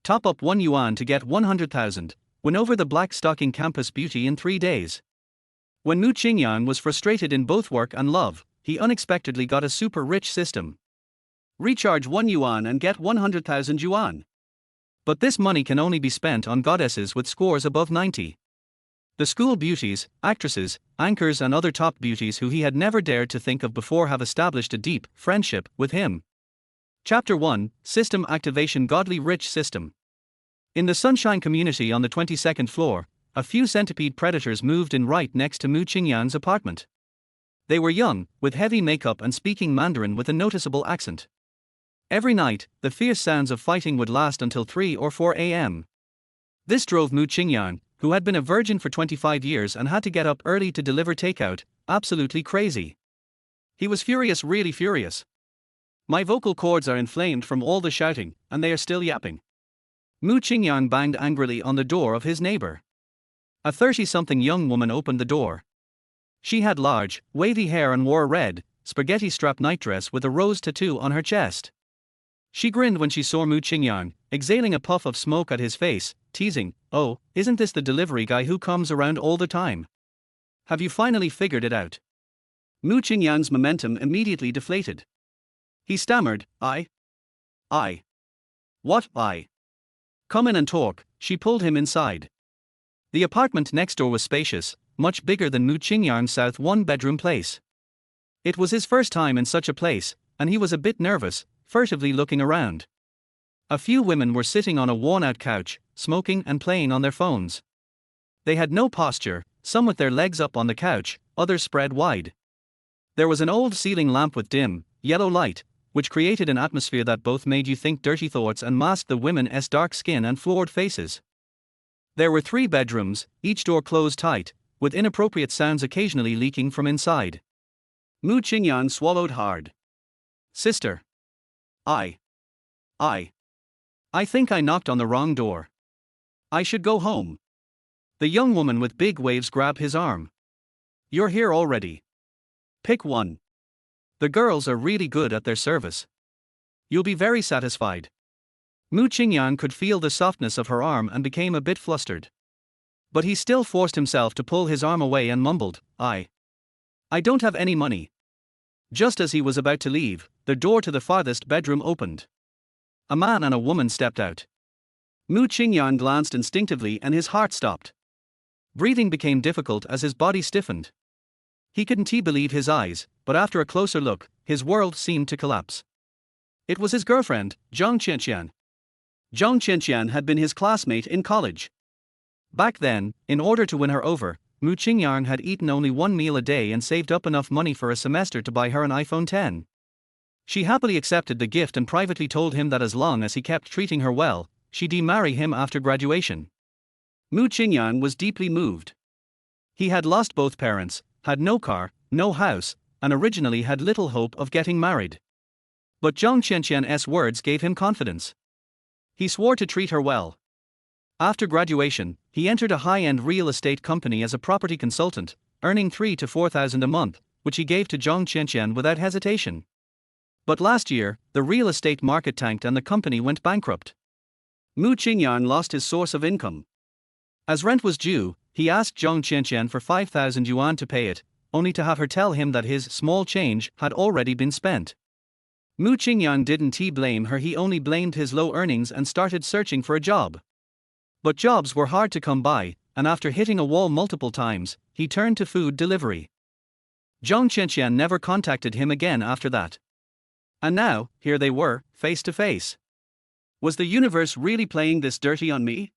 Top up 1 yuan to get 100,000. Win over the black stocking campus beauty in 3 days. When Mu Qingyang was frustrated in both work and love, he unexpectedly got a super rich system. Recharge 1 yuan and get 100,000 yuan. But this money can only be spent on goddesses with scores above 90. The school beauties, actresses, anchors and other top beauties who he had never dared to think of before have established a deep friendship with him. Chapter 1, System Activation. Godly Rich System. In the Sunshine community on the 22nd floor, a few centipede predators moved in right next to Mu Qingyang's apartment. They were young, with heavy makeup and speaking Mandarin with a noticeable accent. Every night, the fierce sounds of fighting would last until 3 or 4 a.m. This drove Mu Qingyang, who had been a virgin for 25 years and had to get up early to deliver takeout, absolutely crazy. He was furious, really furious. My vocal cords are inflamed from all the shouting, and they are still yapping. Mu Qingyang banged angrily on the door of his neighbor. A 30-something young woman opened the door. She had large, wavy hair and wore a red, spaghetti-strap nightdress with a rose tattoo on her chest. She grinned when she saw Mu Qingyang, exhaling a puff of smoke at his face, teasing, "Oh, isn't this the delivery guy who comes around all the time? Have you finally figured it out?" Mu Qingyang's momentum immediately deflated. He stammered, I. What, I? Come in and talk." She pulled him inside. The apartment next door was spacious, much bigger than Mu Qingyang's south one-bedroom place. It was his first time in such a place, and he was a bit nervous, furtively looking around. A few women were sitting on a worn-out couch, smoking and playing on their phones. They had no posture, some with their legs up on the couch, others spread wide. There was an old ceiling lamp with dim, yellow light, which created an atmosphere that both made you think dirty thoughts and masked the women's dark skin and floored faces. There were 3 bedrooms, each door closed tight, with inappropriate sounds occasionally leaking from inside. Mu Qingyang swallowed hard. Sister. I think I knocked on the wrong door. I should go home. The young woman with big waves grabbed his arm. You're here already. Pick one. The girls are really good at their service. You'll be very satisfied. Mu Qingyang could feel the softness of her arm and became a bit flustered. But he still forced himself to pull his arm away and mumbled, I don't have any money. Just as he was about to leave, the door to the farthest bedroom opened. A man and a woman stepped out. Mu Qingyang glanced instinctively and his heart stopped. Breathing became difficult as his body stiffened. He couldn't believe his eyes, but after a closer look, his world seemed to collapse. It was his girlfriend, Zhang Qianqian. Zhang Qianqian had been his classmate in college. Back then, in order to win her over, Mu Qingyang had eaten only 1 meal a day and saved up enough money for a semester to buy her an iPhone 10. She happily accepted the gift and privately told him that as long as he kept treating her well, she'd marry him after graduation. Mu Qingyang was deeply moved. He had lost both parents, had no car, no house, and originally had little hope of getting married. But Zhang Qianqian's words gave him confidence. He swore to treat her well. After graduation, he entered a high-end real estate company as a property consultant, earning 3,000 to 4,000 a month, which he gave to Zhang Qianqian without hesitation. But last year, the real estate market tanked and the company went bankrupt. Mu Qingyang lost his source of income. As rent was due, he asked Zhang Qianqian for 5,000 yuan to pay it, only to have her tell him that his small change had already been spent. Mu Qingyang didn't blame her, he only blamed his low earnings and started searching for a job. But jobs were hard to come by, and after hitting a wall multiple times, he turned to food delivery. Zhang Qianqian never contacted him again after that. And now, here they were, face to face. Was the universe really playing this dirty on me?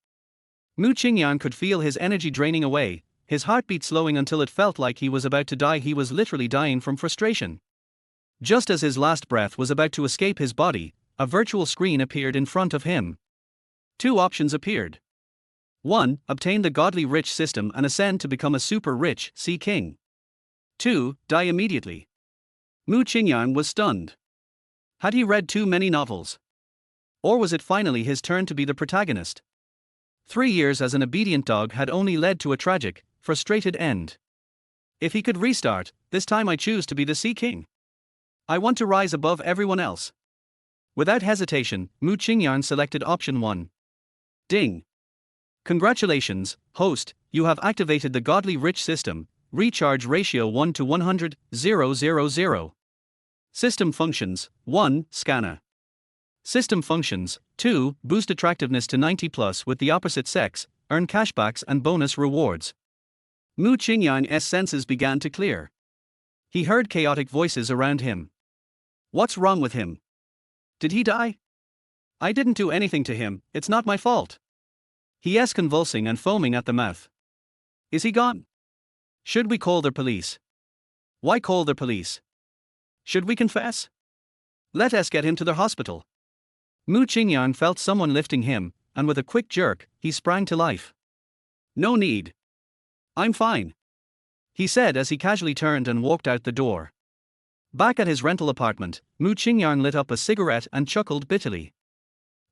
Mu Qingyang could feel his energy draining away, his heartbeat slowing until it felt like he was about to die. He was literally dying from frustration. Just as his last breath was about to escape his body, a virtual screen appeared in front of him. 2 options appeared. 1. Obtain the godly rich system and ascend to become a super rich sea king. 2. Die immediately. Mu Qingyang was stunned. Had he read too many novels? Or was it finally his turn to be the protagonist? 3 years as an obedient dog had only led to a tragic, frustrated end. If he could restart, this time I choose to be the Sea King. I want to rise above everyone else. Without hesitation, Mu Qingyang selected option 1. Ding. Congratulations, host, you have activated the Godly Rich system, recharge ratio 1 to 100, 000. System functions, 1. Scanner. System functions, 2. Boost attractiveness to 90 plus with the opposite sex, earn cashbacks and bonus rewards. Mu Qingyang's senses began to clear. He heard chaotic voices around him. What's wrong with him? Did he die? I didn't do anything to him, it's not my fault. He's convulsing and foaming at the mouth. Is he gone? Should we call the police? Why call the police? Should we confess? Let us get him to the hospital. Mu Qingyang felt someone lifting him, and with a quick jerk, he sprang to life. No need. I'm fine, he said as he casually turned and walked out the door. Back at his rental apartment, Mu Qingyang lit up a cigarette and chuckled bitterly.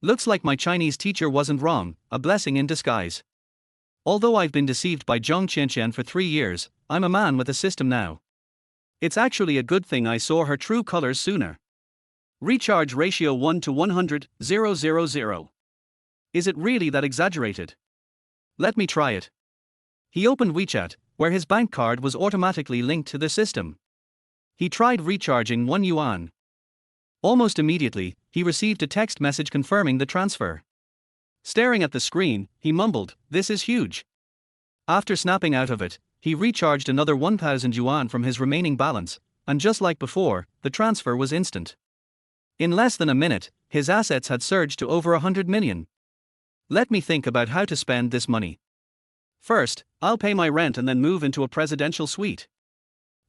Looks like my Chinese teacher wasn't wrong, a blessing in disguise. Although I've been deceived by Zhang Qianqian for 3 years, I'm a man with a system now. It's actually a good thing I saw her true colors sooner. Recharge ratio 1 to 100, 000. Is it really that exaggerated? Let me try it. He opened WeChat, where his bank card was automatically linked to the system. He tried recharging 1 yuan. Almost immediately, he received a text message confirming the transfer. Staring at the screen, he mumbled, "This is huge." After snapping out of it, he recharged another 1,000 yuan from his remaining balance, and just like before, the transfer was instant. In less than a minute, his assets had surged to over 100 million. Let me think about how to spend this money. First, I'll pay my rent and then move into a presidential suite.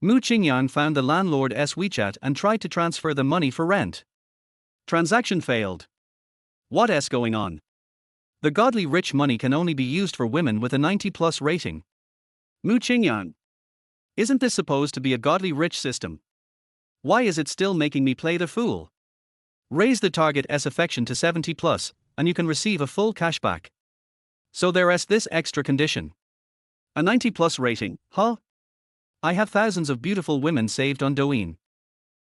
Mu Qingyang found the landlord's WeChat and tried to transfer the money for rent. Transaction failed. What's going on? The godly rich money can only be used for women with a 90+ rating. Mu Qingyang. Isn't this supposed to be a godly rich system? Why is it still making me play the fool? Raise the target's affection to 70+, and you can receive a full cashback. So there's this extra condition. A 90+ rating, huh? I have thousands of beautiful women saved on Douyin.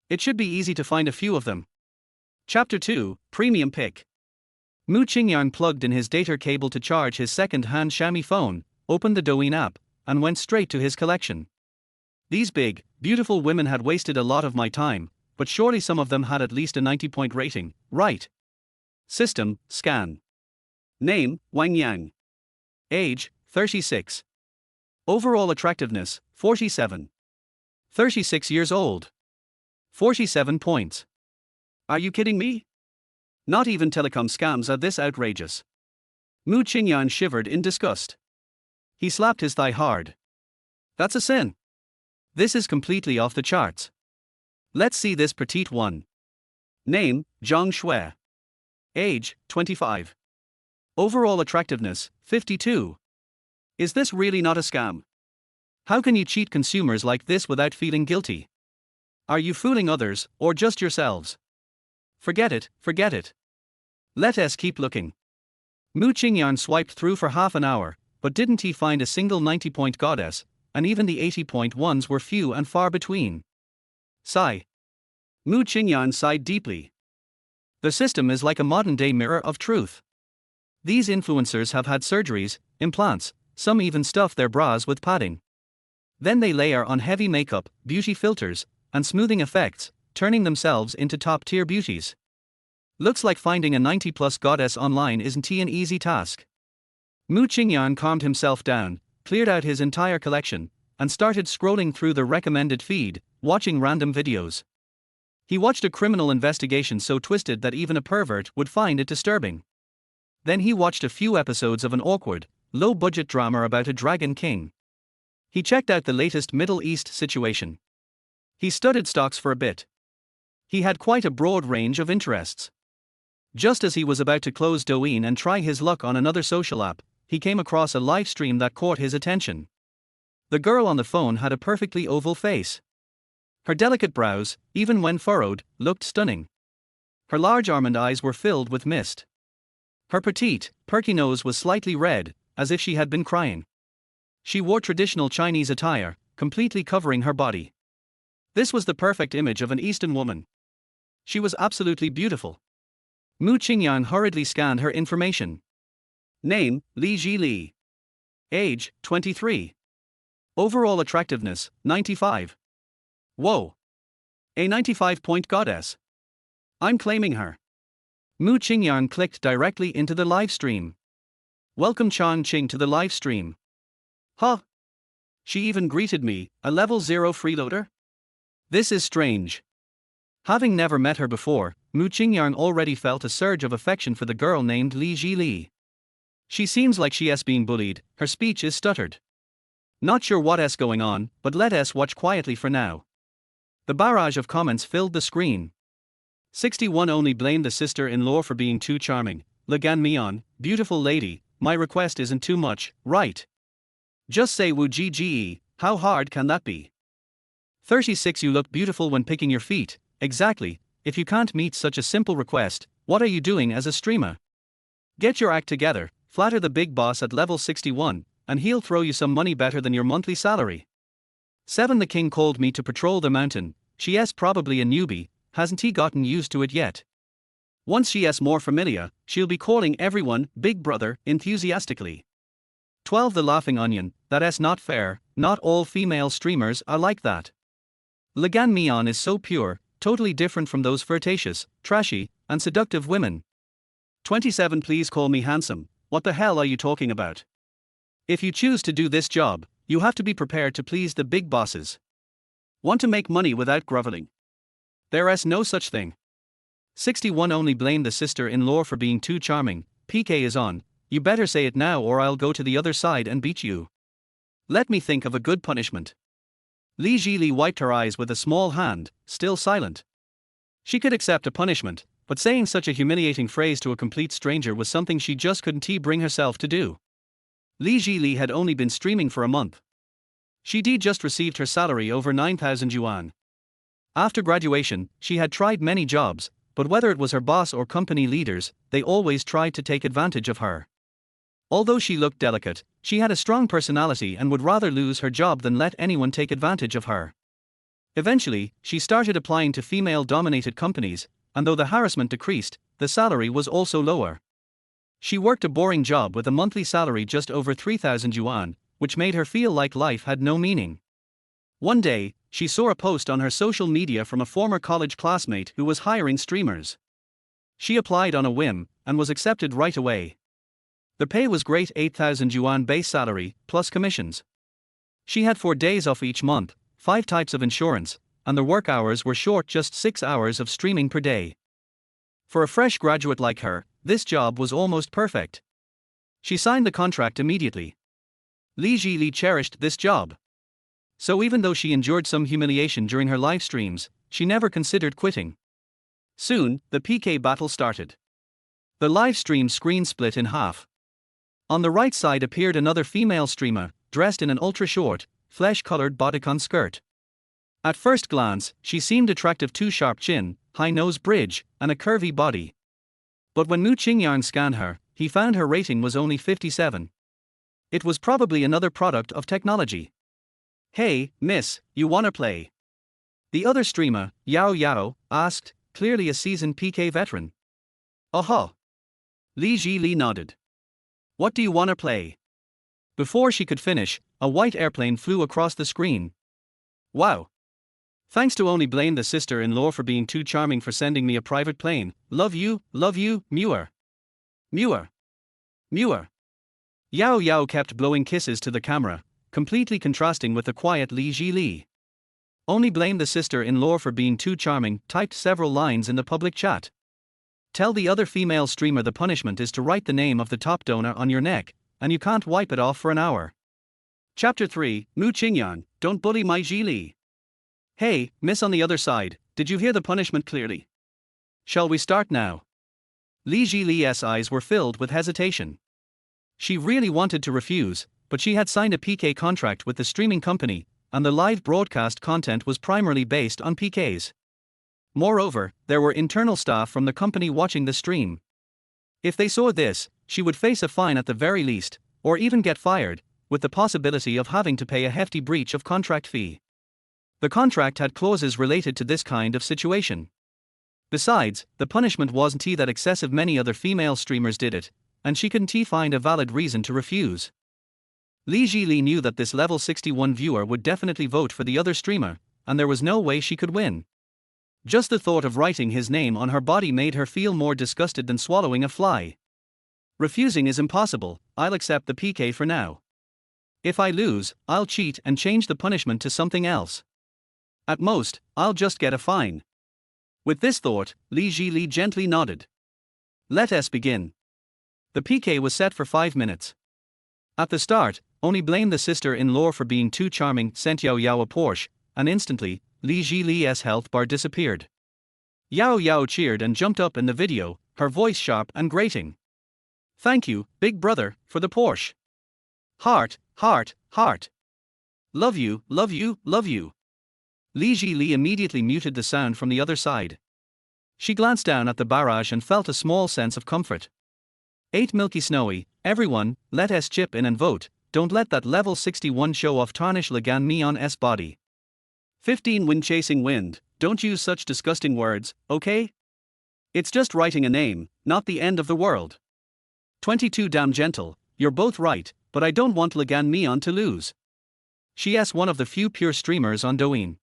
It should be easy to find a few of them. Chapter 2, Premium Pick. Mu Qingyang plugged in his data cable to charge his second-hand Xiaomi phone, opened the Douyin app, and went straight to his collection. These big, beautiful women had wasted a lot of my time, but surely some of them had at least a 90-point rating, right? System, scan. Name, Wang Yang. Age, 36. Overall attractiveness, 47. 36 years old. 47 points. Are you kidding me? Not even telecom scams are this outrageous. Mu Qingyang shivered in disgust. He slapped his thigh hard. That's a sin. This is completely off the charts. Let's see this petite one. Name, Zhang Shui. Age, 25. Overall attractiveness, 52. Is this really not a scam? How can you cheat consumers like this without feeling guilty? Are you fooling others, or just yourselves? Forget it, forget it. Let us keep looking. Mu Qingyang swiped through for half an hour, but didn't he find a single 90-point goddess, and even the 80-point ones were few and far between. Sigh. Mu Qingyang sighed deeply. The system is like a modern-day mirror of truth. These influencers have had surgeries, implants, some even stuff their bras with padding. Then they layer on heavy makeup, beauty filters, and smoothing effects, turning themselves into top-tier beauties. Looks like finding a 90+ goddess online isn't an easy task. Mu Qingyang calmed himself down, cleared out his entire collection, and started scrolling through the recommended feed, watching random videos. He watched a criminal investigation so twisted that even a pervert would find it disturbing. Then he watched a few episodes of an awkward, low-budget drama about a dragon king. He checked out the latest Middle East situation. He studied stocks for a bit. He had quite a broad range of interests. Just as he was about to close Douyin and try his luck on another social app, he came across a live stream that caught his attention. The girl on the phone had a perfectly oval face. Her delicate brows, even when furrowed, looked stunning. Her large almond eyes were filled with mist. Her petite, perky nose was slightly red, as if she had been crying. She wore traditional Chinese attire, completely covering her body. This was the perfect image of an Eastern woman. She was absolutely beautiful. Mu Qingyang hurriedly scanned her information. Name, Li Li. Age, 23. Overall attractiveness, 95. Whoa. A 95-point goddess. I'm claiming her. Mu Qingyang clicked directly into the live stream. Welcome Chang Qing to the live stream. Huh? She even greeted me, a level 0 freeloader? This is strange. Having never met her before, Mu Qingyang already felt a surge of affection for the girl named Li Li. She seems like she's being bullied, her speech is stuttered. Not sure what's going on, but let us watch quietly for now. The barrage of comments filled the screen. 61 only blamed the sister-in-law for being too charming. Legan Mian, beautiful lady, my request isn't too much, right? Just say Wu Gge, how hard can that be? 36 You look beautiful when picking your feet, exactly, if you can't meet such a simple request, what are you doing as a streamer? Get your act together, flatter the big boss at level 61, and he'll throw you some money better than your monthly salary. 7 The king called me to patrol the mountain, she's probably a newbie, hasn't he gotten used to it yet? Once she's more familiar, she'll be calling everyone Big Brother enthusiastically. 12 The laughing onion, that's not fair, not all female streamers are like that. Legan Mian is so pure, totally different from those flirtatious, trashy, and seductive women. 27 Please call me handsome, what the hell are you talking about? If you choose to do this job, you have to be prepared to please the big bosses. Want to make money without groveling? There's no such thing. 61 Only blame the sister-in-law for being too charming, PK is on, you better say it now or I'll go to the other side and beat you. Let me think of a good punishment. Li Li wiped her eyes with a small hand, still silent. She could accept a punishment, but saying such a humiliating phrase to a complete stranger was something she just couldn't bring herself to do. Li Li had only been streaming for a month. She'd just received her salary over 9,000 yuan. After graduation, she had tried many jobs, but whether it was her boss or company leaders, they always tried to take advantage of her. Although she looked delicate, she had a strong personality and would rather lose her job than let anyone take advantage of her. Eventually, she started applying to female-dominated companies, and though the harassment decreased, the salary was also lower. She worked a boring job with a monthly salary just over 3,000 yuan, which made her feel like life had no meaning. One day, she saw a post on her social media from a former college classmate who was hiring streamers. She applied on a whim, and was accepted right away. The pay was great, 8,000 yuan base salary, plus commissions. She had 4 days off each month, 5 types of insurance, and the work hours were short, just 6 hours of streaming per day. For a fresh graduate like her, this job was almost perfect. She signed the contract immediately. Li Li cherished this job. So even though she endured some humiliation during her live streams, she never considered quitting. Soon, the PK battle started. The live stream screen split in half. On the right side appeared another female streamer, dressed in an ultra-short, flesh-colored bodycon skirt. At first glance, she seemed attractive, too sharp chin, high nose bridge, and a curvy body. But when Mu Qingyang scanned her, he found her rating was only 57. It was probably another product of technology. Hey, miss, you wanna play? The other streamer, Yao Yao, asked, clearly a seasoned PK veteran. Aha! Li Li nodded. What do you wanna play? Before she could finish, a white airplane flew across the screen. Wow! Thanks to only blame the sister-in-law for being too charming for sending me a private plane. Love you, Muer. Muer. Muer. Yao Yao kept blowing kisses to the camera, completely contrasting with the quiet Li Li. Only blame the sister-in-law for being too charming, typed several lines in the public chat. Tell the other female streamer the punishment is to write the name of the top donor on your neck, and you can't wipe it off for an hour. Chapter 3, Mu Qingyang, don't bully my Li. Hey, miss on the other side, did you hear the punishment clearly? Shall we start now? Li Li's eyes were filled with hesitation. She really wanted to refuse, but she had signed a PK contract with the streaming company, and the live broadcast content was primarily based on PKs. Moreover, there were internal staff from the company watching the stream. If they saw this, she would face a fine at the very least, or even get fired, with the possibility of having to pay a hefty breach of contract fee. The contract had clauses related to this kind of situation. Besides, the punishment wasn't that excessive, many other female streamers did it, and she couldn't find a valid reason to refuse. Li Jili knew that this level 61 viewer would definitely vote for the other streamer, and there was no way she could win. Just the thought of writing his name on her body made her feel more disgusted than swallowing a fly. Refusing is impossible. I'll accept the PK for now. If I lose, I'll cheat and change the punishment to something else. At most, I'll just get a fine. With this thought, Li Jili gently nodded. Let us begin. The PK was set for 5 minutes. At the start, only blame the sister-in-law for being too charming sent Yao Yao a Porsche, and instantly, Li Jili's health bar disappeared. Yao Yao cheered and jumped up in the video, her voice sharp and grating. Thank you, big brother, for the Porsche. Heart, heart, heart. Love you, love you, love you. Li Jili immediately muted the sound from the other side. She glanced down at the barrage and felt a small sense of comfort. 8 Milky Snowy, everyone, let us chip in and vote, don't let that level 61 show off tarnish Legan Mion's body. 15 Wind Chasing Wind, don't use such disgusting words, okay? It's just writing a name, not the end of the world. 22 Damn Gentle, you're both right, but I don't want Legan Mion to lose. She's one of the few pure streamers on Douyin.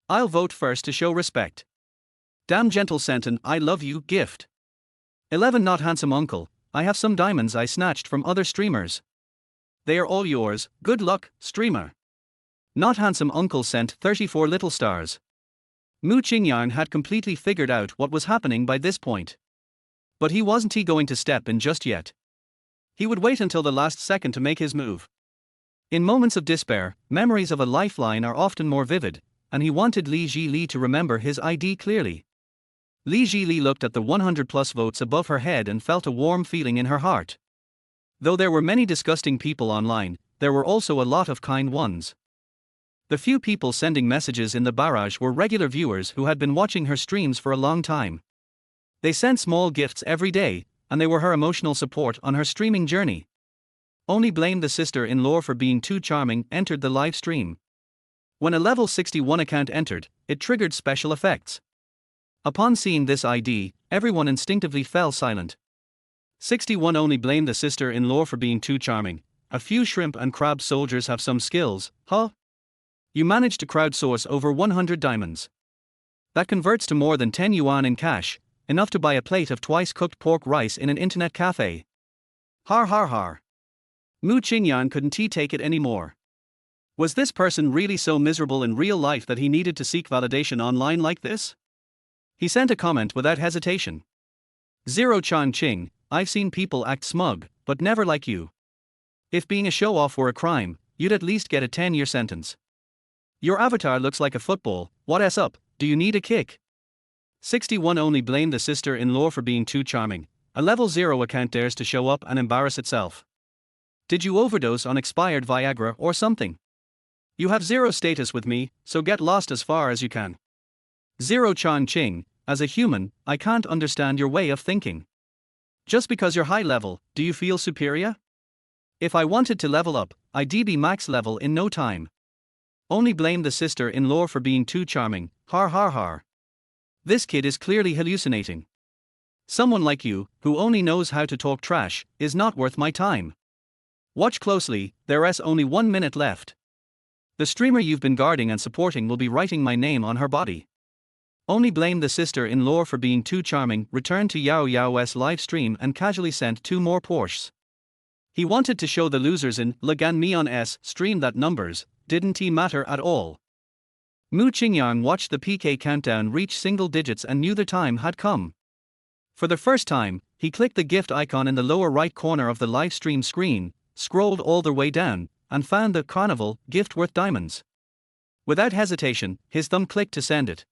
I'll vote first to show respect. Damn Gentle sent an I love you gift. 11 Not Handsome Uncle, I have some diamonds I snatched from other streamers. They are all yours, good luck, streamer. Not Handsome Uncle sent 34 little stars. Mu Qingyang had completely figured out what was happening by this point. But he wasn't going to step in just yet. He would wait until the last second to make his move. In moments of despair, memories of a lifeline are often more vivid, and he wanted Li Jili to remember his ID clearly. Li Jili looked at the 100+ votes above her head and felt a warm feeling in her heart. Though there were many disgusting people online, there were also a lot of kind ones. The few people sending messages in the barrage were regular viewers who had been watching her streams for a long time. They sent small gifts every day, and they were her emotional support on her streaming journey. Only Blame the sister-in-law for being too charming entered the live stream. When a level 61 account entered, it triggered special effects. Upon seeing this ID, everyone instinctively fell silent. 61 Only Blame the sister-in-law for being too charming. A few shrimp and crab soldiers have some skills, huh? You managed to crowdsource over 100 diamonds. That converts to more than 10 yuan in cash, enough to buy a plate of twice-cooked pork rice in an internet cafe. Har har har. Mu Qingyang couldn't take it anymore. Was this person really so miserable in real life that he needed to seek validation online like this? He sent a comment without hesitation. Zero Chang Ching, I've seen people act smug, but never like you. If being a show-off were a crime, you'd at least get a 10-year sentence. Your avatar looks like a football, what's up, do you need a kick? 61 Only Blame the sister-in-law for being too charming. A level 0 account dares to show up and embarrass itself. Did you overdose on expired Viagra or something? You have zero status with me, so get lost as far as you can. Zero Chang Ching, as a human, I can't understand your way of thinking. Just because you're high level, do you feel superior? If I wanted to level up, I'd be max level in no time. Only Blame the sister-in-law for being too charming, har har har. This kid is clearly hallucinating. Someone like you, who only knows how to talk trash, is not worth my time. Watch closely, there's only 1 minute left. The streamer you've been guarding and supporting will be writing my name on her body. Only Blame the sister-in-law for being too charming returned to Yao Yao's live stream and casually sent 2 more Porsches. He wanted to show the losers in Legan Mion's stream that numbers didn't matter at all. Mu Qingyang watched the PK countdown reach single digits and knew the time had come. For the first time, he clicked the gift icon in the lower right corner of the live stream screen, scrolled all the way down, and found the Carnival gift worth diamonds. Without hesitation, his thumb clicked to send it.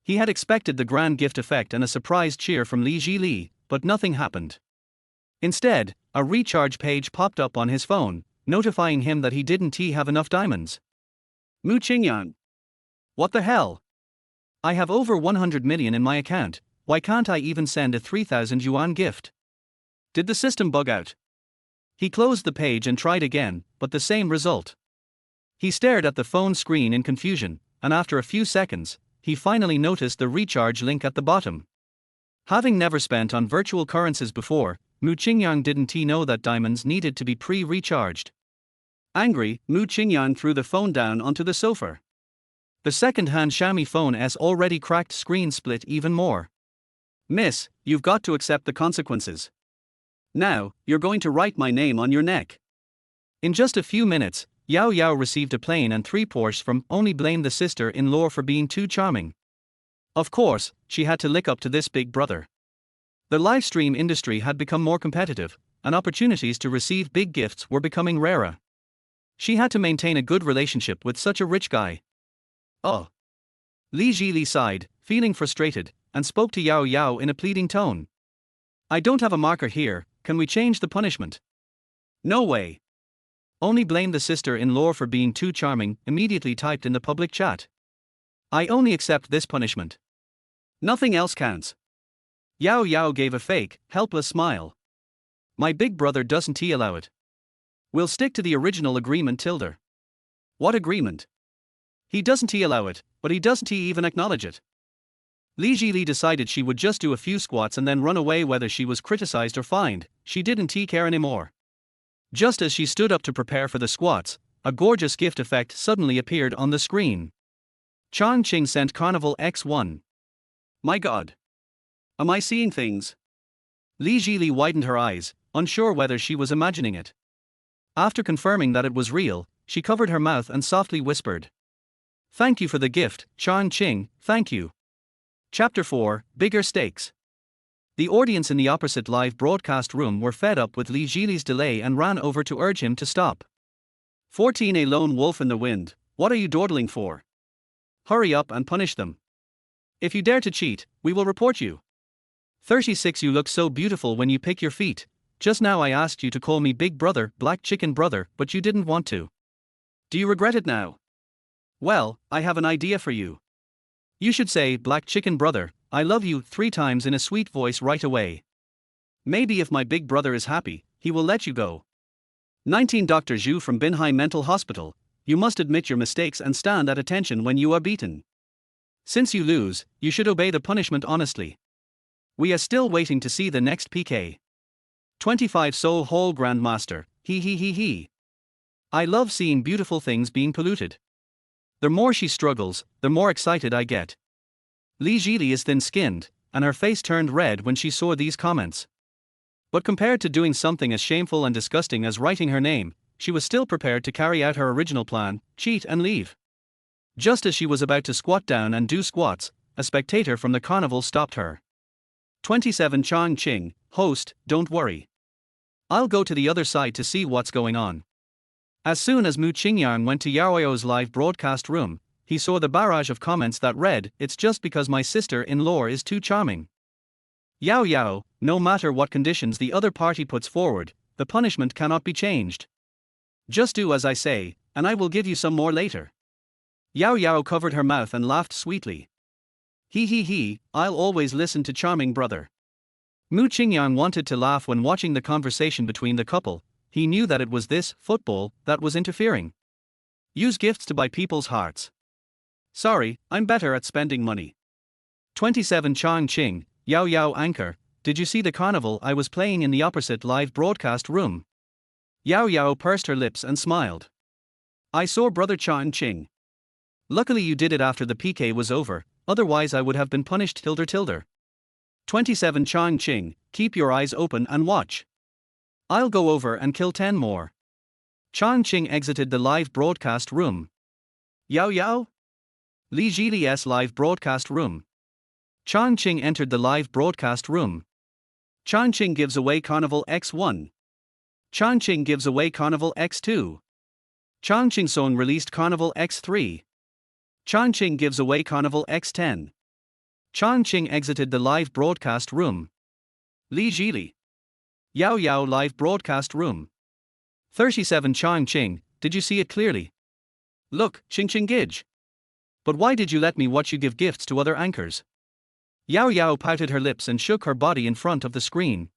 He had expected the grand gift effect and a surprise cheer from Li Jili, but nothing happened. Instead, a recharge page popped up on his phone, notifying him that he didn't have enough diamonds. Mu Qingyang. What the hell? I have over 100 million in my account, why can't I even send a 3,000 yuan gift? Did the system bug out? He closed the page and tried again, but the same result. He stared at the phone screen in confusion, and after a few seconds, he finally noticed the recharge link at the bottom. Having never spent on virtual currencies before, Mu Qingyang didn't he know that diamonds needed to be pre-recharged? Angry, Mu Qingyang threw the phone down onto the sofa. The second-hand Xiaomi phone S already cracked screen split even more. Miss, you've got to accept the consequences. Now, you're going to write my name on your neck. In just a few minutes, Yao Yao received a plane and 3 Porsche from only blame the sister-in-law for being too charming. Of course, she had to lick up to this big brother. The live stream industry had become more competitive, and opportunities to receive big gifts were becoming rarer. She had to maintain a good relationship with such a rich guy. Oh. Li Jili sighed, feeling frustrated, and spoke to Yao Yao in a pleading tone. I don't have a marker here, can we change the punishment? No way. Only blame the sister-in-law for being too charming, immediately typed in the public chat. I only accept this punishment. Nothing else counts. Yao Yao gave a fake, helpless smile. My big brother doesn't he allow it. We'll stick to the original agreement tilde. What agreement? He doesn't he allow it, but he doesn't he even acknowledge it. Li Jili decided she would just do a few squats and then run away whether she was criticized or fined, she didn't he care anymore. Just as she stood up to prepare for the squats, a gorgeous gift effect suddenly appeared on the screen. Chang Qing sent Carnival X1. My god. Am I seeing things? Li Jili widened her eyes, unsure whether she was imagining it. After confirming that it was real, she covered her mouth and softly whispered. Thank you for the gift, Chang Qing, thank you. Chapter 4, Bigger Stakes. The audience in the opposite live broadcast room were fed up with Li Jili's delay and ran over to urge him to stop. 14 A lone wolf in the wind, what are you dawdling for? Hurry up and punish them. If you dare to cheat, we will report you. 36 You look so beautiful when you pick your feet, just now I asked you to call me Big Brother, Black Chicken Brother, but you didn't want to. Do you regret it now? Well, I have an idea for you. You should say, Black Chicken Brother, I love you 3 times in a sweet voice right away. Maybe if my big brother is happy, he will let you go. 19 Dr. Zhu from Binhai Mental Hospital, you must admit your mistakes and stand at attention when you are beaten. Since you lose, you should obey the punishment honestly. We are still waiting to see the next PK. 25 Seoul Hall Grandmaster, he. I love seeing beautiful things being polluted. The more she struggles, the more excited I get. Li Jili is thin-skinned, and her face turned red when she saw these comments. But compared to doing something as shameful and disgusting as writing her name, she was still prepared to carry out her original plan, cheat and leave. Just as she was about to squat down and do squats, a spectator from the carnival stopped her. 27 Chang Qing, host, don't worry. I'll go to the other side to see what's going on. As soon as Mu Qingyang went to Yao Yao's live broadcast room, he saw the barrage of comments that read, it's just because my sister-in-law is too charming. Yao Yao, no matter what conditions the other party puts forward, the punishment cannot be changed. Just do as I say, and I will give you some more later. Yao Yao covered her mouth and laughed sweetly. He, I'll always listen to charming brother. Mu Qingyang wanted to laugh when watching the conversation between the couple. He knew that it was this football that was interfering. Use gifts to buy people's hearts. Sorry, I'm better at spending money. 27 Chang Qing, Yao Yao anchor, did you see the carnival I was playing in the opposite live broadcast room? Yao Yao pursed her lips and smiled. I saw brother Chang Qing. Luckily you did it after the PK was over, otherwise I would have been punished tilde. 27 Chang Qing, keep your eyes open and watch. I'll go over and kill 10 more. Chang Qing exited the live broadcast room. Yao Yao? Li Jili's live broadcast room. Chang Qing entered the live broadcast room. Chang Qing gives away Carnival X1. Chang Qing gives away Carnival X2. Chang Qing Song released Carnival X3. Chang Qing gives away Carnival X10. Chang Qing exited the live broadcast room. Li Jili. Yao Yao live broadcast room. 37 Chang Qing, did you see it clearly? Look, Ching Gij. But why did you let me watch you give gifts to other anchors? Yao Yao pouted her lips and shook her body in front of the screen.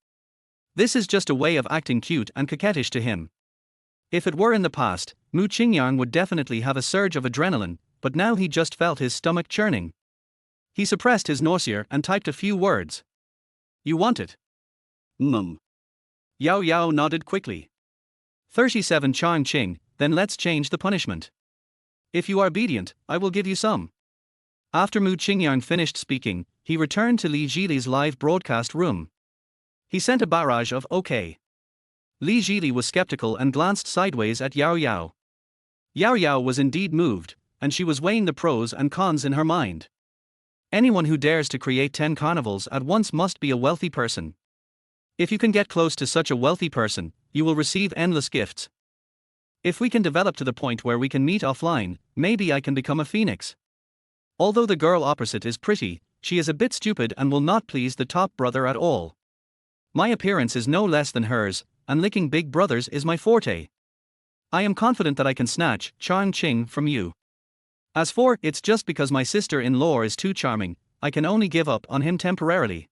This is just a way of acting cute and coquettish to him. If it were in the past, Mu Qingyang would definitely have a surge of adrenaline, but now he just felt his stomach churning. He suppressed his nausea and typed a few words. You want it? Yao Yao nodded quickly. 37 Chongqing, then let's change the punishment. If you are obedient, I will give you some. After Mu Qingyang finished speaking, he returned to Li Jili's live broadcast room. He sent a barrage of okay. Li Jili was skeptical and glanced sideways at Yao Yao. Yao Yao was indeed moved, and she was weighing the pros and cons in her mind. Anyone who dares to create 10 carnivals at once must be a wealthy person. If you can get close to such a wealthy person, you will receive endless gifts. If we can develop to the point where we can meet offline, maybe I can become a phoenix. Although the girl opposite is pretty, she is a bit stupid and will not please the top brother at all. My appearance is no less than hers, and licking big brothers is my forte. I am confident that I can snatch Chongqing from you. As for it's just because my sister-in-law is too charming, I can only give up on him temporarily.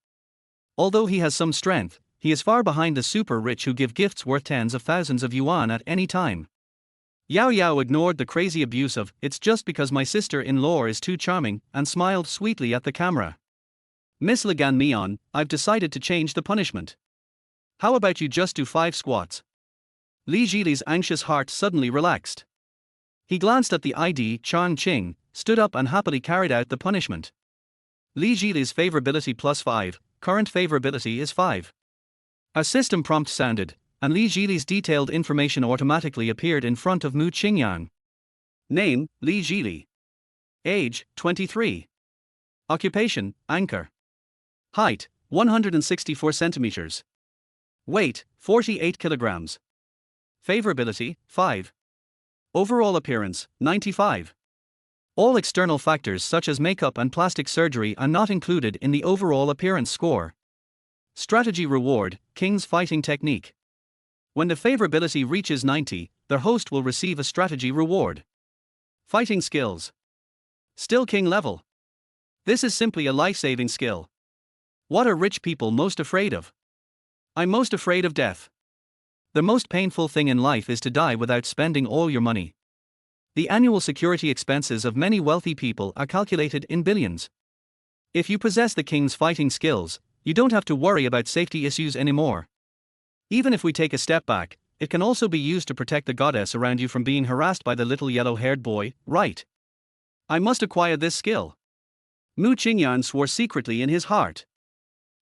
Although he has some strength, he is far behind the super rich who give gifts worth tens of thousands of yuan at any time. Yao Yao ignored the crazy abuse of it's just because my sister-in-law is too charming and smiled sweetly at the camera. Miss Ligan Mian, I've decided to change the punishment. How about you just do 5 squats? Li Jili's anxious heart suddenly relaxed. He glanced at the ID Chongqing, stood up and happily carried out the punishment. Li Jili's favorability plus 5, current favorability is 5. A system prompt sounded, and Li Jili's detailed information automatically appeared in front of Mu Qingyang. Name, Li Jili. Age, 23. Occupation, anchor. Height, 164 centimeters. Weight, 48 kilograms. Favorability, 5. Overall appearance, 95. All external factors such as makeup and plastic surgery are not included in the overall appearance score. Strategy reward, King's fighting technique. When the favorability reaches 90, the host will receive a strategy reward. Fighting skills. Still King level. This is simply a life-saving skill. What are rich people most afraid of? I'm most afraid of death. The most painful thing in life is to die without spending all your money. The annual security expenses of many wealthy people are calculated in billions. If you possess the king's fighting skills, you don't have to worry about safety issues anymore. Even if we take a step back, it can also be used to protect the goddess around you from being harassed by the little yellow-haired boy, right? I must acquire this skill. Mu Qingyang swore secretly in his heart.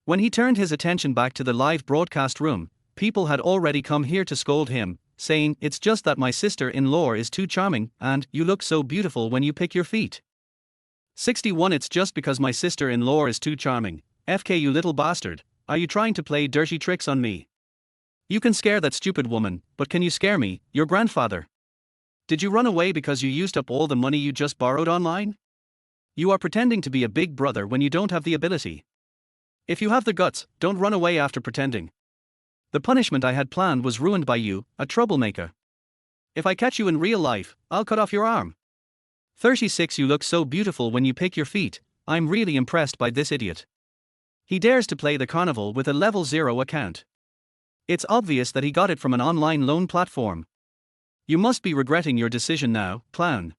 When he turned his attention back to the live broadcast room, people had already come here to scold him, saying, it's just that my sister-in-law is too charming, and you look so beautiful when you pick your feet. 61 It's just because my sister-in-law is too charming, FK you little bastard, are you trying to play dirty tricks on me? You can scare that stupid woman, but can you scare me, your grandfather? Did you run away because you used up all the money you just borrowed online? You are pretending to be a big brother when you don't have the ability. If you have the guts, don't run away after pretending. The punishment I had planned was ruined by you, a troublemaker. If I catch you in real life, I'll cut off your arm. 36 You look so beautiful when you pick your feet, I'm really impressed by this idiot. He dares to play the carnival with a level 0 account. It's obvious that he got it from an online loan platform. You must be regretting your decision now, clown.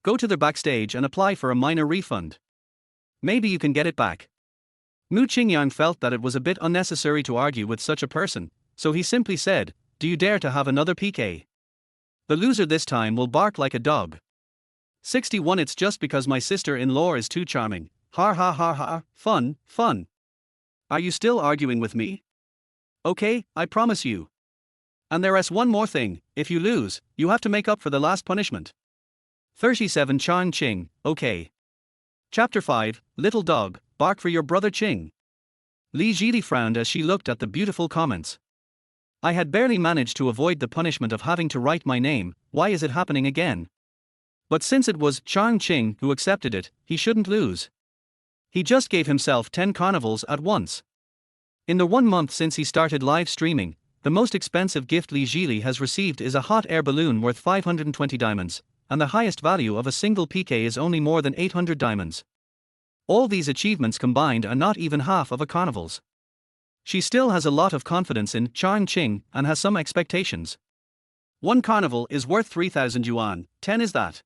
Go to the backstage and apply for a minor refund. Maybe you can get it back. Mu Qingyang felt that it was a bit unnecessary to argue with such a person, so he simply said, do you dare to have another PK? The loser this time will bark like a dog. 61 It's just because my sister-in-law is too charming, ha ha ha ha, fun, fun. Are you still arguing with me? Okay, I promise you. And there's one more thing, if you lose, you have to make up for the last punishment. 37 Chongqing, okay. Chapter 5, Little Dog, Bark for your brother Qing. Li Jili frowned as she looked at the beautiful comments. I had barely managed to avoid the punishment of having to write my name, why is it happening again? But since it was Chongqing who accepted it, he shouldn't lose. He just gave himself 10 carnivals at once. In the 1 month since he started live streaming, the most expensive gift Li Jili has received is a hot air balloon worth 520 diamonds, and the highest value of a single PK is only more than 800 diamonds. All these achievements combined are not even half of a carnival's. She still has a lot of confidence in Chongqing and has some expectations. 1 carnival is worth 3,000 yuan, 10 is that.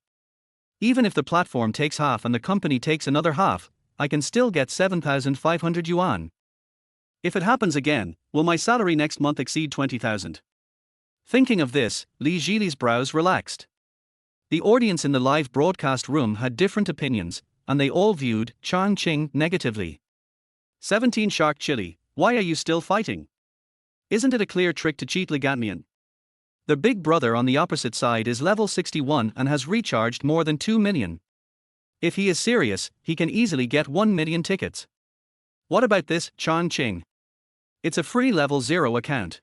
Even if the platform takes half and the company takes another half, I can still get 7,500 yuan. If it happens again, will my salary next month exceed 20,000? Thinking of this, Li Jili's brows relaxed. The audience in the live broadcast room had different opinions, and they all viewed Chang Qing negatively. 17 Shark Chili, why are you still fighting? Isn't it a clear trick to cheat Ligatmian? The big brother on the opposite side is level 61 and has recharged more than 2 million. If he is serious, he can easily get 1 million tickets. What about this Chang Qing? It's a free level 0 account.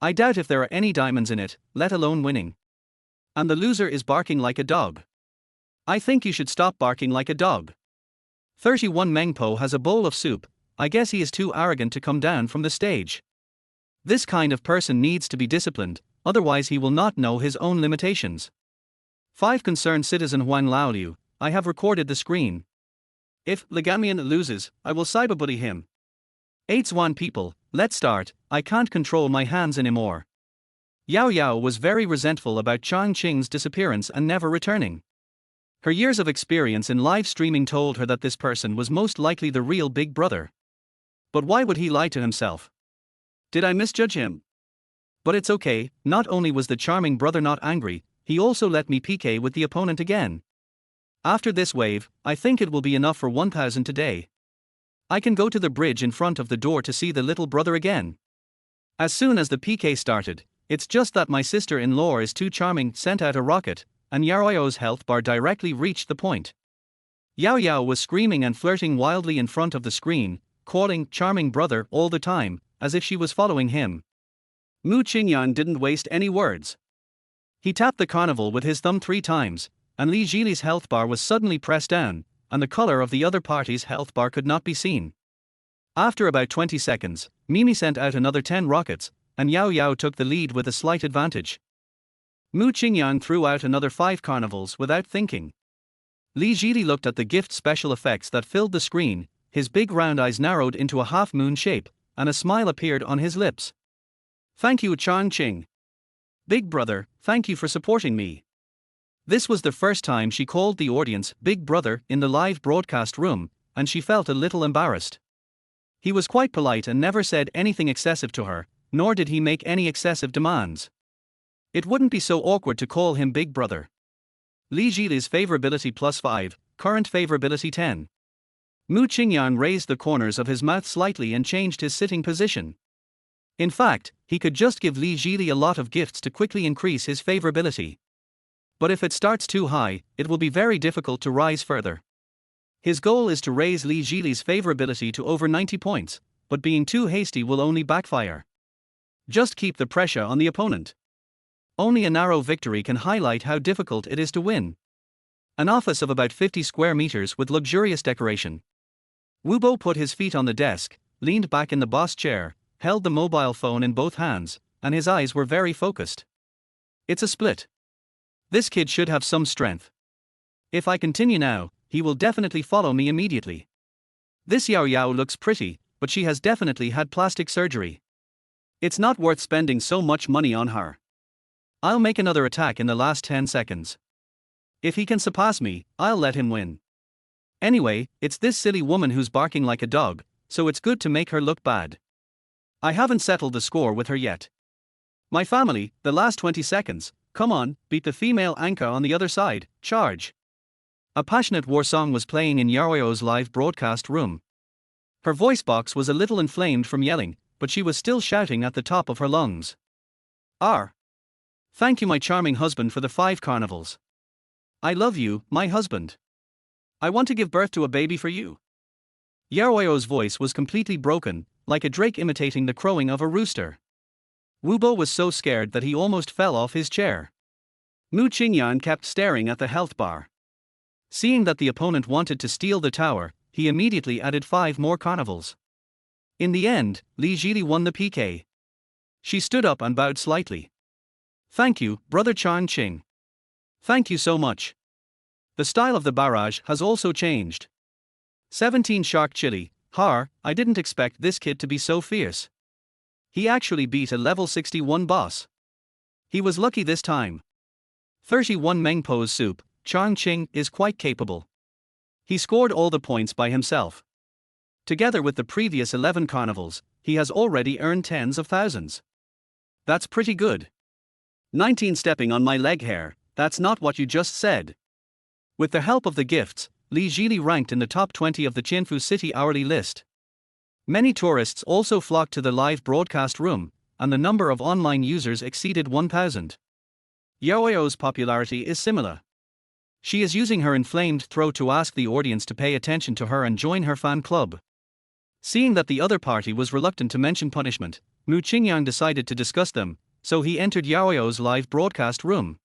I doubt if there are any diamonds in it, let alone winning. And the loser is barking like a dog. I think you should stop barking like a dog. 31 Mengpo has a bowl of soup, I guess he is too arrogant to come down from the stage. This kind of person needs to be disciplined, otherwise he will not know his own limitations. 5 Concerned Citizen Huang Laoliu, I have recorded the screen. If Ligatmian loses, I will cyberbully him. 8 Zwan people, let's start, I can't control my hands anymore. Yao Yao was very resentful about Chang Qing's disappearance and never returning. Her years of experience in live streaming told her that this person was most likely the real big brother. But why would he lie to himself? Did I misjudge him? But it's okay, not only was the charming brother not angry, he also let me PK with the opponent again. After this wave, I think it will be enough for 1000 today. I can go to the bridge in front of the door to see the little brother again. As soon as the PK started, it's just that my sister-in-law is too charming, sent out a rocket, and Yao Yao's health bar directly reached the point. Yao Yao was screaming and flirting wildly in front of the screen, calling charming brother all the time, as if she was following him. Mu Qingyang didn't waste any words. He tapped the carnival with his thumb 3 times, and Li Jili's health bar was suddenly pressed down, and the color of the other party's health bar could not be seen. After about 20 seconds, Mimi sent out another 10 rockets, and Yao Yao took the lead with a slight advantage. Mu Qingyang threw out another 5 carnivals without thinking. Li Jili looked at the gift special effects that filled the screen, his big round eyes narrowed into a half-moon shape, and a smile appeared on his lips. Thank you Chang Qing. Big brother, thank you for supporting me. This was the first time she called the audience Big Brother in the live broadcast room, and she felt a little embarrassed. He was quite polite and never said anything excessive to her, nor did he make any excessive demands. It wouldn't be so awkward to call him Big Brother. Li Jili's favorability +5, current favorability 10. Mu Qingyang raised the corners of his mouth slightly and changed his sitting position. In fact, he could just give Li Jili a lot of gifts to quickly increase his favorability. But if it starts too high, it will be very difficult to rise further. His goal is to raise Li Jili's favorability to over 90 points, but being too hasty will only backfire. Just keep the pressure on the opponent. Only a narrow victory can highlight how difficult it is to win. An office of about 50 square meters with luxurious decoration. Wubo put his feet on the desk, leaned back in the boss chair, held the mobile phone in both hands, and his eyes were very focused. It's a split. This kid should have some strength. If I continue now, he will definitely follow me immediately. This Yao Yao looks pretty, but she has definitely had plastic surgery. It's not worth spending so much money on her. I'll make another attack in the last 10 seconds. If he can surpass me, I'll let him win. Anyway, it's this silly woman who's barking like a dog, so it's good to make her look bad. I haven't settled the score with her yet. My family, the last 20 seconds. Come on, beat the female anchor on the other side, charge. A passionate war song was playing in Yaoyao's live broadcast room. Her voice box was a little inflamed from yelling, but she was still shouting at the top of her lungs. Thank you my charming husband for the 5 carnivals. I love you, my husband. I want to give birth to a baby for you. Yaoyao's voice was completely broken, like a drake imitating the crowing of a rooster. Wubo was so scared that he almost fell off his chair. Mu Qingyang kept staring at the health bar. Seeing that the opponent wanted to steal the tower, he immediately added 5 more carnivals. In the end, Li Jili won the PK. She stood up and bowed slightly. Thank you, brother Chang Qing. Thank you so much. The style of the barrage has also changed. 17 Shark Chili, I didn't expect this kid to be so fierce. He actually beat a level 61 boss. He was lucky this time. 31 Mengpo's soup, Chang Qing is quite capable. He scored all the points by himself. Together with the previous 11 carnivals, he has already earned tens of thousands. That's pretty good. 19 stepping on my leg hair, that's not what you just said. With the help of the gifts, Li Jili ranked in the top 20 of the Qianfu City hourly list. Many tourists also flocked to the live broadcast room, and the number of online users exceeded 1,000. Yaoyao's popularity is similar. She is using her inflamed throat to ask the audience to pay attention to her and join her fan club. Seeing that the other party was reluctant to mention punishment, Mu Qingyang decided to discuss them, so he entered Yaoyao's live broadcast room.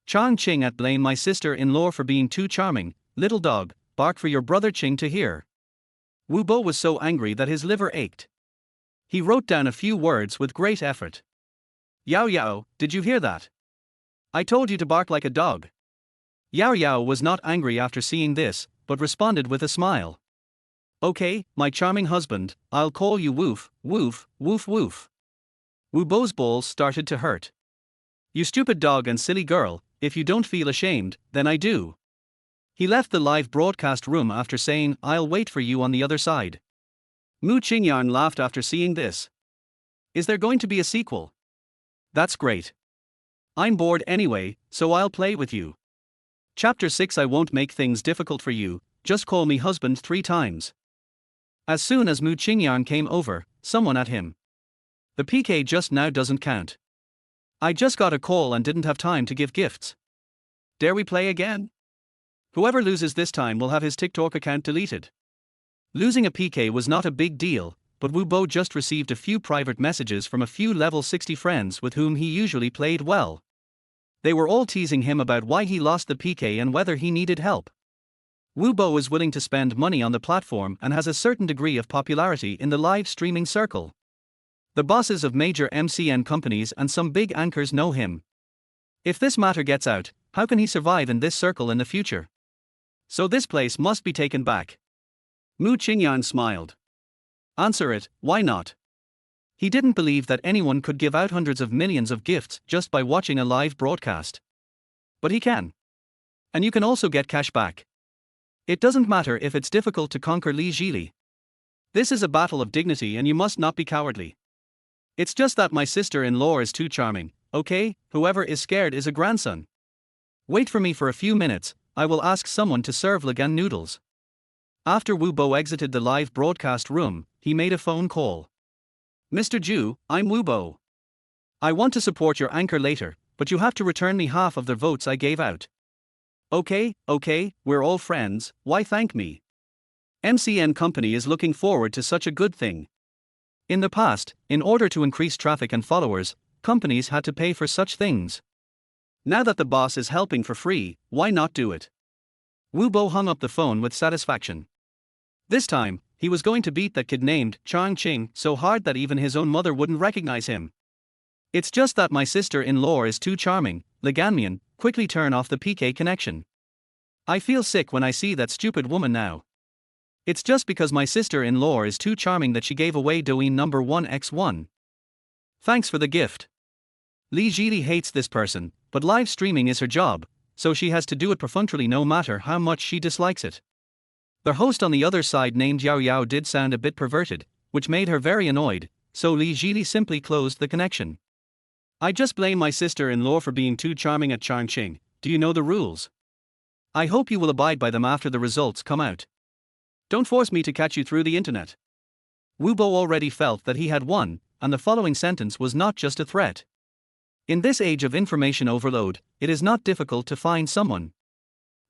Chang Qing at blame my sister-in-law for being too charming, little dog, bark for your brother Qing to hear. Wu Bo was so angry that his liver ached. He wrote down a few words with great effort. Yao Yao, did you hear that? I told you to bark like a dog. Yao Yao was not angry after seeing this, but responded with a smile. Okay, my charming husband, I'll call you Woof, Woof, Woof Woof. Wu Bo's balls started to hurt. You stupid dog and silly girl, if you don't feel ashamed, then I do. He left the live broadcast room after saying, I'll wait for you on the other side. Mu Qingyang laughed after seeing this. Is there going to be a sequel? That's great. I'm bored anyway, so I'll play with you. Chapter 6 I won't make things difficult for you, just call me husband 3 times. As soon as Mu Qingyang came over, someone at him. The PK just now doesn't count. I just got a call and didn't have time to give gifts. Dare we play again? Whoever loses this time will have his TikTok account deleted. Losing a PK was not a big deal, but Wu Bo just received a few private messages from a few level 60 friends with whom he usually played well. They were all teasing him about why he lost the PK and whether he needed help. Wu Bo is willing to spend money on the platform and has a certain degree of popularity in the live streaming circle. The bosses of major MCN companies and some big anchors know him. If this matter gets out, how can he survive in this circle in the future? So this place must be taken back. Mu Qingyang smiled. Answer it, why not? He didn't believe that anyone could give out hundreds of millions of gifts just by watching a live broadcast. But he can. And you can also get cash back. It doesn't matter if it's difficult to conquer Li Jili. This is a battle of dignity and you must not be cowardly. It's just that my sister-in-law is too charming, okay? Whoever is scared is a grandson. Wait for me for a few minutes, I will ask someone to serve Lagan noodles. After Wu Bo exited the live broadcast room, he made a phone call. Mr. Ju, I'm Wu Bo. I want to support your anchor later, but you have to return me half of the votes I gave out. Okay, we're all friends, why thank me? MCN company is looking forward to such a good thing. In the past, in order to increase traffic and followers, companies had to pay for such things. Now that the boss is helping for free, why not do it? Wu Bo hung up the phone with satisfaction. This time, he was going to beat that kid named Chang Qing so hard that even his own mother wouldn't recognize him. It's just that my sister-in-law is too charming, Leganmian, quickly turn off the PK connection. I feel sick when I see that stupid woman now. It's just because my sister-in-law is too charming that she gave away Douyin number 1x1. Thanks for the gift. Li Jili hates this person, but live streaming is her job, so she has to do it perfunctorily no matter how much she dislikes it. The host on the other side named Yao Yao did sound a bit perverted, which made her very annoyed, so Li Jili simply closed the connection. I just blame my sister-in-law for being too charming at Changqing. Do you know the rules? I hope you will abide by them after the results come out. Don't force me to catch you through the internet. Wu Bo already felt that he had won, and the following sentence was not just a threat. In this age of information overload, it is not difficult to find someone.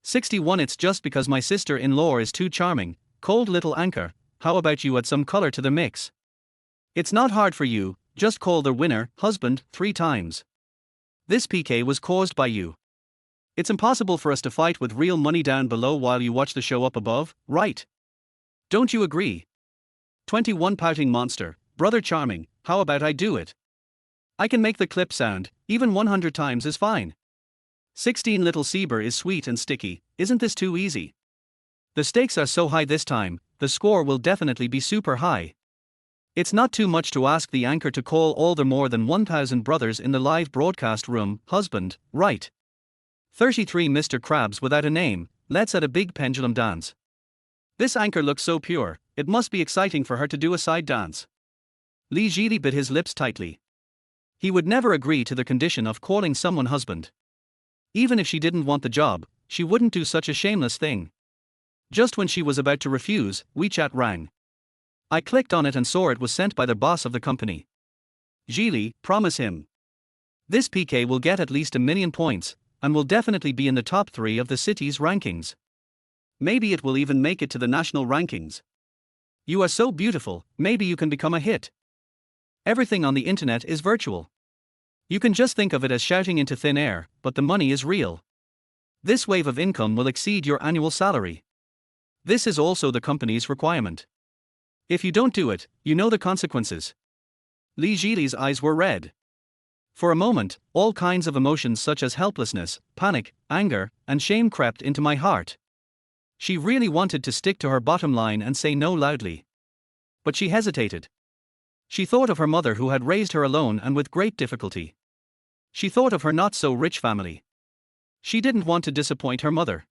61 It's just because my sister-in-law is too charming, cold little anchor, how about you add some color to the mix? It's not hard for you, just call the winner, husband, 3 times. This PK was caused by you. It's impossible for us to fight with real money down below while you watch the show up above, right? Don't you agree? 21 Pouting monster, brother charming, how about I do it? I can make the clip sound, even 100 times is fine. 16 Little Seaber is sweet and sticky, isn't this too easy? The stakes are so high this time, the score will definitely be super high. It's not too much to ask the anchor to call all the more than 1,000 brothers in the live broadcast room, husband, right? 33 Mr. Krabs without a name, let's add a big pendulum dance. This anchor looks so pure, it must be exciting for her to do a side dance. Li Jili bit his lips tightly. He would never agree to the condition of calling someone husband. Even if she didn't want the job, she wouldn't do such a shameless thing. Just when she was about to refuse, WeChat rang. I clicked on it and saw it was sent by the boss of the company. Jili, promise him. This PK will get at least 1,000,000 points, and will definitely be in the top 3 of the city's rankings. Maybe it will even make it to the national rankings. You are so beautiful, maybe you can become a hit. Everything on the internet is virtual. You can just think of it as shouting into thin air, but the money is real. This wave of income will exceed your annual salary. This is also the company's requirement. If you don't do it, you know the consequences. Li Jili's eyes were red. For a moment, all kinds of emotions such as helplessness, panic, anger, and shame crept into my heart. She really wanted to stick to her bottom line and say no loudly. But she hesitated. She thought of her mother who had raised her alone and with great difficulty. She thought of her not-so-rich family. She didn't want to disappoint her mother.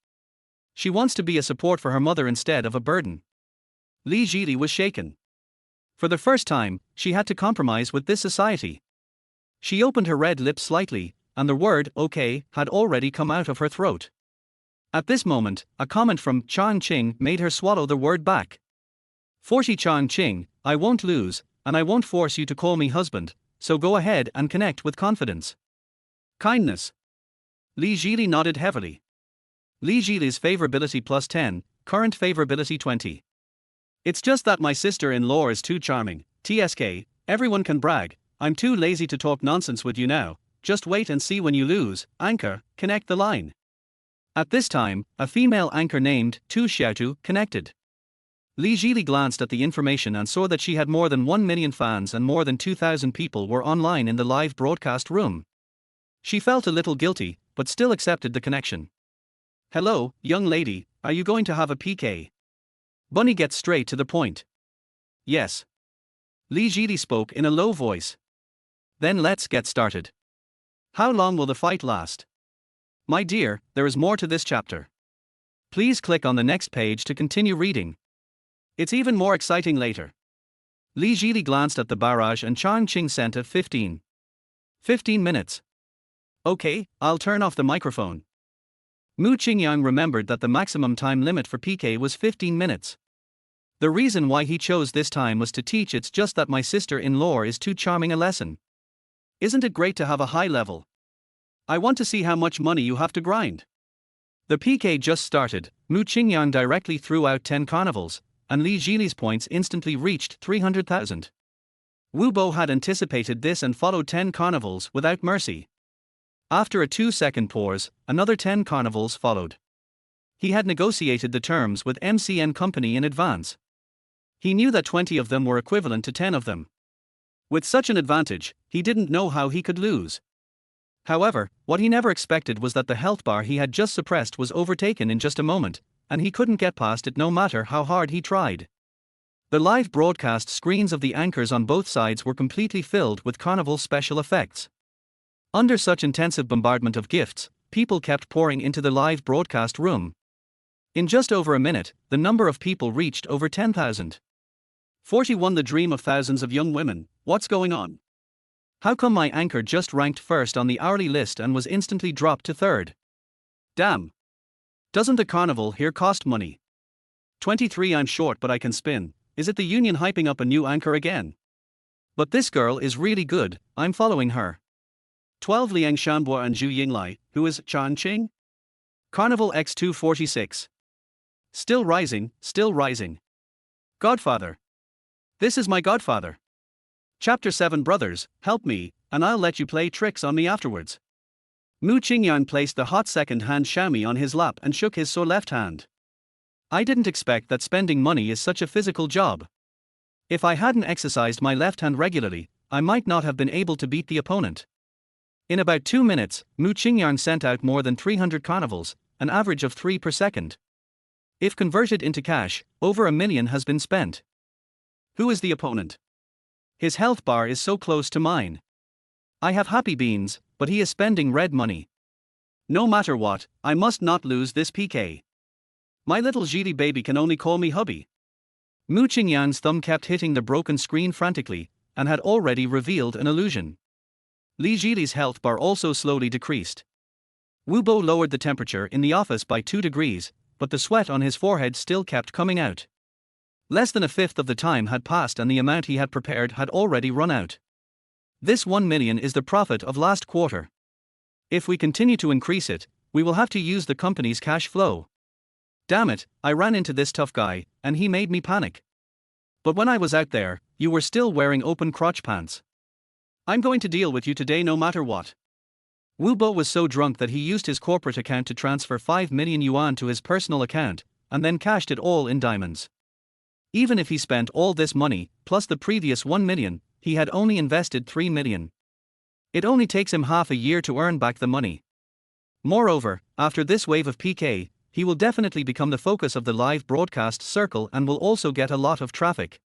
She wants to be a support for her mother instead of a burden. Li Jili was shaken. For the first time, she had to compromise with this society. She opened her red lips slightly, and the word okay had already come out of her throat. At this moment, a comment from Chang Qing made her swallow the word back. 40 Chang Qing, I won't lose, and I won't force you to call me husband, so go ahead and connect with confidence. Kindness. Li Jili nodded heavily. Li Jili's favorability plus 10, current favorability 20. It's just that my sister-in-law is too charming, TSK, everyone can brag, I'm too lazy to talk nonsense with you now, just wait and see when you lose, anchor, connect the line. At this time, a female anchor named Tu Xiaotu connected. Li Jili glanced at the information and saw that she had more than 1,000,000 fans and more than 2,000 people were online in the live broadcast room. She felt a little guilty, but still accepted the connection. Hello, young lady, are you going to have a PK? Bunny gets straight to the point. Yes. Li Jili spoke in a low voice. Then let's get started. How long will the fight last? My dear, there is more to this chapter. Please click on the next page to continue reading. It's even more exciting later. Li Jili glanced at the barrage and Chang Qing sent a 15 minutes. Okay, I'll turn off the microphone. Mu Qingyang remembered that the maximum time limit for PK was 15 minutes. The reason why he chose this time was to teach it's just that my sister-in-law is too charming a lesson. Isn't it great to have a high level? I want to see how much money you have to grind. The PK just started, Mu Qingyang directly threw out 10 carnivals, and Li Jili's points instantly reached 300,000. Wu Bo had anticipated this and followed 10 carnivals without mercy. After a 2-second pause, another 10 carnivals followed. He had negotiated the terms with MCN Company in advance. He knew that 20 of them were equivalent to 10 of them. With such an advantage, he didn't know how he could lose. However, what he never expected was that the health bar he had just suppressed was overtaken in just a moment, and he couldn't get past it no matter how hard he tried. The live broadcast screens of the anchors on both sides were completely filled with carnival special effects. Under such intensive bombardment of gifts, people kept pouring into the live broadcast room. In just over a minute, the number of people reached over 10,000. 41 The dream of thousands of young women, what's going on? How come my anchor just ranked first on the hourly list and was instantly dropped to third? Damn. Doesn't the carnival here cost money? 23 I'm short but I can spin, is it the union hyping up a new anchor again? But this girl is really good, I'm following her. 12 Liang Shanbo and Zhu Yinglai, who is Chan Qing? Carnival X246. Still rising, still rising. Godfather. This is my godfather. Chapter 7 Brothers, help me, and I'll let you play tricks on me afterwards. Mu Qingyang placed the hot second-hand Xiaomi on his lap and shook his sore left hand. I didn't expect that spending money is such a physical job. If I hadn't exercised my left hand regularly, I might not have been able to beat the opponent. In about 2 minutes, Mu Qingyang sent out more than 300 carnivals, an average of 3 per second. If converted into cash, over 1,000,000 has been spent. Who is the opponent? His health bar is so close to mine. I have happy beans, but he is spending red money. No matter what, I must not lose this PK. My little Gidi baby can only call me hubby. Mu Qingyang's thumb kept hitting the broken screen frantically, and had already revealed an illusion. Li Jidi's health bar also slowly decreased. Wu Bo lowered the temperature in the office by 2 degrees, but the sweat on his forehead still kept coming out. Less than a fifth of the time had passed and the amount he had prepared had already run out. This 1 million is the profit of last quarter. If we continue to increase it, we will have to use the company's cash flow. Damn it, I ran into this tough guy, and he made me panic. But when I was out there, you were still wearing open crotch pants. I'm going to deal with you today no matter what. Wu Bo was so drunk that he used his corporate account to transfer 5 million yuan to his personal account, and then cashed it all in diamonds. Even if he spent all this money, plus the previous 1 million, he had only invested 3 million. It only takes him half a year to earn back the money. Moreover, after this wave of PK, he will definitely become the focus of the live broadcast circle and will also get a lot of traffic.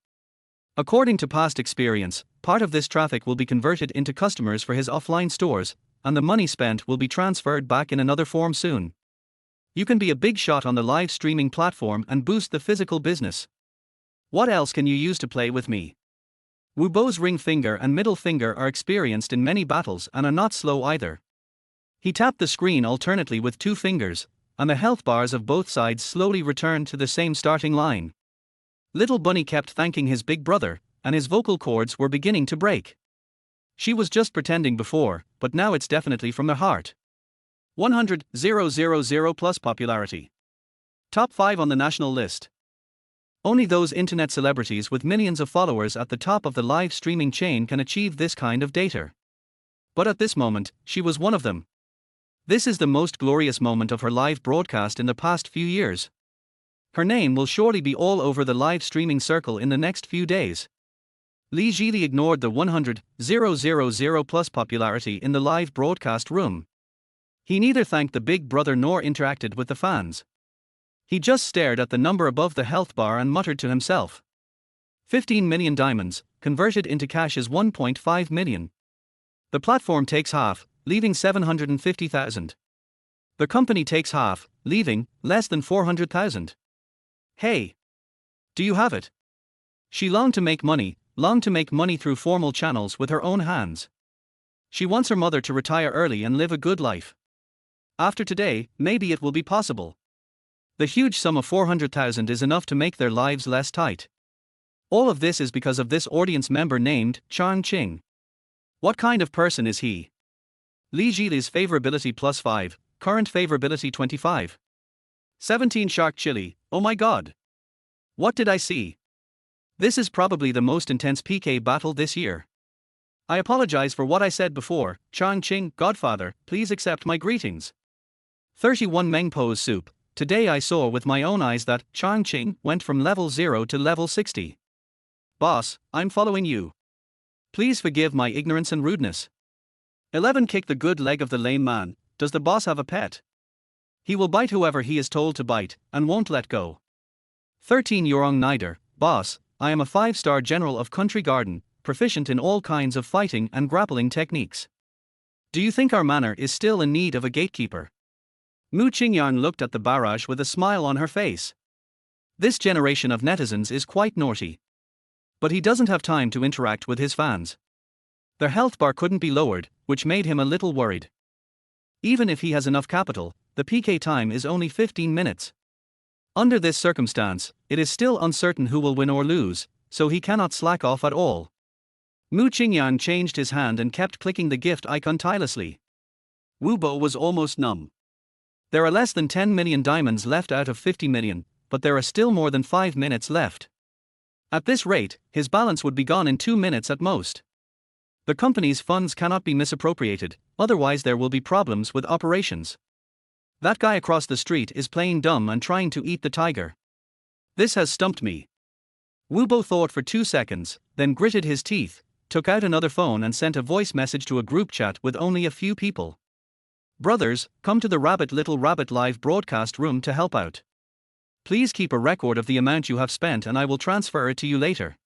According to past experience, part of this traffic will be converted into customers for his offline stores, and the money spent will be transferred back in another form soon. You can be a big shot on the live streaming platform and boost the physical business. What else can you use to play with me? Wu Bo's ring finger and middle finger are experienced in many battles and are not slow either. He tapped the screen alternately with 2 fingers, and the health bars of both sides slowly returned to the same starting line. Little Bunny kept thanking his big brother, and his vocal cords were beginning to break. She was just pretending before, but now it's definitely from the heart. 100,000 plus popularity. Top 5 on the national list. Only those internet celebrities with millions of followers at the top of the live streaming chain can achieve this kind of data. But at this moment, she was one of them. This is the most glorious moment of her live broadcast in the past few years. Her name will surely be all over the live streaming circle in the next few days. Li Jili ignored the 100,000 plus popularity in the live broadcast room. He neither thanked the big brother nor interacted with the fans. He just stared at the number above the health bar and muttered to himself. 15 million diamonds, converted into cash is 1.5 million. The platform takes half, leaving 750,000. The company takes half, leaving less than 400,000. Hey! Do you have it? She longed to make money through formal channels with her own hands. She wants her mother to retire early and live a good life. After today, maybe it will be possible. The huge sum of 400,000 is enough to make their lives less tight. All of this is because of this audience member named Chang Qing. What kind of person is he? Li Jili's favorability +5, current favorability 25. 17 Shark Chili, oh my god. What did I see? This is probably the most intense PK battle this year. I apologize for what I said before, Chang Qing, Godfather, please accept my greetings. 31 Meng Po's soup, today I saw with my own eyes that Chang Qing went from level 0 to level 60. Boss, I'm following you. Please forgive my ignorance and rudeness. 11 Kick the good leg of the lame man, does the boss have a pet? He will bite whoever he is told to bite, and won't let go. 13 Yorong Nider, boss, I am a 5-star general of Country Garden, proficient in all kinds of fighting and grappling techniques. Do you think our manor is still in need of a gatekeeper? Mu Qingyang looked at the barrage with a smile on her face. This generation of netizens is quite naughty. But he doesn't have time to interact with his fans. Their health bar couldn't be lowered, which made him a little worried. Even if he has enough capital, the PK time is only 15 minutes. Under this circumstance, it is still uncertain who will win or lose, so he cannot slack off at all. Mu Qingyang changed his hand and kept clicking the gift icon tirelessly. Wu Bo was almost numb. There are less than 10 million diamonds left out of 50 million, but there are still more than 5 minutes left. At this rate, his balance would be gone in 2 minutes at most. The company's funds cannot be misappropriated, otherwise there will be problems with operations. That guy across the street is playing dumb and trying to eat the tiger. This has stumped me. Wu Bo thought for 2 seconds, then gritted his teeth, took out another phone and sent a voice message to a group chat with only a few people. Brothers, come to the Little Rabbit live broadcast room to help out. Please keep a record of the amount you have spent and I will transfer it to you later.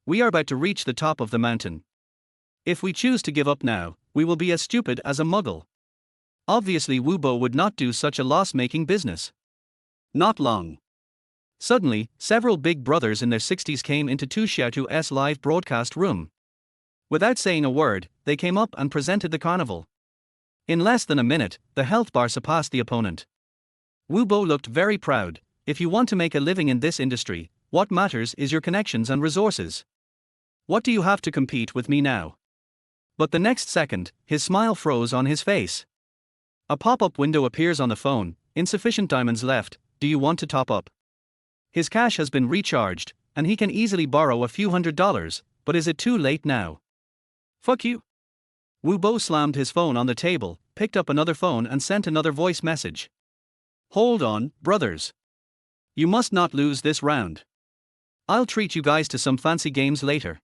We are about to reach the top of the mountain. If we choose to give up now, we will be as stupid as a muggle. Obviously Wu Bo would not do such a loss-making business. Not long. Suddenly, several big brothers in their 60s came into Tu Xiaotu's live broadcast room. Without saying a word, they came up and presented the carnival. In less than a minute, the health bar surpassed the opponent. Wu Bo looked very proud. If you want to make a living in this industry, what matters is your connections and resources. What do you have to compete with me now? But the next second, his smile froze on his face. A pop-up window appears on the phone. Insufficient diamonds left, do you want to top up? His cash has been recharged, and he can easily borrow a few $100s, but is it too late now? Fuck you. Wu Bo slammed his phone on the table, picked up another phone and sent another voice message. Hold on, brothers. You must not lose this round. I'll treat you guys to some fancy games later.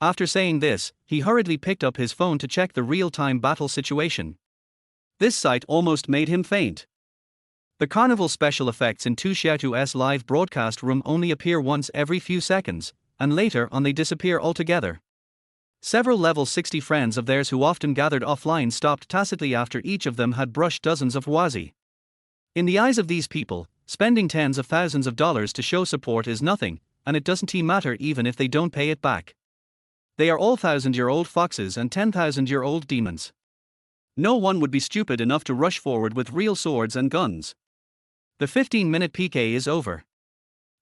After saying this, he hurriedly picked up his phone to check the real-time battle situation. This sight almost made him faint. The carnival special effects in Tu Xiaotu's live broadcast room only appear once every few seconds, and later on they disappear altogether. Several level 60 friends of theirs who often gathered offline stopped tacitly after each of them had brushed dozens of wazi. In the eyes of these people, spending tens of thousands of dollars to show support is nothing, and it doesn't matter even if they don't pay it back. They are all 1,000-year-old foxes and 10,000-year-old demons. No one would be stupid enough to rush forward with real swords and guns. The 15-minute PK is over.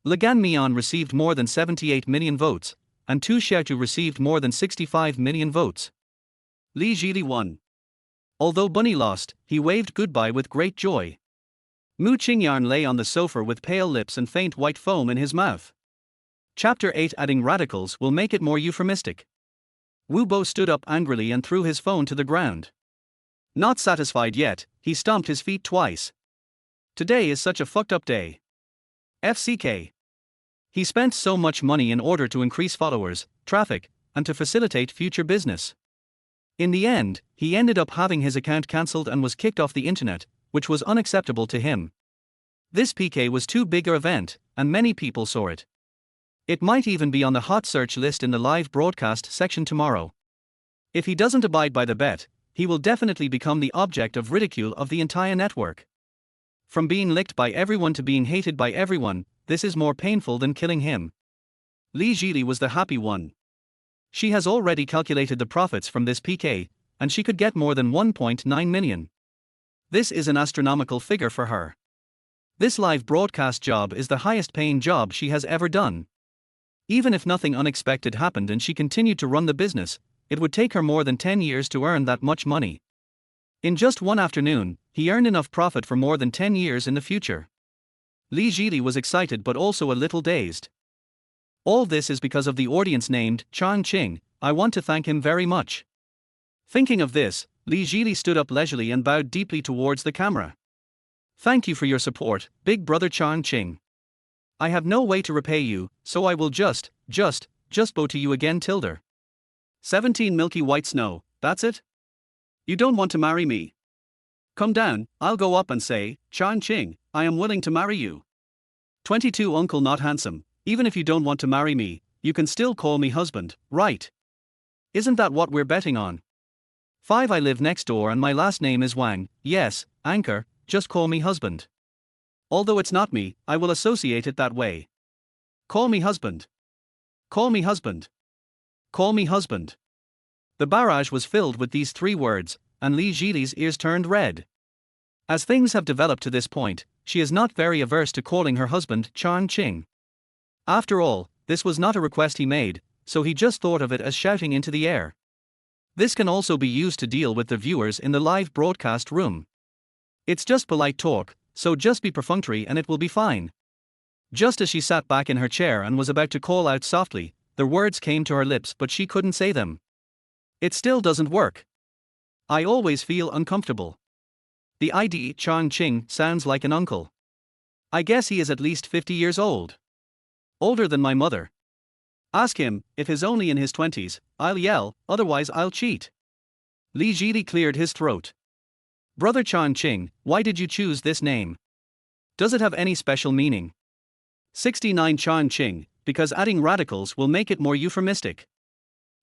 Ligan Mian received more than 78 million votes, and Tu Xiaotu received more than 65 million votes. Li Jili won. Although Bunny lost, he waved goodbye with great joy. Mu Qingyang lay on the sofa with pale lips and faint white foam in his mouth. Chapter 8 Adding radicals will make it more euphemistic. Wu Bo stood up angrily and threw his phone to the ground. Not satisfied yet, he stomped his feet twice. Today is such a fucked up day. FCK. He spent so much money in order to increase followers, traffic, and to facilitate future business. In the end, he ended up having his account cancelled and was kicked off the internet, which was unacceptable to him. This PK was too big an event, and many people saw it. It might even be on the hot search list in the live broadcast section tomorrow. If he doesn't abide by the bet, he will definitely become the object of ridicule of the entire network. From being licked by everyone to being hated by everyone, this is more painful than killing him. Li Jili was the happy one. She has already calculated the profits from this PK, and she could get more than 1.9 million. This is an astronomical figure for her. This live broadcast job is the highest paying job she has ever done. Even if nothing unexpected happened and she continued to run the business, it would take her more than 10 years to earn that much money. In just one afternoon, he earned enough profit for more than 10 years in the future. Li Jili was excited but also a little dazed. All this is because of the audience named Chang Qing. I want to thank him very much. Thinking of this, Li Jili stood up leisurely and bowed deeply towards the camera. Thank you for your support, big brother Chang Qing. I have no way to repay you, so I will just bow to you again tilde. 17 milky white snow, that's it? You don't want to marry me? Come down, I'll go up and say, Chang Qing, I am willing to marry you. 22 Uncle not handsome, even if you don't want to marry me, you can still call me husband, right? Isn't that what we're betting on? 5 I live next door and my last name is Wang, yes, Anchor, just call me husband. Although it's not me, I will associate it that way. Call me husband. Call me husband. Call me husband. The barrage was filled with these 3 words, and Li Jili's ears turned red. As things have developed to this point, she is not very averse to calling her husband Chang Qing. After all, this was not a request he made, so he just thought of it as shouting into the air. This can also be used to deal with the viewers in the live broadcast room. It's just polite talk, so just be perfunctory and it will be fine. Just as she sat back in her chair and was about to call out softly, the words came to her lips but she couldn't say them. It still doesn't work. I always feel uncomfortable. The ID Chang Qing sounds like an uncle. I guess he is at least 50 years old. Older than my mother. Ask him, if he's only in his 20s, I'll yell, otherwise I'll cheat. Li Jili cleared his throat. Brother Chang Qing, why did you choose this name? Does it have any special meaning? 69 Chang Qing, because adding radicals will make it more euphemistic.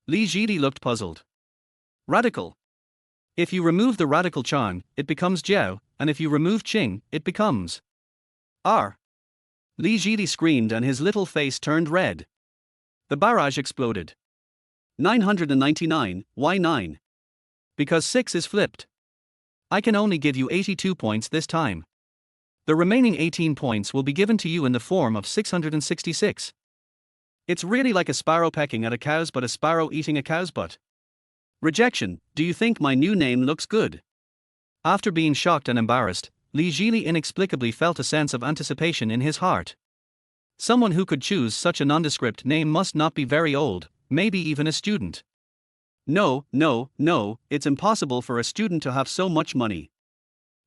Li Jili looked puzzled. Radical. If you remove the radical Chang, it becomes Jiao, and if you remove Qing, it becomes. R. Li Jili screamed and his little face turned red. The barrage exploded. 999, why 9? Because 6 is flipped. I can only give you 82 points this time. The remaining 18 points will be given to you in the form of 666. It's really like a sparrow pecking at a cow's butt, a sparrow eating a cow's butt. Rejection. Do you think my new name looks good? After being shocked and embarrassed, Li Jili inexplicably felt a sense of anticipation in his heart. Someone who could choose such a nondescript name must not be very old, maybe even a student. No, it's impossible for a student to have so much money.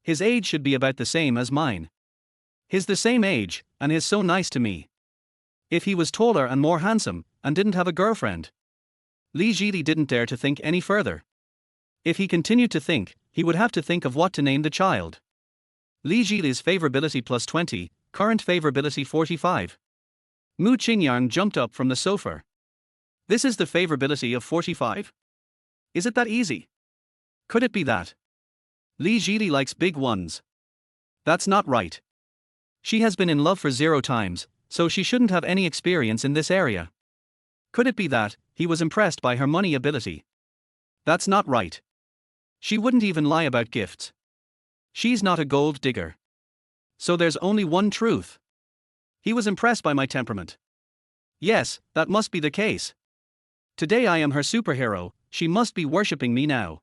His age should be about the same as mine. He's the same age, and he's so nice to me. If he was taller and more handsome, and didn't have a girlfriend. Li Jili didn't dare to think any further. If he continued to think, he would have to think of what to name the child. Li Jili's favorability plus 20, current favorability 45. Mu Qingyang jumped up from the sofa. This is the favorability of 45? Is it that easy? Could it be that Li Jili likes big ones? That's not right. She has been in love for 0 times, so she shouldn't have any experience in this area. Could it be that he was impressed by her money ability? That's not right. She wouldn't even lie about gifts. She's not a gold digger. So there's only one truth. He was impressed by my temperament. Yes, that must be the case. Today I am her superhero, she must be worshipping me now.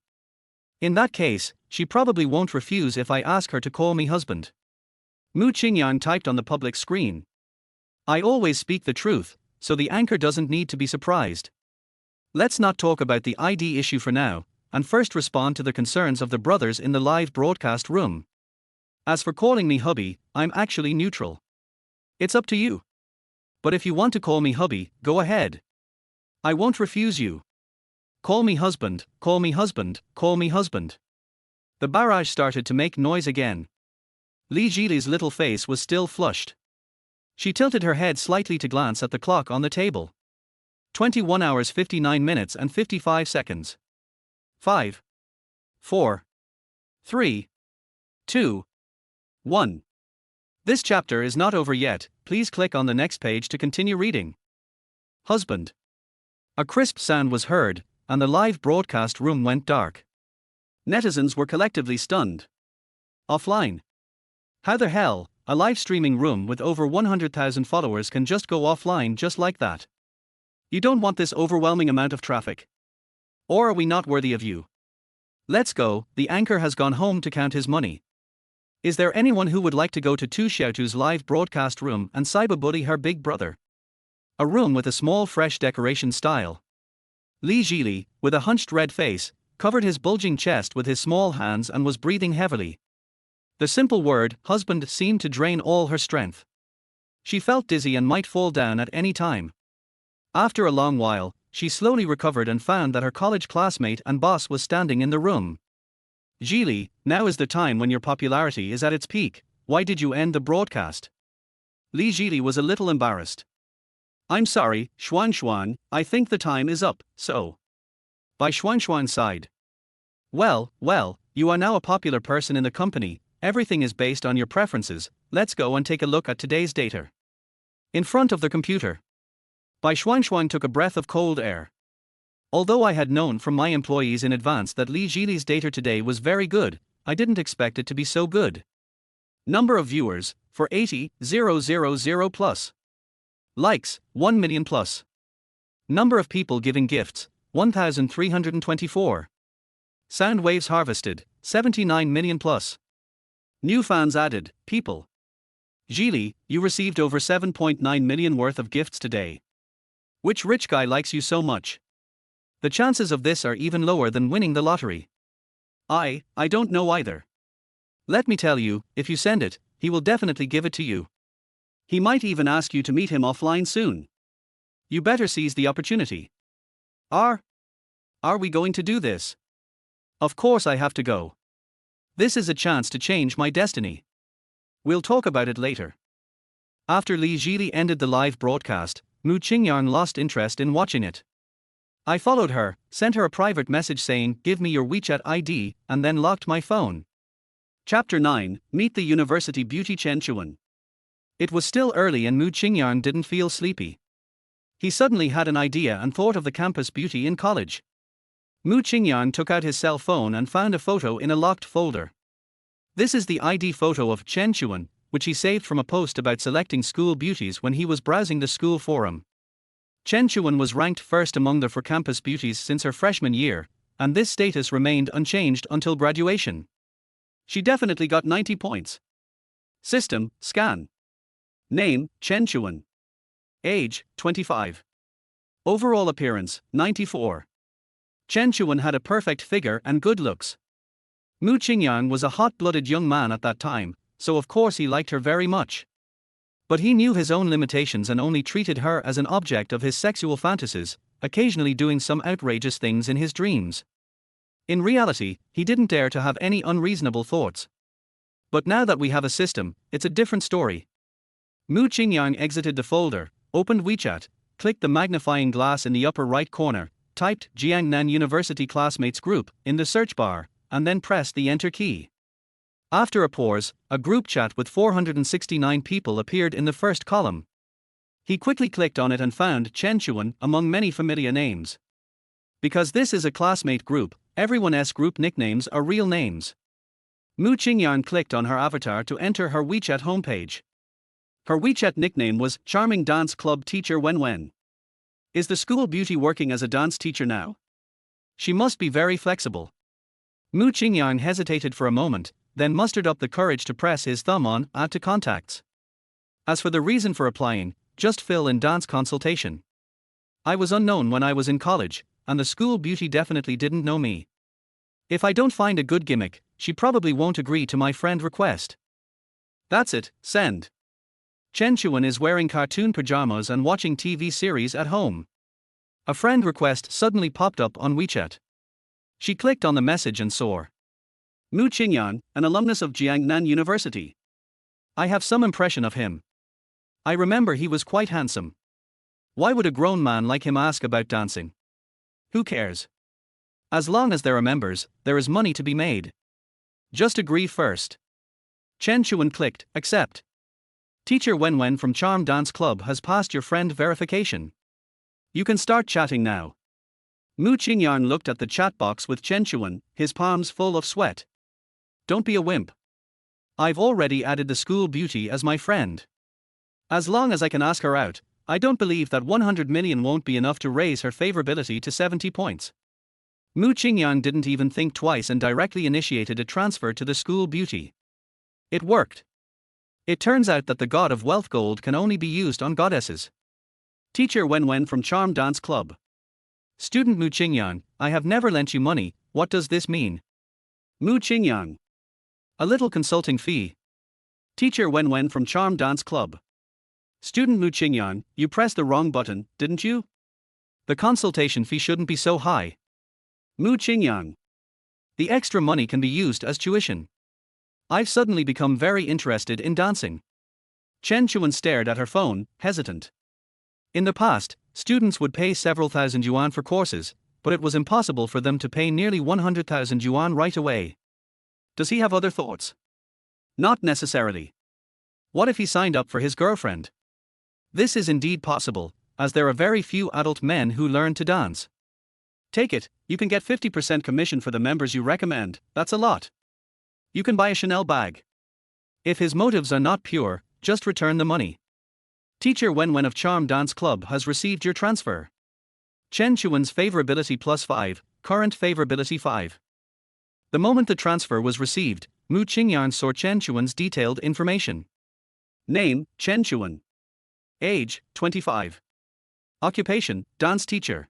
In that case, she probably won't refuse if I ask her to call me husband. Mu Qingyang typed on the public screen. I always speak the truth, so the anchor doesn't need to be surprised. Let's not talk about the ID issue for now, and first respond to the concerns of the brothers in the live broadcast room. As for calling me hubby, I'm actually neutral. It's up to you. But if you want to call me hubby, go ahead. I won't refuse you. Call me husband, call me husband, call me husband. The barrage started to make noise again. Li Jili's little face was still flushed. She tilted her head slightly to glance at the clock on the table. 21 hours 59 minutes and 55 seconds. 5, 4, 3, 2, 1. This chapter is not over yet, please click on the next page to continue reading. Husband. A crisp sound was heard, and the live broadcast room went dark. Netizens were collectively stunned. Offline. How the hell, a live streaming room with over 100,000 followers can just go offline just like that? You don't want this overwhelming amount of traffic. Or are we not worthy of you? Let's go, the anchor has gone home to count his money. Is there anyone who would like to go to Tu Xiaotu's live broadcast room and cyberbully her big brother? A room with a small fresh decoration style. Li Jili, with a hunched red face, covered his bulging chest with his small hands and was breathing heavily. The simple word, husband, seemed to drain all her strength. She felt dizzy and might fall down at any time. After a long while, she slowly recovered and found that her college classmate and boss was standing in the room. Jili, now is the time when your popularity is at its peak, why did you end the broadcast? Li Jili was a little embarrassed. I'm sorry, Xuan, I think the time is up, so. By Xuan's side. Well, you are now a popular person in the company, everything is based on your preferences, let's go and take a look at today's data. In front of the computer. By Xuan took a breath of cold air. Although I had known from my employees in advance that Li Jili's data today was very good, I didn't expect it to be so good. Number of viewers, for 80,000 plus. Likes, 1 million plus. Number of people giving gifts, 1,324. Sound waves harvested, 79 million plus. New fans added, people. Jili, you received over 7.9 million worth of gifts today. Which rich guy likes you so much? The chances of this are even lower than winning the lottery. I don't know either. Let me tell you, if you send it, he will definitely give it to you. He might even ask you to meet him offline soon. You better seize the opportunity. Are we going to do this? Of course I have to go. This is a chance to change my destiny. We'll talk about it later. After Li Jili ended the live broadcast, Mu Qingyang lost interest in watching it. I followed her, sent her a private message saying, give me your WeChat ID, and then locked my phone. Chapter 9, Meet the University Beauty Chen Chuan. It was still early and Mu Qingyang didn't feel sleepy. He suddenly had an idea and thought of the campus beauty in college. Mu Qingyang took out his cell phone and found a photo in a locked folder. This is the ID photo of Chen Chuan, which he saved from a post about selecting school beauties when he was browsing the school forum. Chen Chuan was ranked first among the for campus beauties since her freshman year, and this status remained unchanged until graduation. She definitely got 90 points. System, scan. Name, Chen Chuan. Age, 25. Overall appearance, 94. Chen Chuan had a perfect figure and good looks. Mu Qingyang was a hot-blooded young man at that time, so of course he liked her very much. But he knew his own limitations and only treated her as an object of his sexual fantasies, occasionally doing some outrageous things in his dreams. In reality, he didn't dare to have any unreasonable thoughts. But now that we have a system, it's a different story. Mu Qingyang exited the folder, opened WeChat, clicked the magnifying glass in the upper right corner, typed Jiangnan University Classmates Group in the search bar, and then pressed the Enter key. After a pause, a group chat with 469 people appeared in the first column. He quickly clicked on it and found Chen Chuan among many familiar names. Because this is a classmate group, everyone's group nicknames are real names. Mu Qingyang clicked on her avatar to enter her WeChat homepage. Her WeChat nickname was Charming Dance Club Teacher Wen. Is the school beauty working as a dance teacher now? She must be very flexible. Mu Qingyang hesitated for a moment, then mustered up the courage to press his thumb on Add to Contacts. As for the reason for applying, just fill in dance consultation. I was unknown when I was in college, and the school beauty definitely didn't know me. If I don't find a good gimmick, she probably won't agree to my friend request. That's it, send. Chen Chuan is wearing cartoon pajamas and watching TV series at home. A friend request suddenly popped up on WeChat. She clicked on the message and saw Mu Qingyang, an alumnus of Jiangnan University. I have some impression of him. I remember he was quite handsome. Why would a grown man like him ask about dancing? Who cares? As long as there are members, there is money to be made. Just agree first. Chen Chuan clicked Accept. Teacher Wen from Charm Dance Club has passed your friend verification. You can start chatting now. Mu Qingyang looked at the chat box with Chen Chuan, his palms full of sweat. Don't be a wimp. I've already added the school beauty as my friend. As long as I can ask her out, I don't believe that 100 million won't be enough to raise her favorability to 70 points. Mu Qingyang didn't even think twice and directly initiated a transfer to the school beauty. It worked. It turns out that the god of wealth gold can only be used on goddesses. Teacher Wen from Charm Dance Club. Student Mu Qingyang, I have never lent you money, what does this mean? Mu Qingyang. A little consulting fee. Teacher Wen from Charm Dance Club. Student Mu Qingyang, you pressed the wrong button, didn't you? The consultation fee shouldn't be so high. Mu Qingyang. The extra money can be used as tuition. I've suddenly become very interested in dancing. Chen Chuan stared at her phone, hesitant. In the past, students would pay several thousand yuan for courses, but it was impossible for them to pay nearly 100,000 yuan right away. Does he have other thoughts? Not necessarily. What if he signed up for his girlfriend? This is indeed possible, as there are very few adult men who learn to dance. Take it, you can get 50% commission for the members you recommend, that's a lot. You can buy a Chanel bag. If his motives are not pure, just return the money. Teacher Wen of Charm Dance Club has received your transfer. Chen Chuan's favorability +5, current favorability 5. The moment the transfer was received, Mu Qingyang saw Chen Chuan's detailed information. Name, Chen Chuan. Age, 25. Occupation, dance teacher.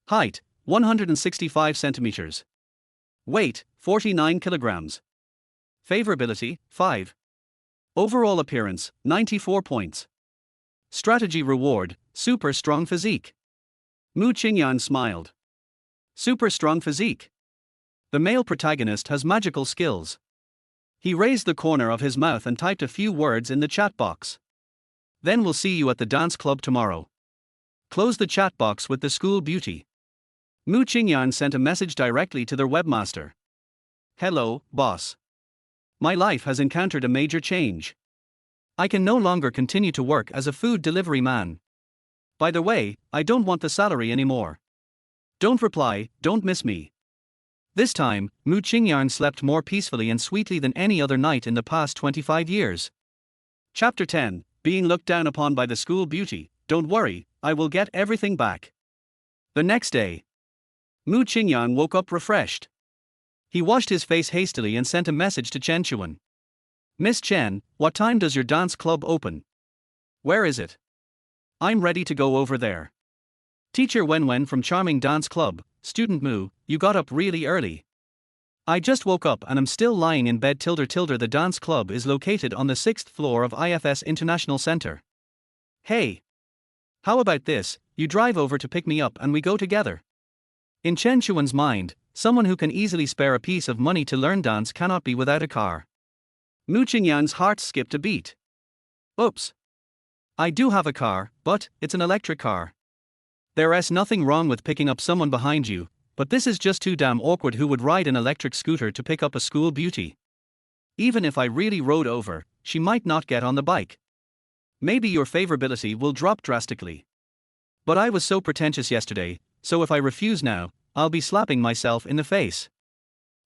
Height, 165 centimeters. Weight, 49 kilograms. Favorability, 5. Overall appearance, 94 points. Strategy reward, super strong physique. Mu Qingyang smiled. Super strong physique. The male protagonist has magical skills. He raised the corner of his mouth and typed a few words in the chat box. Then we'll see you at the dance club tomorrow. Close the chat box with the school beauty. Mu Qingyang sent a message directly to their webmaster. Hello, boss. My life has encountered a major change. I can no longer continue to work as a food delivery man. By the way, I don't want the salary anymore. Don't reply, don't miss me. This time, Mu Qingyang slept more peacefully and sweetly than any other night in the past 25 years. Chapter 10, Being Looked Down Upon by the School Beauty. Don't worry, I will get everything back. The next day, Mu Qingyang woke up refreshed. He washed his face hastily and sent a message to Chen Chuan. Miss Chen, what time does your dance club open? Where is it? I'm ready to go over there. Teacher Wen from Charming Dance Club. Student Mu, you got up really early. I just woke up and am still lying in bed. The dance club is located on the 6th floor of IFS International Center. Hey! How about this, you drive over to pick me up and we go together. In Chen Chuan's mind, someone who can easily spare a piece of money to learn dance cannot be without a car. Mu Qingyang's heart skipped a beat. Oops. I do have a car, but it's an electric car. There's nothing wrong with picking up someone behind you, but this is just too damn awkward. Who would ride an electric scooter to pick up a school beauty? Even if I really rode over, she might not get on the bike. Maybe your favorability will drop drastically. But I was so pretentious yesterday, so if I refuse now, I'll be slapping myself in the face.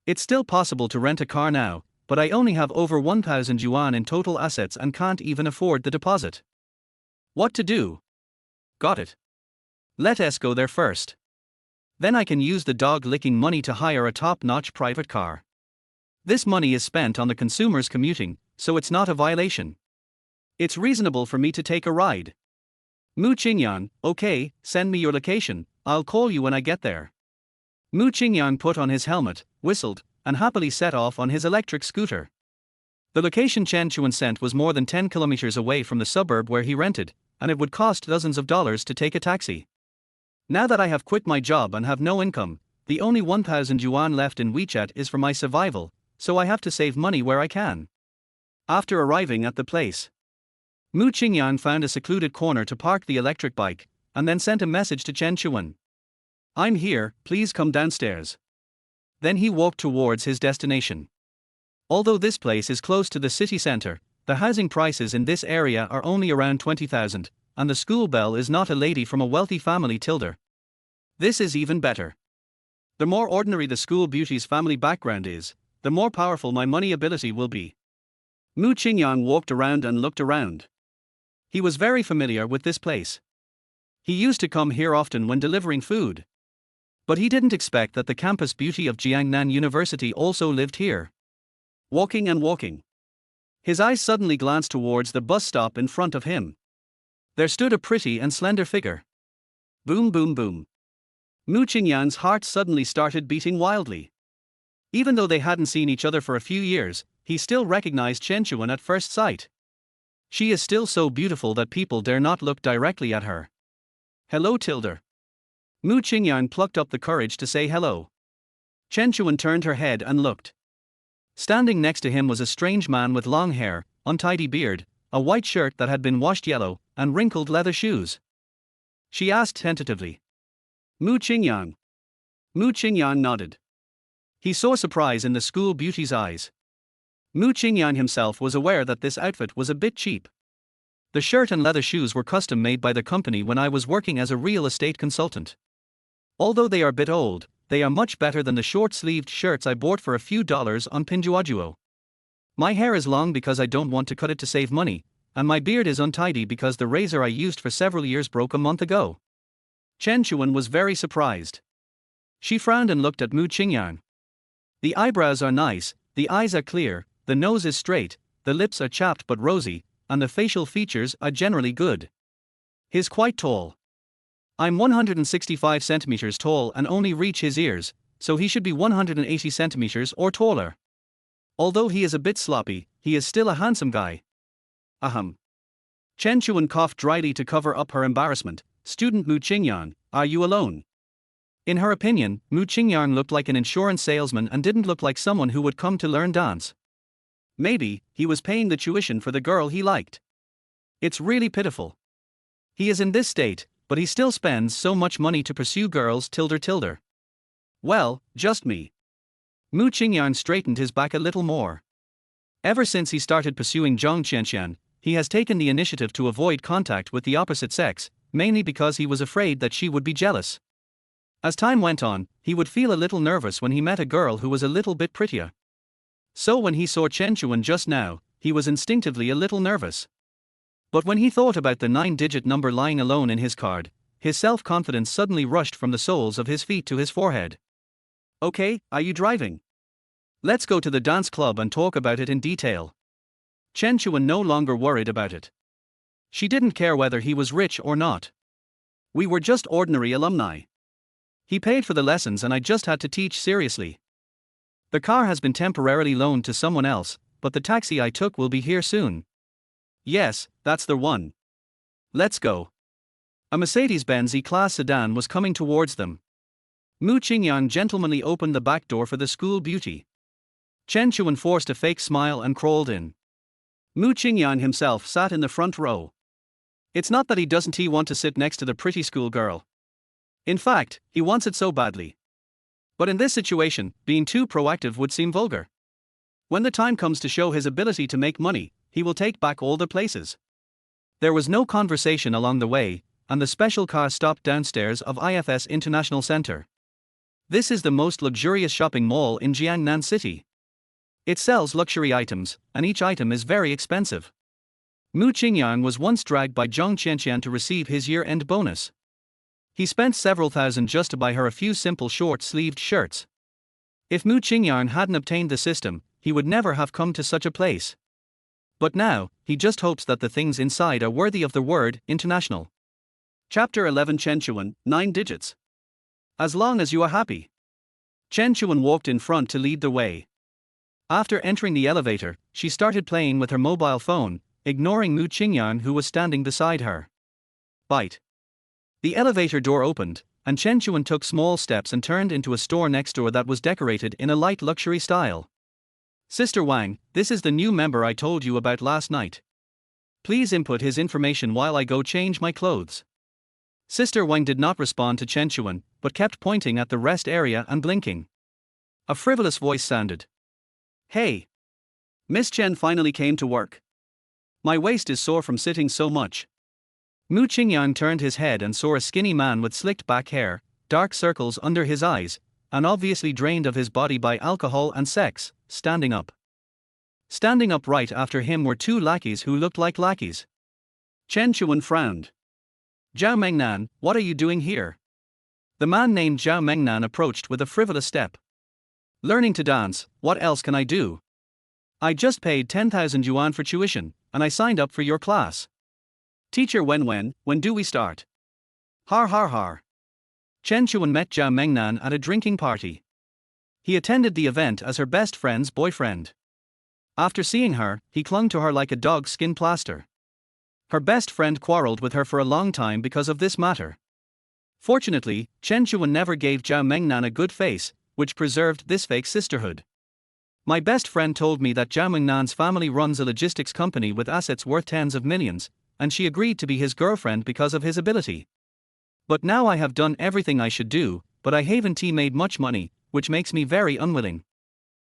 It's still possible to rent a car now, but I only have over 1,000 yuan in total assets and can't even afford the deposit. What to do? Got it. Let's go there first. Then I can use the dog-licking money to hire a top-notch private car. This money is spent on the consumers commuting, so it's not a violation. It's reasonable for me to take a ride. Mu Qingyang, okay, send me your location, I'll call you when I get there. Mu Qingyang put on his helmet, whistled, and happily set off on his electric scooter. The location Chen Chuan sent was more than 10 kilometers away from the suburb where he rented, and it would cost dozens of dollars to take a taxi. Now that I have quit my job and have no income, the only 1,000 yuan left in WeChat is for my survival, so I have to save money where I can. After arriving at the place, Mu Qingyang found a secluded corner to park the electric bike, and then sent a message to Chen Chuan. I'm here, please come downstairs. Then he walked towards his destination. Although this place is close to the city center, the housing prices in this area are only around 20,000, and the school belle is not a lady from a wealthy family. This is even better. The more ordinary the school beauty's family background is, the more powerful my money ability will be. Mu Qingyang walked around and looked around. He was very familiar with this place. He used to come here often when delivering food. But he didn't expect that the campus beauty of Jiangnan University also lived here. Walking and walking. His eyes suddenly glanced towards the bus stop in front of him. There stood a pretty and slender figure. Boom boom boom. Mu Qingyang's heart suddenly started beating wildly. Even though they hadn't seen each other for a few years, he still recognized Chen Chuan at first sight. She is still so beautiful that people dare not look directly at her. Hello. Mu Qingyang plucked up the courage to say hello. Chen Chuan turned her head and looked. Standing next to him was a strange man with long hair, untidy beard, a white shirt that had been washed yellow, and wrinkled leather shoes. She asked tentatively. Mu Qingyang. Mu Qingyang nodded. He saw surprise in the school beauty's eyes. Mu Qingyang himself was aware that this outfit was a bit cheap. The shirt and leather shoes were custom made by the company when I was working as a real estate consultant. Although they are a bit old, they are much better than the short-sleeved shirts I bought for a few dollars on Pinduoduo. My hair is long because I don't want to cut it to save money, and my beard is untidy because the razor I used for several years broke a month ago. Chen Chuan was very surprised. She frowned and looked at Mu Qingyang. The eyebrows are nice, the eyes are clear, the nose is straight, the lips are chapped but rosy, and the facial features are generally good. He's quite tall. I'm 165 centimeters tall and only reach his ears, so he should be 180 centimeters or taller. Although he is a bit sloppy, he is still a handsome guy. Ahem. Chen Chuan coughed dryly to cover up her embarrassment. Student Mu Qingyang, are you alone? In her opinion, Mu Qingyang looked like an insurance salesman and didn't look like someone who would come to learn dance. Maybe he was paying the tuition for the girl he liked. It's really pitiful. He is in this state, but he still spends so much money to pursue girls. Well, just me. Mu Qingyang straightened his back a little more. Ever since he started pursuing Zhang Qianqian, he has taken the initiative to avoid contact with the opposite sex, mainly because he was afraid that she would be jealous. As time went on, he would feel a little nervous when he met a girl who was a little bit prettier. So when he saw Chen Chuan just now, he was instinctively a little nervous. But when he thought about the 9-digit number lying alone in his card, his self-confidence suddenly rushed from the soles of his feet to his forehead. Okay, are you driving? Let's go to the dance club and talk about it in detail. Chen Chuan no longer worried about it. She didn't care whether he was rich or not. We were just ordinary alumni. He paid for the lessons and I just had to teach seriously. The car has been temporarily loaned to someone else, but the taxi I took will be here soon. Yes, that's the one. Let's go. A Mercedes-Benz E-Class sedan was coming towards them. Mu Qingyang gentlemanly opened the back door for the school beauty. Chen Chuan forced a fake smile and crawled in. Mu Qingyang himself sat in the front row. It's not that he doesn't want to sit next to the pretty school girl. In fact, he wants it so badly. But in this situation, being too proactive would seem vulgar. When the time comes to show his ability to make money, he will take back all the places. There was no conversation along the way, and the special car stopped downstairs of IFS International Center. This is the most luxurious shopping mall in Jiangnan City. It sells luxury items, and each item is very expensive. Mu Qingyang was once dragged by Zhang Qianqian to receive his year-end bonus. He spent several thousand just to buy her a few simple short-sleeved shirts. If Mu Qingyang hadn't obtained the system, he would never have come to such a place. But now, he just hopes that the things inside are worthy of the word international. Chapter 11 Chen Chuan, 9 digits. As long as you are happy. Chen Chuan walked in front to lead the way. After entering the elevator, she started playing with her mobile phone, ignoring Mu Qingyang who was standing beside her. Bite. The elevator door opened, and Chen Chuan took small steps and turned into a store next door that was decorated in a light luxury style. Sister Wang, this is the new member I told you about last night. Please input his information while I go change my clothes. Sister Wang did not respond to Chen Chuan, but kept pointing at the rest area and blinking. A frivolous voice sounded. Hey! Miss Chen finally came to work. My waist is sore from sitting so much. Mu Qingyang turned his head and saw a skinny man with slicked back hair, dark circles under his eyes, and obviously drained of his body by alcohol and sex, standing up. Standing up right after him were two lackeys who looked like lackeys. Chen Chuan frowned. Zhao Mengnan, what are you doing here? The man named Zhao Mengnan approached with a frivolous step. Learning to dance, what else can I do? I just paid 10,000 yuan for tuition, and I signed up for your class. Teacher when do we start? Har har har. Chen Chuan met Zhao Mengnan at a drinking party. He attended the event as her best friend's boyfriend. After seeing her, he clung to her like a dog's skin plaster. Her best friend quarreled with her for a long time because of this matter. Fortunately, Chen Chuan never gave Zhao Mengnan a good face, which preserved this fake sisterhood. My best friend told me that Zhao Mengnan's family runs a logistics company with assets worth tens of millions, and she agreed to be his girlfriend because of his ability. But now I have done everything I should do, but I haven't made much money, which makes me very unwilling.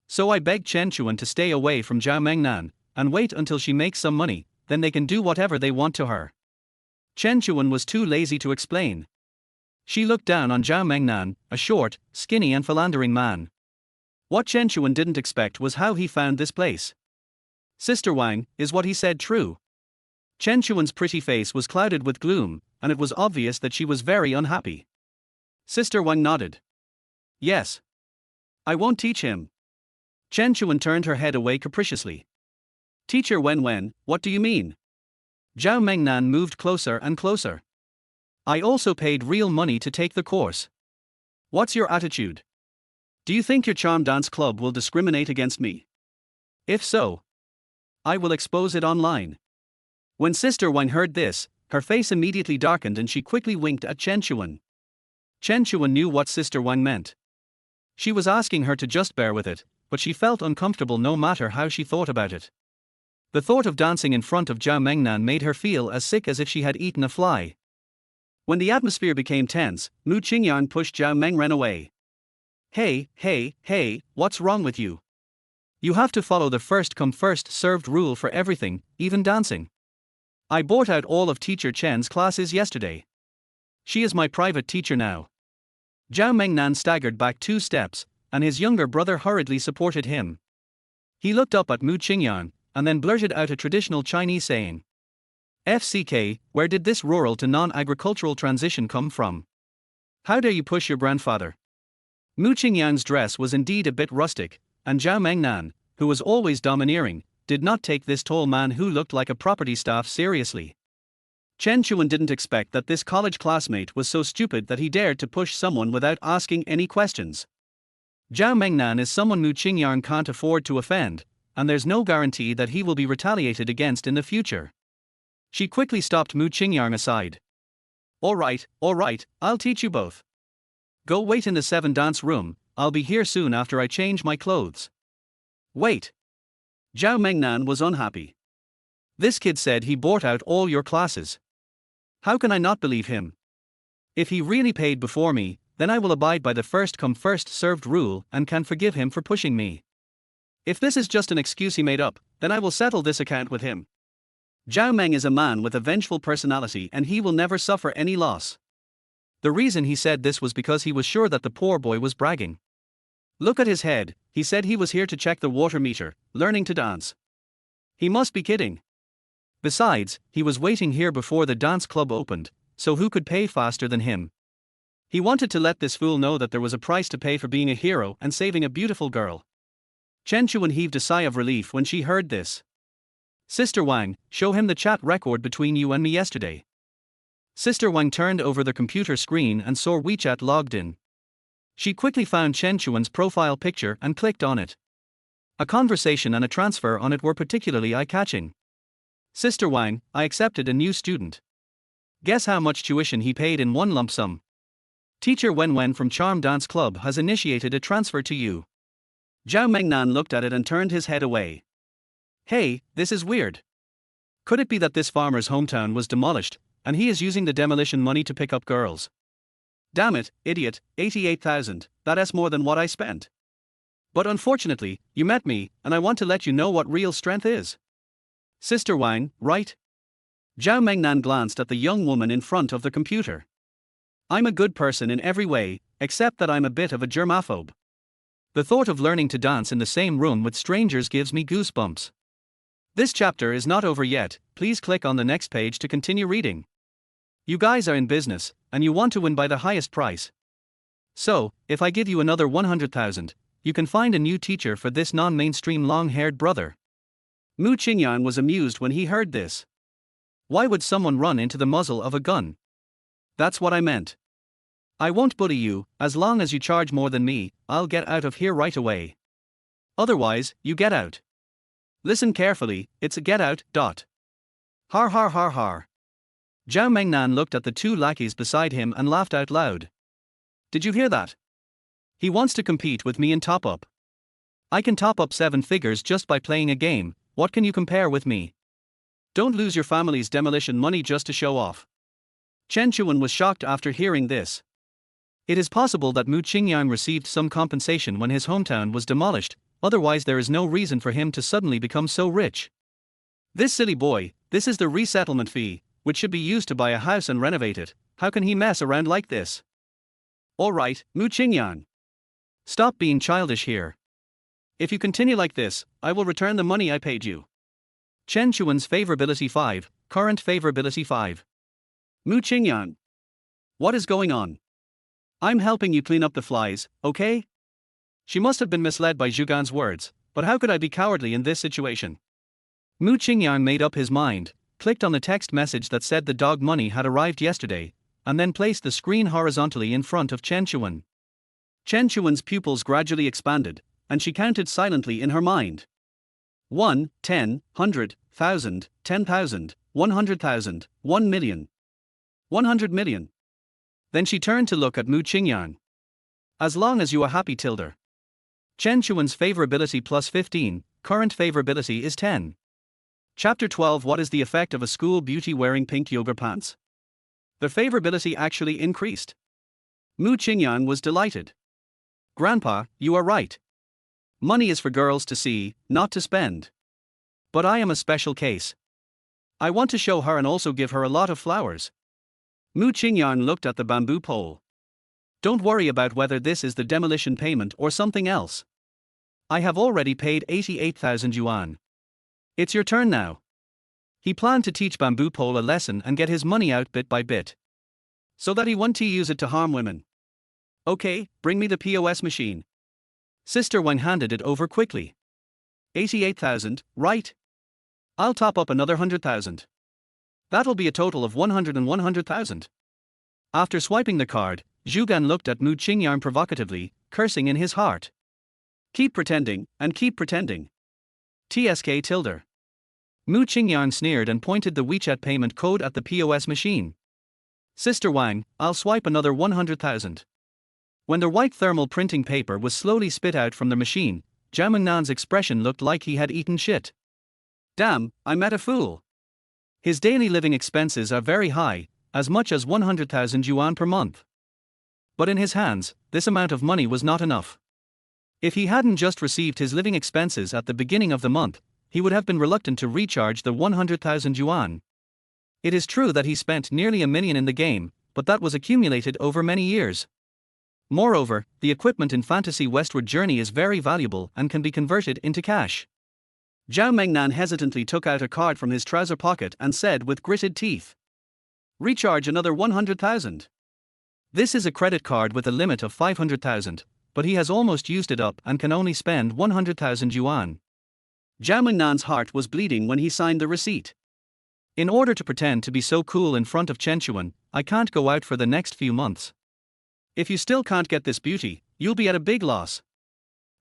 So I begged Chen Chuan to stay away from Zhao Mengnan, and wait until she makes some money, then they can do whatever they want to her. Chen Chuan was too lazy to explain. She looked down on Zhao Mengnan, a short, skinny and philandering man. What Chen Chuan didn't expect was how he found this place. Sister Wang, is what he said true? Chen Chuan's pretty face was clouded with gloom, and it was obvious that she was very unhappy. Sister Wang nodded. Yes. I won't teach him. Chen Chuan turned her head away capriciously. Teacher when, what do you mean? Zhao Mengnan moved closer and closer. I also paid real money to take the course. What's your attitude? Do you think your charm dance club will discriminate against me? If so, I will expose it online. When Sister Wang heard this, her face immediately darkened and she quickly winked at Chen Chuan. Chen Chuan knew what Sister Wang meant. She was asking her to just bear with it, but she felt uncomfortable no matter how she thought about it. The thought of dancing in front of Zhao Mengnan made her feel as sick as if she had eaten a fly. When the atmosphere became tense, Mu Qingyang pushed Zhao Mengnan away. Hey, what's wrong with you? You have to follow the first come first served rule for everything, even dancing. I bought out all of Teacher Chen's classes yesterday. She is my private teacher now. Zhao Mengnan staggered back 2 steps, and his younger brother hurriedly supported him. He looked up at Mu Qingyang, and then blurted out a traditional Chinese saying. FCK, where did this rural to non-agricultural transition come from? How dare you push your grandfather? Mu Qingyang's dress was indeed a bit rustic, and Zhao Mengnan, who was always domineering, did not take this tall man who looked like a property staff seriously. Chen Chuan didn't expect that this college classmate was so stupid that he dared to push someone without asking any questions. Zhao Mengnan is someone Mu Qingyang can't afford to offend, and there's no guarantee that he will be retaliated against in the future. She quickly stopped Mu Qingyang aside. All right, I'll teach you both. Go wait in the 7 dance room, I'll be here soon after I change my clothes. Wait. Zhao Mengnan was unhappy. This kid said he bought out all your classes. How can I not believe him? If he really paid before me, then I will abide by the first come first served rule and can forgive him for pushing me. If this is just an excuse he made up, then I will settle this account with him. Zhao Meng is a man with a vengeful personality and he will never suffer any loss. The reason he said this was because he was sure that the poor boy was bragging. Look at his head, he said he was here to check the water meter, learning to dance. He must be kidding. Besides, he was waiting here before the dance club opened, so who could pay faster than him? He wanted to let this fool know that there was a price to pay for being a hero and saving a beautiful girl. Chen Chuan heaved a sigh of relief when she heard this. Sister Wang, show him the chat record between you and me yesterday. Sister Wang turned over the computer screen and saw WeChat logged in. She quickly found Chen Chuan's profile picture and clicked on it. A conversation and a transfer on it were particularly eye-catching. Sister Wang, I accepted a new student. Guess how much tuition he paid in one lump sum? Teacher Wen from Charm Dance Club has initiated a transfer to you. Zhao Mengnan looked at it and turned his head away. Hey, this is weird. Could it be that this farmer's hometown was demolished, and he is using the demolition money to pick up girls? Damn it, idiot, 88,000, that's more than what I spent. But unfortunately, you met me, and I want to let you know what real strength is. Sister Wang, right? Zhao Mengnan glanced at the young woman in front of the computer. I'm a good person in every way, except that I'm a bit of a germaphobe. The thought of learning to dance in the same room with strangers gives me goosebumps. This chapter is not over yet, please click on the next page to continue reading. You guys are in business, and you want to win by the highest price. So, if I give you another 100,000, you can find a new teacher for this non-mainstream long-haired brother. Mu Qingyang was amused when he heard this. Why would someone run into the muzzle of a gun? That's what I meant. I won't bully you, as long as you charge more than me, I'll get out of here right away. Otherwise, you get out. Listen carefully, it's a get out, dot. Har har har har. Zhao Mengnan looked at the 2 lackeys beside him and laughed out loud. Did you hear that? He wants to compete with me in top-up. I can top up 7 figures just by playing a game, what can you compare with me? Don't lose your family's demolition money just to show off. Chen Chuan was shocked after hearing this. It is possible that Mu Qingyang received some compensation when his hometown was demolished, otherwise there is no reason for him to suddenly become so rich. This silly boy, this is the resettlement fee, which should be used to buy a house and renovate it. How can he mess around like this? Alright, Mu Qingyang. Stop being childish here. If you continue like this, I will return the money I paid you. Chen Chuan's favorability 5, current favorability 5. Mu Qingyang. What is going on? I'm helping you clean up the flies, okay? She must have been misled by Zhugan's words, but how could I be cowardly in this situation? Mu Qingyang made up his mind, clicked on the text message that said the dog money had arrived yesterday, and then placed the screen horizontally in front of Chen Chuan. Chen Chuan's pupils gradually expanded, and she counted silently in her mind. 1, 10, 100, 1,000, 10,000, 100,000, 1 million. 100 million. Then she turned to look at Mu Qingyang. As long as you are happy, Tilda. Chen Chuan's favorability plus 15, current favorability is 10. Chapter 12. What is the effect of a school beauty wearing pink yoga pants? The favorability actually increased. Mu Qingyang was delighted. Grandpa, you are right. Money is for girls to see, not to spend. But I am a special case. I want to show her and also give her a lot of flowers. Mu Qingyang looked at the bamboo pole. Don't worry about whether this is the demolition payment or something else. I have already paid 88,000 yuan. It's your turn now. He planned to teach bamboo pole a lesson and get his money out bit by bit, so that he won't use it to harm women. Okay, bring me the POS machine. Sister Wang handed it over quickly. 88,000, right? I'll top up another 100,000. That'll be a total of 100,000. After swiping the card, Zhugan looked at Mu Qingyang provocatively, cursing in his heart. Keep pretending, and keep pretending. TSK tilde. Mu Qingyang sneered and pointed the WeChat payment code at the POS machine. Sister Wang, I'll swipe another 100,000. When the white thermal printing paper was slowly spit out from the machine, Zhao Mingnan's expression looked like he had eaten shit. Damn, I met a fool. His daily living expenses are very high, as much as 100,000 yuan per month. But in his hands, this amount of money was not enough. If he hadn't just received his living expenses at the beginning of the month, he would have been reluctant to recharge the 100,000 yuan. It is true that he spent nearly 1 million in the game, but that was accumulated over many years. Moreover, the equipment in Fantasy Westward Journey is very valuable and can be converted into cash. Zhao Mengnan hesitantly took out a card from his trouser pocket and said with gritted teeth, "Recharge another 100,000. This is a credit card with a limit of 500,000, but he has almost used it up and can only spend 100,000 yuan. Zhao Mengnan's heart was bleeding when he signed the receipt. In order to pretend to be so cool in front of Chen Chuan, I can't go out for the next few months. If you still can't get this beauty, you'll be at a big loss."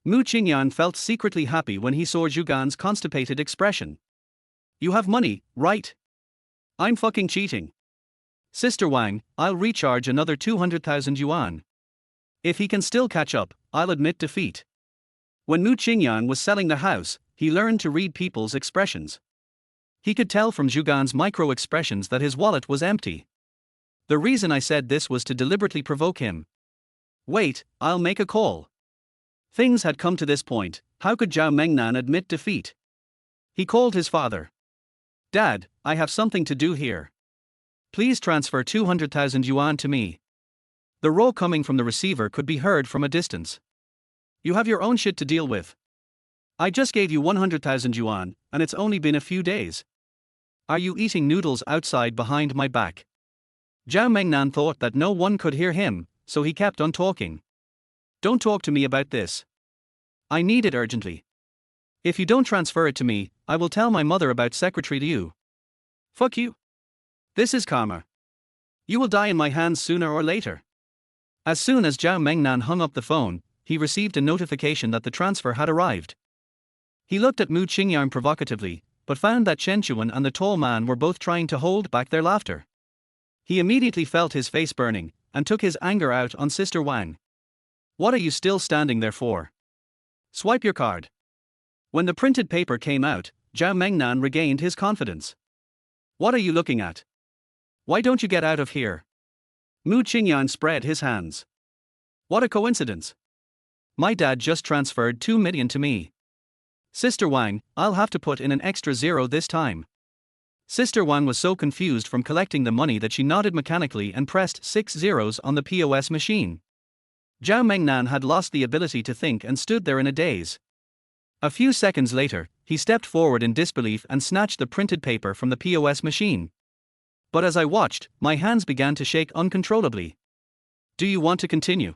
Mu Qingyang felt secretly happy when he saw Zhugan's constipated expression. "You have money, right? I'm fucking cheating. Sister Wang, I'll recharge another 200,000 yuan. If he can still catch up, I'll admit defeat." When Mu Qingyang was selling the house, he learned to read people's expressions. He could tell from Zhugan's micro-expressions that his wallet was empty. The reason I said this was to deliberately provoke him. Wait, I'll make a call. Things had come to this point, how could Zhao Mengnan admit defeat? He called his father. "Dad, I have something to do here. Please transfer 200,000 yuan to me." The roar coming from the receiver could be heard from a distance. "You have your own shit to deal with. I just gave you 100,000 yuan, and it's only been a few days. Are you eating noodles outside behind my back?" Zhao Mengnan thought that no one could hear him, so he kept on talking. "Don't talk to me about this. I need it urgently. If you don't transfer it to me, I will tell my mother about secretary to you. Fuck you. This is karma. You will die in my hands sooner or later." As soon as Zhao Mengnan hung up the phone, he received a notification that the transfer had arrived. He looked at Mu Qingyang provocatively, but found that Chen Chuan and the tall man were both trying to hold back their laughter. He immediately felt his face burning, and took his anger out on Sister Wang. "What are you still standing there for? Swipe your card." When the printed paper came out, Zhao Mengnan regained his confidence. "What are you looking at? Why don't you get out of here?" Mu Qingyang spread his hands. "What a coincidence. My dad just transferred 2 million to me. Sister Wang, I'll have to put in an extra 0 this time." Sister Wang was so confused from collecting the money that she nodded mechanically and pressed 6 zeros on the POS machine. Zhao Mengnan had lost the ability to think and stood there in a daze. A few seconds later, he stepped forward in disbelief and snatched the printed paper from the POS machine. But as I watched, my hands began to shake uncontrollably. "Do you want to continue?"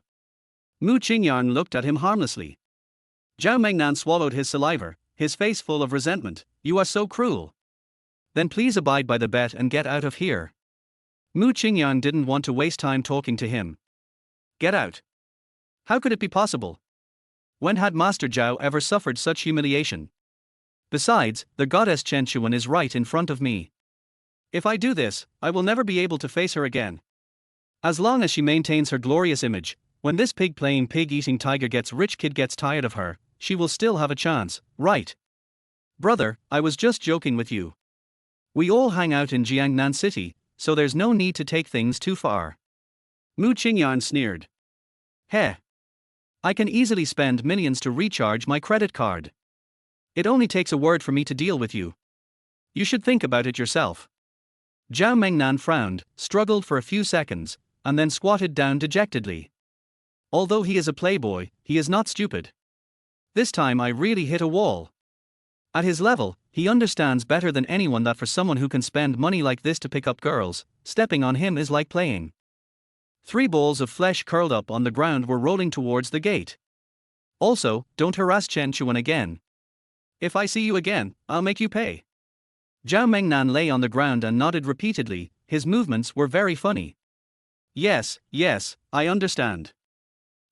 Mu Qingyang looked at him harmlessly. Zhao Mengnan swallowed his saliva, his face full of resentment. "You are so cruel. Then please abide by the bet and get out of here." Mu Qingyang didn't want to waste time talking to him. Get out. How could it be possible? When had Master Zhao ever suffered such humiliation? Besides, the goddess Chen Chuan is right in front of me. If I do this, I will never be able to face her again. As long as she maintains her glorious image, when this pig-playing pig-eating tiger gets rich kid gets tired of her, she will still have a chance, right? Brother, I was just joking with you. We all hang out in Jiangnan City, so there's no need to take things too far. Mu Qingyang sneered. Heh. I can easily spend millions to recharge my credit card. It only takes a word for me to deal with you. You should think about it yourself. Zhao Mengnan frowned, struggled for a few seconds, and then squatted down dejectedly. Although he is a playboy, he is not stupid. This time I really hit a wall. At his level, he understands better than anyone that for someone who can spend money like this to pick up girls, stepping on him is like playing. 3 balls of flesh curled up on the ground were rolling towards the gate. Also, don't harass Chen Chuan again. If I see you again, I'll make you pay. Zhao Mengnan lay on the ground and nodded repeatedly, his movements were very funny. Yes, I understand.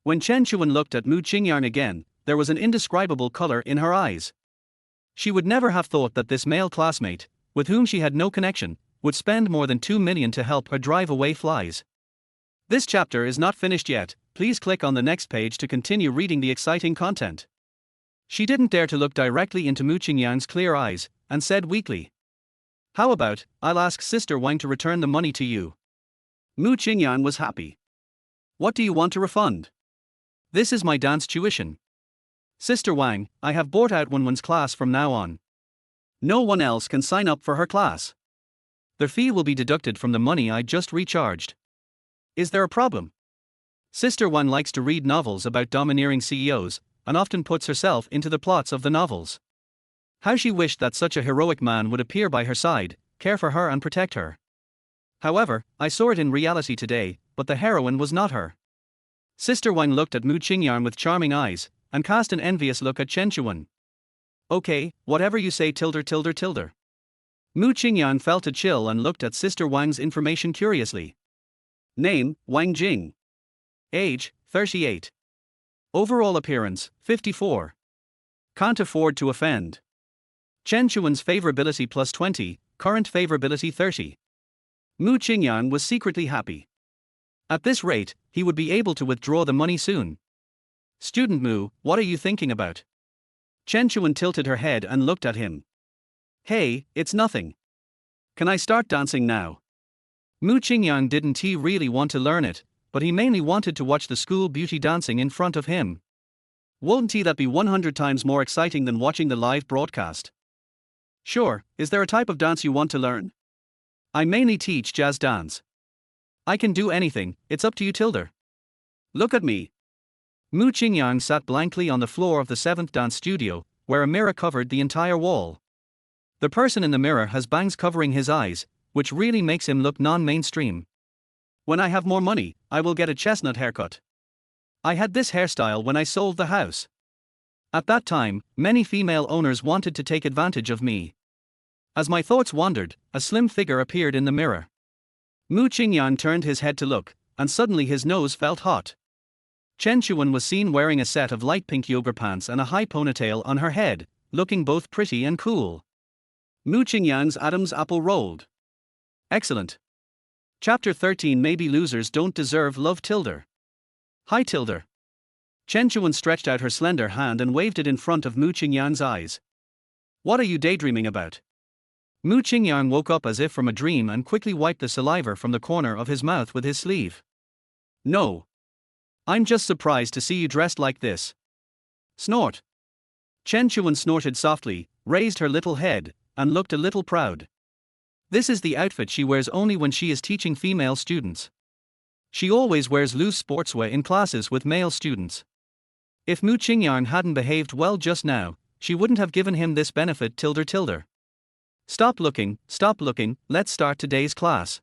When Chen Chuan looked at Mu Qingyang again, there was an indescribable color in her eyes. She would never have thought that this male classmate, with whom she had no connection, would spend more than 2 million to help her drive away flies. This chapter is not finished yet, please click on the next page to continue reading the exciting content. She didn't dare to look directly into Mu Qingyang's clear eyes, and said weakly, "How about, I'll ask Sister Wang to return the money to you." Mu Qingyang was happy. "What do you want to refund?" "This is my dance tuition. Sister Wang, I have bought out Wenwen's class from now on. No one else can sign up for her class. The fee will be deducted from the money I just recharged. Is there a problem?" Sister Wang likes to read novels about domineering CEOs, and often puts herself into the plots of the novels. How she wished that such a heroic man would appear by her side, care for her and protect her. However, I saw it in reality today, but the heroine was not her. Sister Wang looked at Mu Qingyang with charming eyes, and cast an envious look at Chen Chuan. "Okay, whatever you say tilde. Mu Qingyang felt a chill and looked at Sister Wang's information curiously. Name, Wang Jing. Age, 38. Overall appearance, 54. Can't afford to offend. Chen Chuan's favorability plus 20, current favorability 30. Mu Qingyang was secretly happy. At this rate, he would be able to withdraw the money soon. "Student Mu, what are you thinking about?" Chen Chuan tilted her head and looked at him. "Hey, it's nothing. Can I start dancing now?" Mu Qingyang didn't he really want to learn it, but he mainly wanted to watch the school beauty dancing in front of him. Won't that be 100 times more exciting than watching the live broadcast? "Sure, is there a type of dance you want to learn?" "I mainly teach jazz dance." "I can do anything, it's up to you tilde. Look at me." Mu Qingyang sat blankly on the floor of the 7th dance studio, where a mirror covered the entire wall. The person in the mirror has bangs covering his eyes, which really makes him look non-mainstream. "When I have more money, I will get a chestnut haircut. I had this hairstyle when I sold the house. At that time, many female owners wanted to take advantage of me." As my thoughts wandered, a slim figure appeared in the mirror. Mu Qingyang turned his head to look, and suddenly his nose felt hot. Chen Chuan was seen wearing a set of light pink yoga pants and a high ponytail on her head, looking both pretty and cool. Mu Qingyang's Adam's apple rolled. Excellent. Chapter 13 Maybe losers don't deserve love tilde. Hi tilde. Chen Chuan stretched out her slender hand and waved it in front of Mu Qingyang's eyes. "What are you daydreaming about?" Mu Qingyang woke up as if from a dream and quickly wiped the saliva from the corner of his mouth with his sleeve. "No. I'm just surprised to see you dressed like this." Snort. Chen Chuan snorted softly, raised her little head, and looked a little proud. This is the outfit she wears only when she is teaching female students. She always wears loose sportswear in classes with male students. If Mu Qingyang hadn't behaved well just now, she wouldn't have given him this benefit tilde. Stop looking, let's start today's class.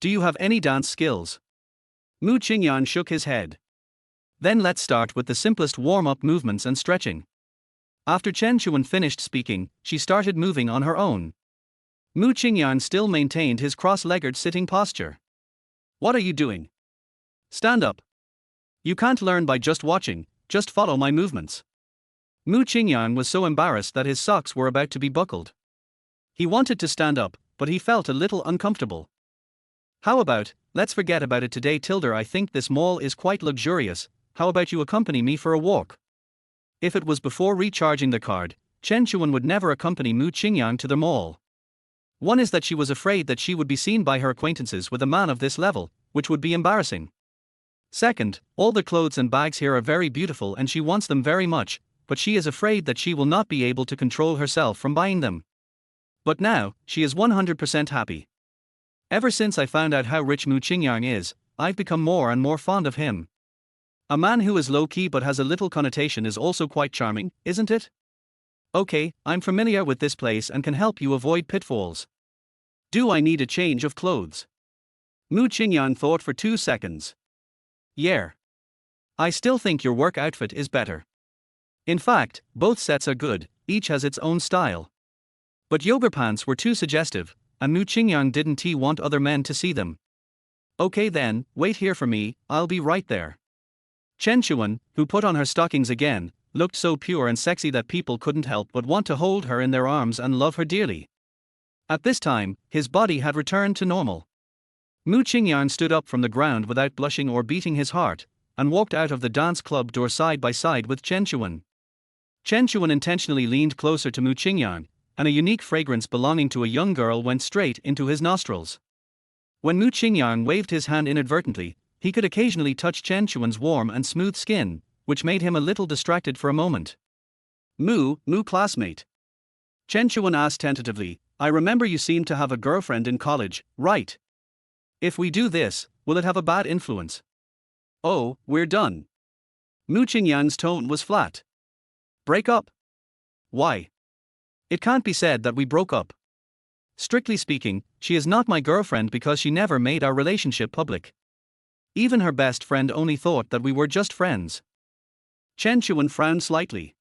Do you have any dance skills?" Mu Qingyang shook his head. "Then let's start with the simplest warm-up movements and stretching." After Chen Chuan finished speaking, she started moving on her own. Mu Qingyang still maintained his cross-legged sitting posture. "What are you doing? Stand up. You can't learn by just watching, just follow my movements." Mu Qingyang was so embarrassed that his socks were about to be buckled. He wanted to stand up, but he felt a little uncomfortable. "How about, let's forget about it today tilde. I think this mall is quite luxurious, how about you accompany me for a walk?" If it was before recharging the card, Chen Chuan would never accompany Mu Qingyang to the mall. One is that she was afraid that she would be seen by her acquaintances with a man of this level, which would be embarrassing. Second, all the clothes and bags here are very beautiful and she wants them very much, but she is afraid that she will not be able to control herself from buying them. But now, she is 100% happy. Ever since I found out how rich Mu Qingyang is, I've become more and more fond of him. A man who is low-key but has a little connotation is also quite charming, isn't it? Okay, I'm familiar with this place and can help you avoid pitfalls. Do I need a change of clothes? Mu Qingyang thought for 2 seconds. Yeah. I still think your work outfit is better. In fact, both sets are good, each has its own style. But yoga pants were too suggestive, and Mu Qingyang didn't want other men to see them. Okay then, wait here for me, I'll be right there. Yuan, who put on her stockings again, looked so pure and sexy that people couldn't help but want to hold her in their arms and love her dearly. At this time, his body had returned to normal. Mu Qingyang stood up from the ground without blushing or beating his heart, and walked out of the dance club door side by side with Yuan. Yuan intentionally leaned closer to Mu Qingyang, and a unique fragrance belonging to a young girl went straight into his nostrils. When Mu Qingyang waved his hand inadvertently, he could occasionally touch Yuan's warm and smooth skin, which made him a little distracted for a moment. Mu classmate. Yuan asked tentatively, I remember you seemed to have a girlfriend in college, right? If we do this, will it have a bad influence? Oh, we're done. Mu Qingyang's tone was flat. Break up? Why? It can't be said that we broke up. Strictly speaking, she is not my girlfriend because she never made our relationship public. Even her best friend only thought that we were just friends. Yuan frowned slightly.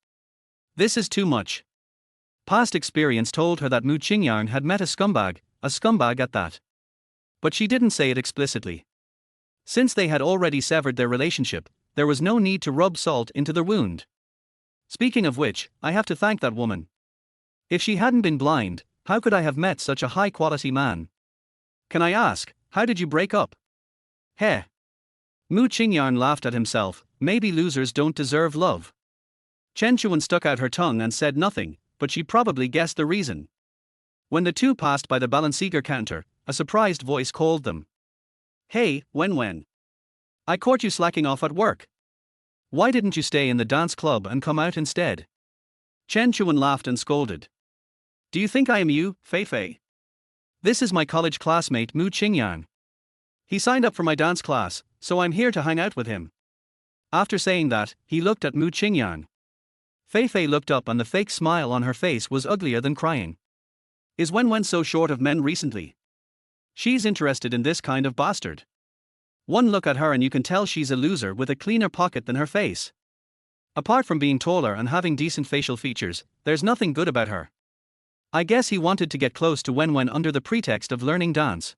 This is too much. Past experience told her that Mu Qingyang had met a scumbag at that. But she didn't say it explicitly. Since they had already severed their relationship, there was no need to rub salt into the wound. Speaking of which, I have to thank that woman. If she hadn't been blind, how could I have met such a high-quality man? Can I ask, how did you break up? Heh. Mu Qingyang laughed at himself, maybe losers don't deserve love. Yuan stuck out her tongue and said nothing, but she probably guessed the reason. When the two passed by the Balenciaga counter, a surprised voice called them. Hey, Wen. I caught you slacking off at work. Why didn't you stay in the dance club and come out instead? Yuan laughed and scolded. Do you think I am you, Fei? This is my college classmate Mu Qingyang. He signed up for my dance class, so I'm here to hang out with him. After saying that, he looked at Mu Qingyang. Fei looked up and the fake smile on her face was uglier than crying. Is Wen so short of men recently? She's interested in this kind of bastard. One look at her and you can tell she's a loser with a cleaner pocket than her face. Apart from being taller and having decent facial features, there's nothing good about her. I guess he wanted to get close to Wen under the pretext of learning dance.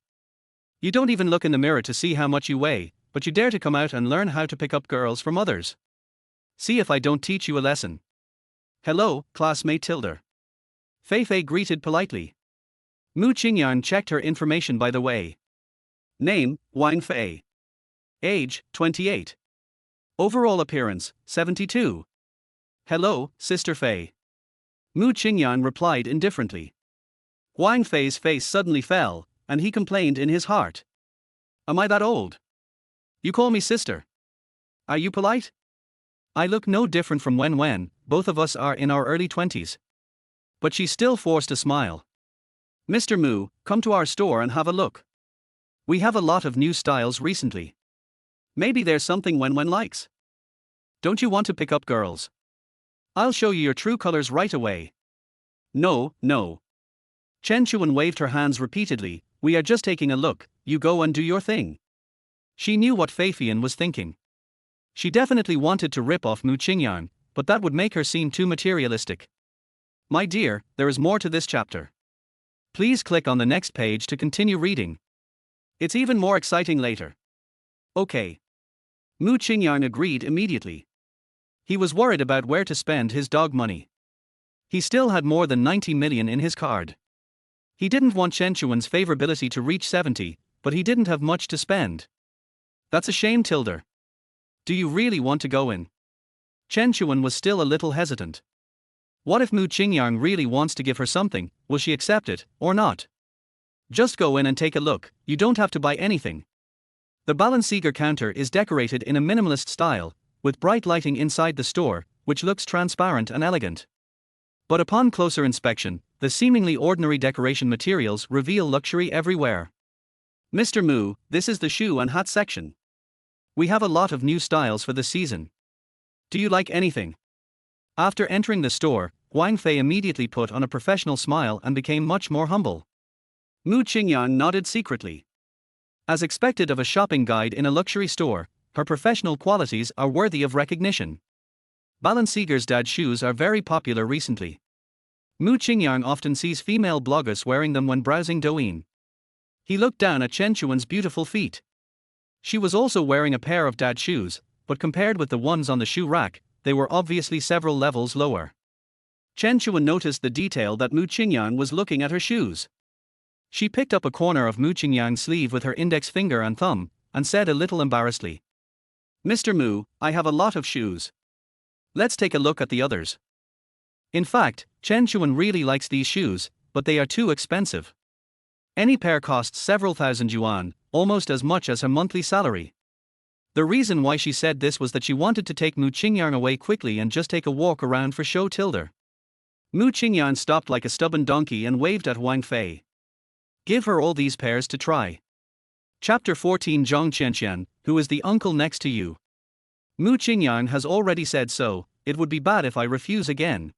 You don't even look in the mirror to see how much you weigh, but you dare to come out and learn how to pick up girls from others. See if I don't teach you a lesson. Hello, classmate Tilda. Fei greeted politely. Mu Qingyang checked her information by the way. Name, Wang Fei. Age, 28. Overall appearance, 72. Hello, Sister Fei. Mu Qingyang replied indifferently. Wang Fei's face suddenly fell, and he complained in his heart. Am I that old? You call me sister. Are you polite? I look no different from Wen, both of us are in our early 20s. But she still forced a smile. Mr. Mu, come to our store and have a look. We have a lot of new styles recently. Maybe there's something Wen likes. Don't you want to pick up girls? I'll show you your true colors right away. No. Yuan waved her hands repeatedly, we are just taking a look, you go and do your thing. She knew what Fei was thinking. She definitely wanted to rip off Mu Qingyang, but that would make her seem too materialistic. My dear, there is more to this chapter. Please click on the next page to continue reading. It's even more exciting later. Okay. Mu Qingyang agreed immediately. He was worried about where to spend his dog money. He still had more than 90 million in his card. He didn't want Yuan's favorability to reach 70, but he didn't have much to spend. That's a shame, Tilda. Do you really want to go in? Yuan was still a little hesitant. What if Mu Qingyang really wants to give her something, will she accept it, or not? Just go in and take a look, you don't have to buy anything. The Balenciaga counter is decorated in a minimalist style, with bright lighting inside the store, which looks transparent and elegant. But upon closer inspection, the seemingly ordinary decoration materials reveal luxury everywhere. Mr. Mu, this is the shoe and hat section. We have a lot of new styles for the season. Do you like anything? After entering the store, Wang Fei immediately put on a professional smile and became much more humble. Mu Qingyang nodded secretly. As expected of a shopping guide in a luxury store, her professional qualities are worthy of recognition. Balenciaga's dad shoes are very popular recently. Mu Qingyang often sees female bloggers wearing them when browsing Douyin. He looked down at Chen Chuan's beautiful feet. She was also wearing a pair of dad shoes, but compared with the ones on the shoe rack, they were obviously several levels lower. Chen Chuan noticed the detail that Mu Qingyang was looking at her shoes. She picked up a corner of Mu Qingyang's sleeve with her index finger and thumb, and said a little embarrassedly, "Mr. Mu, I have a lot of shoes. Let's take a look at the others." In fact, Chen Chuan really likes these shoes, but they are too expensive. Any pair costs several thousand yuan, almost as much as her monthly salary. The reason why she said this was that she wanted to take Mu Qingyang away quickly and just take a walk around for show tilde. Mu Qingyang stopped like a stubborn donkey and waved at Wang Fei. "Give her all these pairs to try." Chapter 14. Zhang Qianqian, who is the uncle next to you? Mu Qingyang has already said so, it would be bad if I refuse again.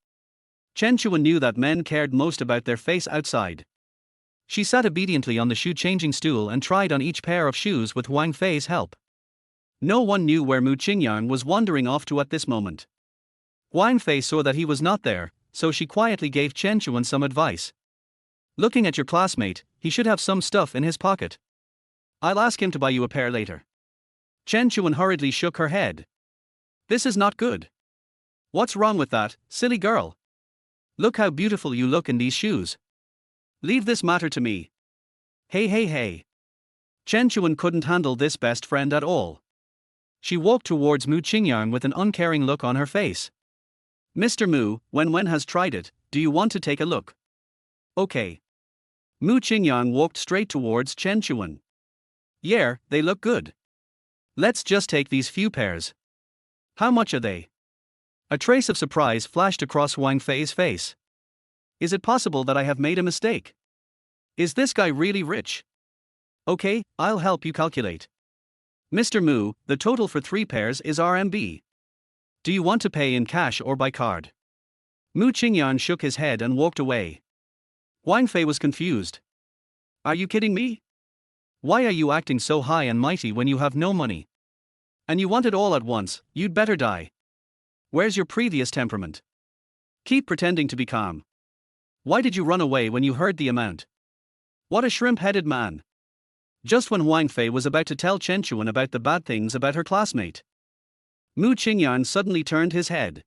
Chen Chuan knew that men cared most about their face outside. She sat obediently on the shoe-changing stool and tried on each pair of shoes with Wang Fei's help. No one knew where Mu Qingyang was wandering off to at this moment. Wang Fei saw that he was not there, so she quietly gave Chen Chuan some advice. "Looking at your classmate, he should have some stuff in his pocket. I'll ask him to buy you a pair later." Chen Chuan hurriedly shook her head. "This is not good. What's wrong with that, silly girl? Look how beautiful you look in these shoes. Leave this matter to me." Hey. Chen Chuan couldn't handle this best friend at all. She walked towards Mu Qingyang with an uncaring look on her face. "Mr. Mu, when Wen has tried it, do you want to take a look?" "Okay." Mu Qingyang walked straight towards Chen Chuan. "Yeah, they look good. Let's just take these few pairs. How much are they?" A trace of surprise flashed across Wang Fei's face. "Is it possible that I have made a mistake? Is this guy really rich? Okay, I'll help you calculate. Mr. Mu, the total for 3 pairs is RMB. Do you want to pay in cash or by card?" Mu Qingyang shook his head and walked away. Wang Fei was confused. "Are you kidding me? Why are you acting so high and mighty when you have no money? And you want it all at once, you'd better die. Where's your previous temperament? Keep pretending to be calm. Why did you run away when you heard the amount? What a shrimp-headed man." Just when Wang Fei was about to tell Chen Chuan about the bad things about her classmate, Mu Qingyang suddenly turned his head.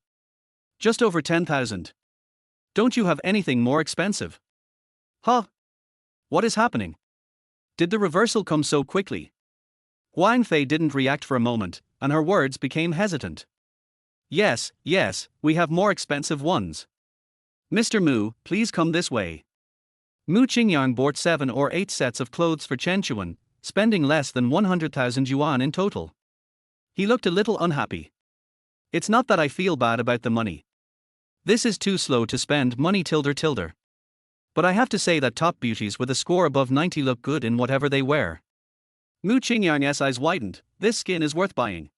"Just over 10,000. Don't you have anything more expensive?" "Huh? What is happening? Did the reversal come so quickly?" Wang Fei didn't react for a moment, and her words became hesitant. Yes, we have more expensive ones. Mr. Mu, please come this way." Mu Qingyang bought 7 or 8 sets of clothes for Chen Chuan, spending less than 100,000 yuan in total. He looked a little unhappy. "It's not that I feel bad about the money. This is too slow to spend money tilde. But I have to say that top beauties with a score above 90 look good in whatever they wear." Mu Qingyang's eyes widened. This skin is worth buying.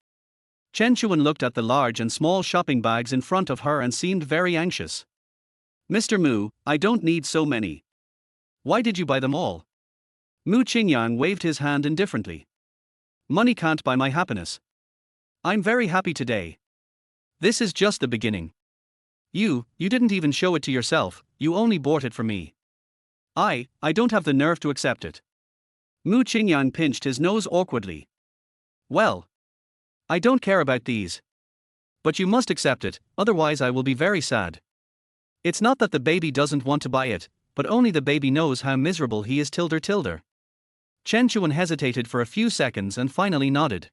Chen Chuan looked at the large and small shopping bags in front of her and seemed very anxious. "Mr. Mu, I don't need so many. Why did you buy them all?" Mu Qingyang waved his hand indifferently. "Money can't buy my happiness. I'm very happy today. This is just the beginning. You didn't even show it to yourself, you only bought it for me. I don't have the nerve to accept it." Mu Qingyang pinched his nose awkwardly. "Well, I don't care about these. But you must accept it, otherwise I will be very sad. It's not that the baby doesn't want to buy it, but only the baby knows how miserable he is tilde. Chen Chuan hesitated for a few seconds and finally nodded.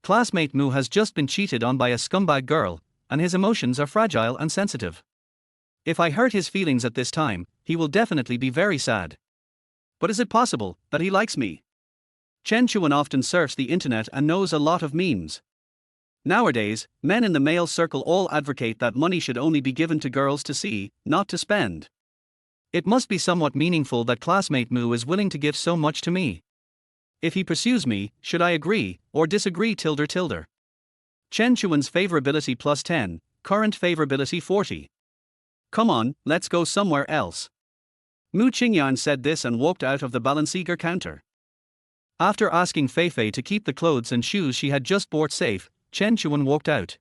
Classmate Mu has just been cheated on by a scumbag girl, and his emotions are fragile and sensitive. If I hurt his feelings at this time, he will definitely be very sad. But is it possible that he likes me? Chen Chuan often surfs the internet and knows a lot of memes. Nowadays, men in the male circle all advocate that money should only be given to girls to see, not to spend. It must be somewhat meaningful that classmate Mu is willing to give so much to me. If he pursues me, should I agree, or disagree tilde tilde? Chen Chuan's favorability plus 10, current favorability 40. Come on, let's go somewhere else. Mu Qingyang said this and walked out of the Balenciaga counter. After asking Feifei to keep the clothes and shoes she had just bought safe, Chen Chuan walked out.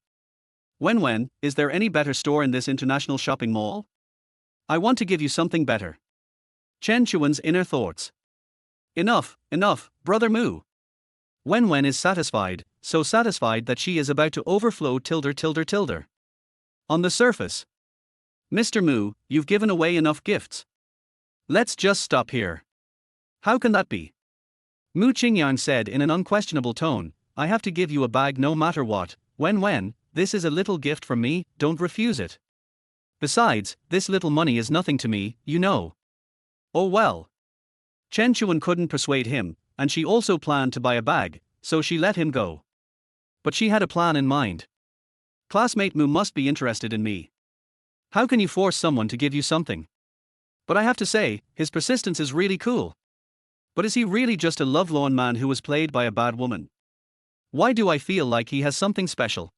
Wen, is there any better store in this international shopping mall? I want to give you something better. Chen Chuan's inner thoughts. Enough, brother Mu. Wen is satisfied, so satisfied that she is about to overflow tilde tilde tilde. On the surface. Mr. Mu, you've given away enough gifts. Let's just stop here. How can that be? Mu Qingyang said in an unquestionable tone, I have to give you a bag no matter what. Wen, this is a little gift from me, don't refuse it. Besides, this little money is nothing to me, you know. Oh well. Chen Chuan couldn't persuade him, and she also planned to buy a bag, so she let him go. But she had a plan in mind. Classmate Mu must be interested in me. How can you force someone to give you something? But I have to say, his persistence is really cool. But is he really just a lovelorn man who was played by a bad woman? Why do I feel like he has something special?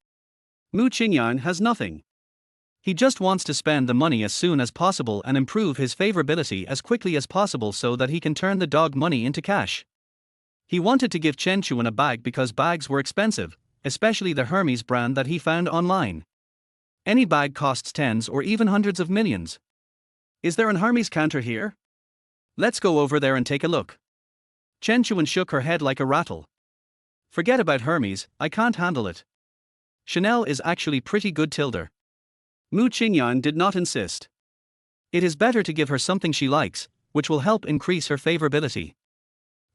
Mu Qingyang has nothing. He just wants to spend the money as soon as possible and improve his favorability as quickly as possible so that he can turn the dog money into cash. He wanted to give Chen Chuan a bag because bags were expensive, especially the Hermes brand that he found online. Any bag costs tens or even hundreds of millions. Is there an Hermes counter here? Let's go over there and take a look. Chen Chuan shook her head like a rattle. Forget about Hermes, I can't handle it. Chanel is actually pretty good tilde. Mu Qingyang did not insist. It is better to give her something she likes, which will help increase her favorability.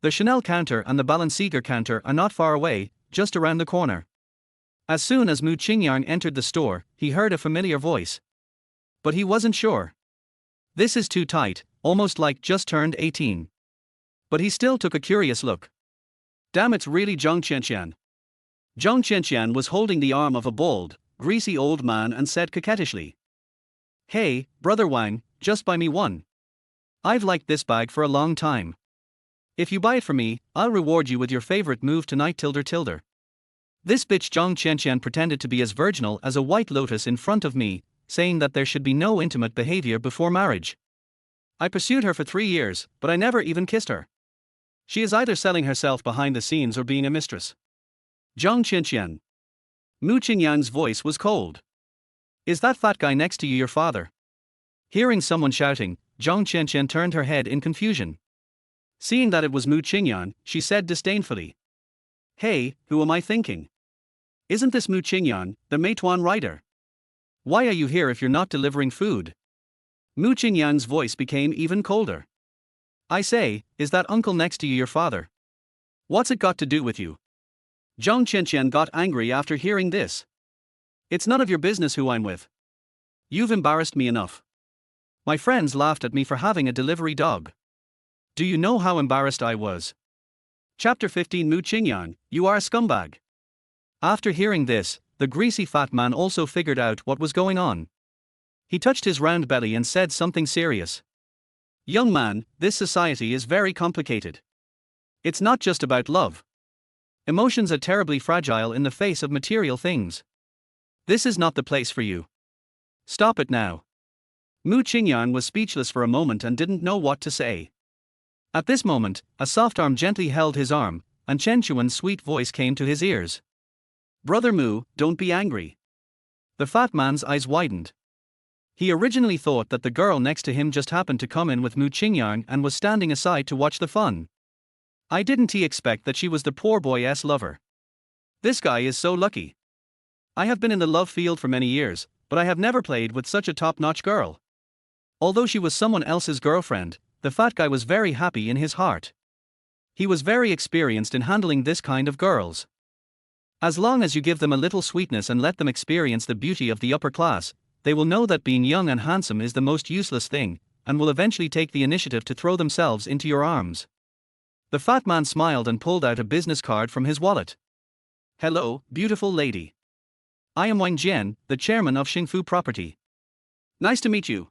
The Chanel counter and the Balenciaga counter are not far away, just around the corner. As soon as Mu Qingyang entered the store, he heard a familiar voice. But he wasn't sure. This is too tight, almost like just turned 18. But he still took a curious look. Damn, it's really Zhang Qianqian. Zhang Qianqian was holding the arm of a bald, greasy old man and said coquettishly. Hey, brother Wang, just buy me one. I've liked this bag for a long time. If you buy it for me, I'll reward you with your favorite move tonight tilde tilde. This bitch Zhang Qianqian pretended to be as virginal as a white lotus in front of me, saying that there should be no intimate behavior before marriage. I pursued her for 3 years, but I never even kissed her. She is either selling herself behind the scenes or being a mistress. Zhang Qianqian. Mu Qingyang's voice was cold. Is that fat guy next to you your father? Hearing someone shouting, Zhang Qianqian turned her head in confusion. Seeing that it was Mu Qingyang, she said disdainfully. Hey, who am I thinking? Isn't this Mu Qingyang, the Meituan rider? Why are you here if you're not delivering food? Mu Qingyang's voice became even colder. I say, is that uncle next to you your father? What's it got to do with you? Zhang Qianqian got angry after hearing this. It's none of your business who I'm with. You've embarrassed me enough. My friends laughed at me for having a delivery dog. Do you know how embarrassed I was? Chapter 15 Mu Qingyang, you are a scumbag. After hearing this, the greasy fat man also figured out what was going on. He touched his round belly and said something serious. Young man, this society is very complicated. It's not just about love. Emotions are terribly fragile in the face of material things. This is not the place for you. Stop it now. Mu Qingyang was speechless for a moment and didn't know what to say. At this moment, a soft arm gently held his arm, and Chen Chuan's sweet voice came to his ears. Brother Mu, don't be angry. The fat man's eyes widened. He originally thought that the girl next to him just happened to come in with Mu Qingyang and was standing aside to watch the fun. Didn't he expect that she was the poor boy's lover? This guy is so lucky. I have been in the love field for many years, but I have never played with such a top-notch girl. Although she was someone else's girlfriend, the fat guy was very happy in his heart. He was very experienced in handling this kind of girls. As long as you give them a little sweetness and let them experience the beauty of the upper class, they will know that being young and handsome is the most useless thing, and will eventually take the initiative to throw themselves into your arms. The fat man smiled and pulled out a business card from his wallet. Hello, beautiful lady. I am Wang Jian, the chairman of Xingfu Property. Nice to meet you.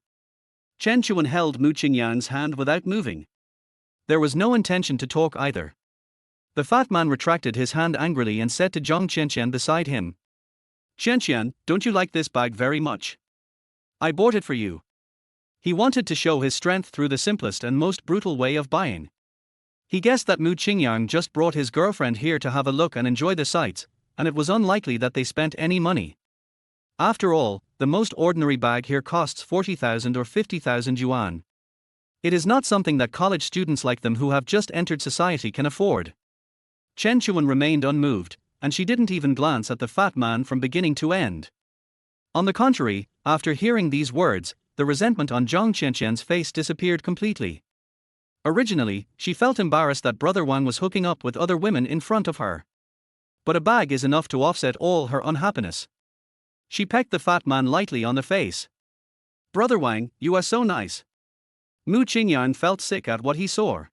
Chen Chuan held Mu Qingyang's hand without moving. There was no intention to talk either. The fat man retracted his hand angrily and said to Zhang Qianqian beside him, "Qianqian, don't you like this bag very much? I bought it for you." He wanted to show his strength through the simplest and most brutal way of buying. He guessed that Mu Qingyang just brought his girlfriend here to have a look and enjoy the sights, and it was unlikely that they spent any money. After all, the most ordinary bag here costs 40,000 or 50,000 yuan. It is not something that college students like them who have just entered society can afford. Chen Chuan remained unmoved, and she didn't even glance at the fat man from beginning to end. On the contrary, after hearing these words, the resentment on Zhang Qianqian's face disappeared completely. Originally, she felt embarrassed that Brother Wang was hooking up with other women in front of her. But a bag is enough to offset all her unhappiness. She pecked the fat man lightly on the face. "Brother Wang, you are so nice." Mu Qingyang felt sick at what he saw.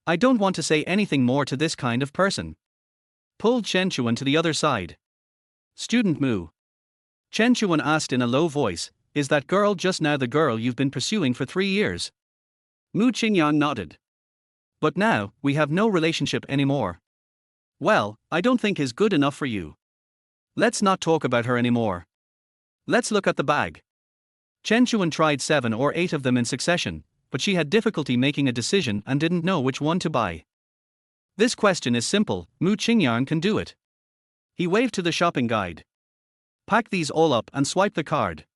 "I don't want to say anything more to this kind of person." Pulled Chen Chuan to the other side. "Student Mu." Chen Chuan asked in a low voice, "Is that girl just now the girl you've been pursuing for 3 years?" Mu Qingyang nodded. "But now, we have no relationship anymore." "Well, I don't think is good enough for you. Let's not talk about her anymore. Let's look at the bag." Chen Chuan tried 7 or 8 of them in succession, but she had difficulty making a decision and didn't know which one to buy. "This question is simple, Mu Qingyang can do it." He waved to the shopping guide. "Pack these all up and swipe the card."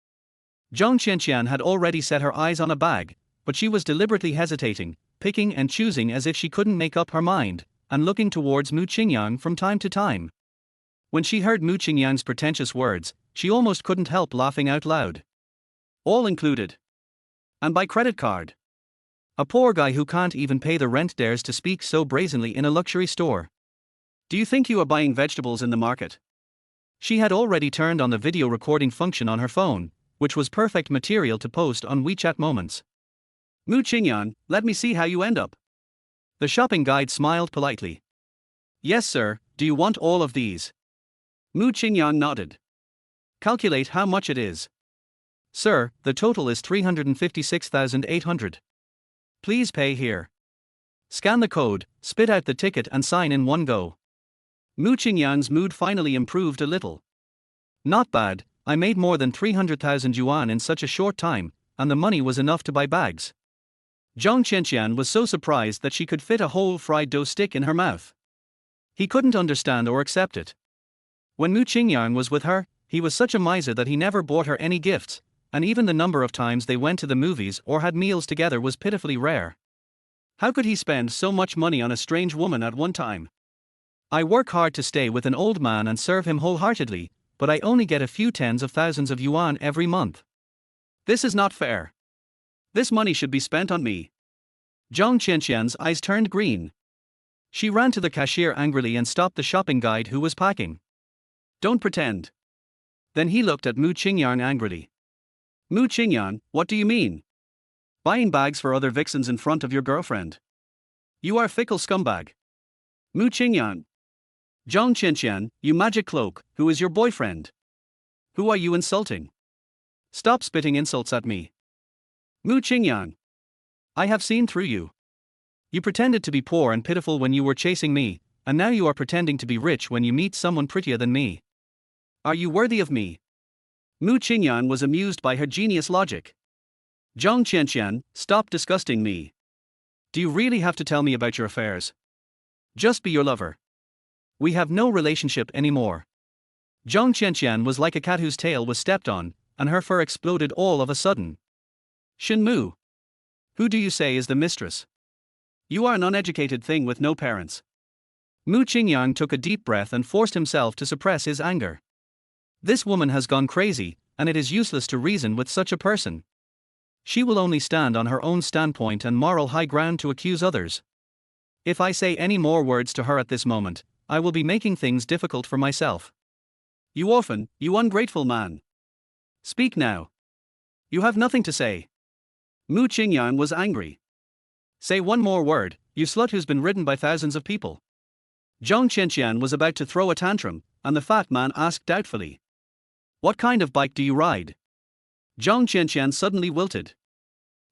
Zhang Qianqian had already set her eyes on a bag, but she was deliberately hesitating, picking and choosing as if she couldn't make up her mind, and looking towards Mu Qingyang from time to time. When she heard Mu Qingyang's pretentious words, she almost couldn't help laughing out loud. "All included. And by credit card." A poor guy who can't even pay the rent dares to speak so brazenly in a luxury store. "Do you think you are buying vegetables in the market?" She had already turned on the video recording function on her phone, which was perfect material to post on WeChat Moments. "Mu Qingyang, let me see how you end up." The shopping guide smiled politely. "Yes sir, do you want all of these?" Mu Qingyang nodded. "Calculate how much it is." "Sir, the total is 356,800. Please pay here." "Scan the code, spit out the ticket and sign in one go." Mu Qingyang's mood finally improved a little. "Not bad, I made more than 300,000 yuan in such a short time, and the money was enough to buy bags." Zhang Qianqian was so surprised that she could fit a whole fried dough stick in her mouth. He couldn't understand or accept it. When Mu Qingyang was with her, he was such a miser that he never bought her any gifts, and even the number of times they went to the movies or had meals together was pitifully rare. How could he spend so much money on a strange woman at one time? "I work hard to stay with an old man and serve him wholeheartedly, but I only get a few tens of thousands of yuan every month. This is not fair. This money should be spent on me." Zhang Qianqian's eyes turned green. She ran to the cashier angrily and stopped the shopping guide who was packing. "Don't pretend." Then he looked at Mu Qingyang angrily. "Mu Qingyang, what do you mean? Buying bags for other vixens in front of your girlfriend? You are a fickle scumbag." "Mu Qingyang." "Zhang Qianqian, you magic cloak, who is your boyfriend? Who are you insulting? Stop spitting insults at me." "Mu Qingyang. I have seen through you. You pretended to be poor and pitiful when you were chasing me, and now you are pretending to be rich when you meet someone prettier than me. Are you worthy of me?" Mu Qingyang was amused by her genius logic. "Zhang Qianqian, stop disgusting me. Do you really have to tell me about your affairs? Just be your lover. We have no relationship anymore." Zhang Qianqian was like a cat whose tail was stepped on, and her fur exploded all of a sudden. "Shin Mu. Who do you say is the mistress? You are an uneducated thing with no parents." Mu Qingyang took a deep breath and forced himself to suppress his anger. This woman has gone crazy, and it is useless to reason with such a person. She will only stand on her own standpoint and moral high ground to accuse others. If I say any more words to her at this moment, I will be making things difficult for myself. "You orphan, you ungrateful man. Speak now. You have nothing to say." Mu Qingyang was angry. "Say one more word, you slut who's been ridden by thousands of people." Zhang Qianqian was about to throw a tantrum, and the fat man asked doubtfully, "What kind of bike do you ride?" Zhang Qianqian suddenly wilted.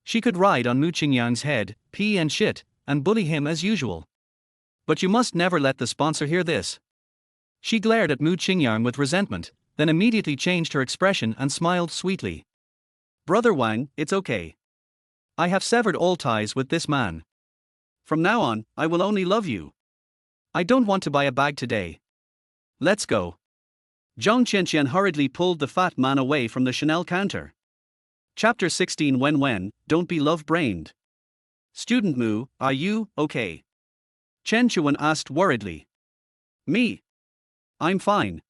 She could ride on Mu Qingyang's head, pee and shit, and bully him as usual. But you must never let the sponsor hear this. She glared at Mu Qingyang with resentment, then immediately changed her expression and smiled sweetly. Brother Wang, it's okay. I have severed all ties with this man. From now on, I will only love you. I don't want to buy a bag today. Let's go. Zhang Qianqian hurriedly pulled the fat man away from the Chanel counter. Chapter 16 When, don't be love-brained. Student Mu, are you okay? Chen Chuan asked worriedly. Me? I'm fine.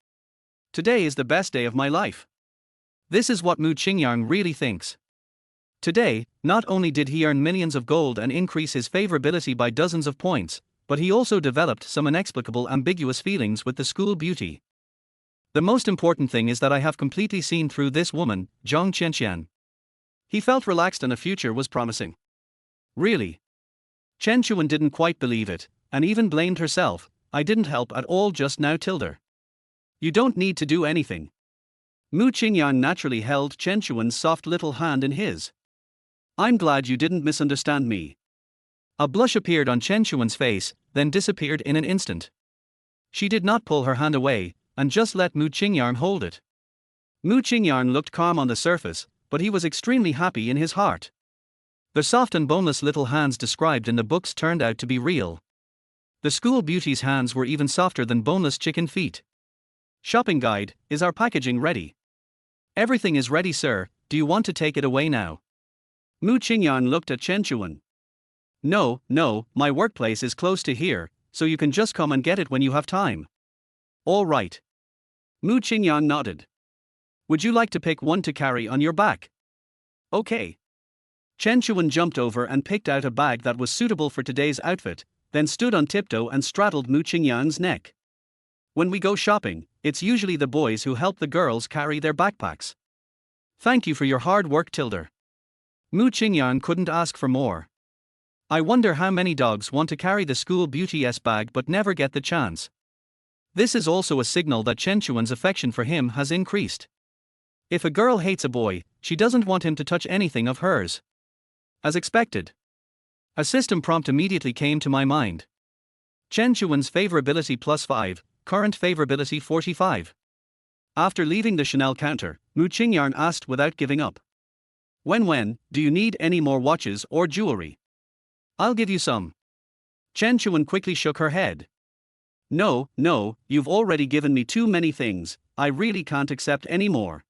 Today is the best day of my life. This is what Mu Qingyang really thinks. Today, not only did he earn millions of gold and increase his favorability by dozens of points, but he also developed some inexplicable ambiguous feelings with the school beauty. The most important thing is that I have completely seen through this woman, Zhang Qianqian. He felt relaxed and a future was promising. Really? Chen Chuan didn't quite believe it, and even blamed herself. I didn't help at all just now, Tilda. You don't need to do anything. Mu Qingyang naturally held Chen Chuan's soft little hand in his. I'm glad you didn't misunderstand me. A blush appeared on Chen Chuan's face, then disappeared in an instant. She did not pull her hand away, and just let Mu Qingyang hold it. Mu Qingyang looked calm on the surface, but he was extremely happy in his heart. The soft and boneless little hands described in the books turned out to be real. The school beauty's hands were even softer than boneless chicken feet. Shopping guide, is our packaging ready? Everything is ready, sir, do you want to take it away now? Mu Qingyang looked at Chen Chuan. No, my workplace is close to here, so you can just come and get it when you have time. All right. Mu Qingyang nodded. Would you like to pick one to carry on your back? Okay. Chen Chuan jumped over and picked out a bag that was suitable for today's outfit, then stood on tiptoe and straddled Mu Qingyang's neck. When we go shopping, it's usually the boys who help the girls carry their backpacks. Thank you for your hard work, Tilda. Mu Qingyang couldn't ask for more. I wonder how many dogs want to carry the school beauty's bag but never get the chance. This is also a signal that Chen Chuan's affection for him has increased. If a girl hates a boy, she doesn't want him to touch anything of hers. As expected. A system prompt immediately came to my mind. Chen Chuan's favorability +5, current favorability 45. After leaving the Chanel counter, Mu Qingyang asked without giving up. When, do you need any more watches or jewelry? I'll give you some. Chen Chuan quickly shook her head. No, you've already given me too many things, I really can't accept any more.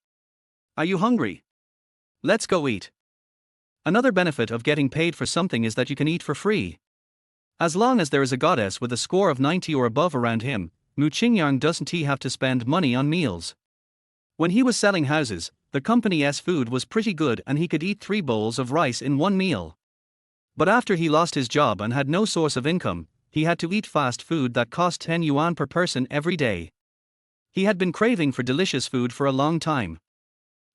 Are you hungry? Let's go eat. Another benefit of getting paid for something is that you can eat for free. As long as there is a goddess with a score of 90 or above around him, Mu Qingyang doesn't have to spend money on meals. When he was selling houses, the company's food was pretty good and he could eat 3 bowls of rice in one meal. But after he lost his job and had no source of income, he had to eat fast food that cost 10 yuan per person every day. He had been craving for delicious food for a long time.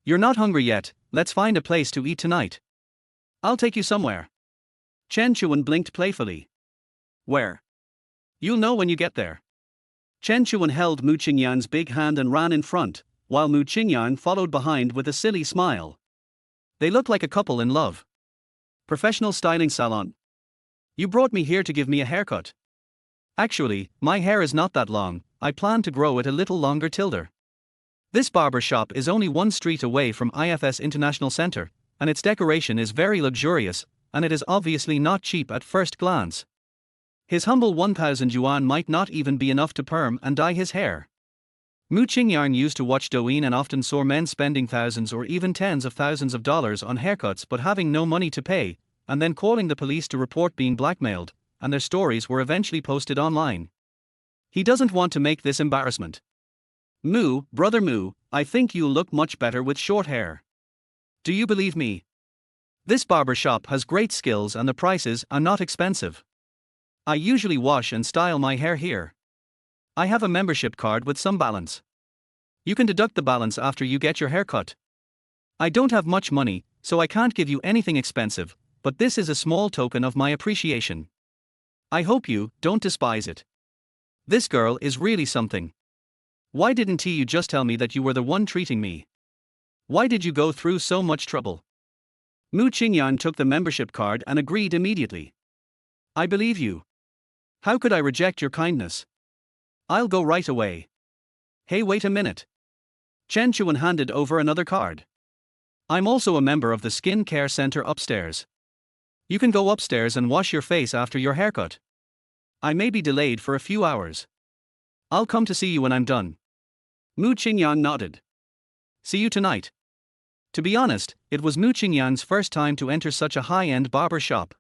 You're not hungry yet, let's find a place to eat tonight. I'll take you somewhere. Chen Chuan blinked playfully. Where? You'll know when you get there. Chen Chuan held Mu Qingyang's big hand and ran in front, while Mu Qingyang followed behind with a silly smile. They look like a couple in love. Professional styling salon. You brought me here to give me a haircut. Actually, my hair is not that long, I plan to grow it a little longer, Tilda. This barber shop is only 1 street away from IFS International Center, and its decoration is very luxurious, and it is obviously not cheap at first glance. His humble 1,000 yuan might not even be enough to perm and dye his hair. Mu Qingyang used to watch Douyin and often saw men spending thousands or even tens of thousands of dollars on haircuts but having no money to pay, and then calling the police to report being blackmailed, and their stories were eventually posted online. He doesn't want to make this embarrassment. Brother Mu, I think you'll look much better with short hair. Do you believe me? This barber shop has great skills and the prices are not expensive. I usually wash and style my hair here. I have a membership card with some balance. You can deduct the balance after you get your haircut. I don't have much money, so I can't give you anything expensive, but this is a small token of my appreciation. I hope you don't despise it. This girl is really something. Why didn't you just tell me that you were the one treating me? Why did you go through so much trouble? Mu Qingyang took the membership card and agreed immediately. I believe you. How could I reject your kindness? I'll go right away. Hey, wait a minute. Chen Chuan handed over another card. I'm also a member of the skin care center upstairs. You can go upstairs and wash your face after your haircut. I may be delayed for a few hours. I'll come to see you when I'm done. Mu Qingyang nodded. See you tonight. To be honest, it was Mu Qingyang's first time to enter such a high-end barber shop.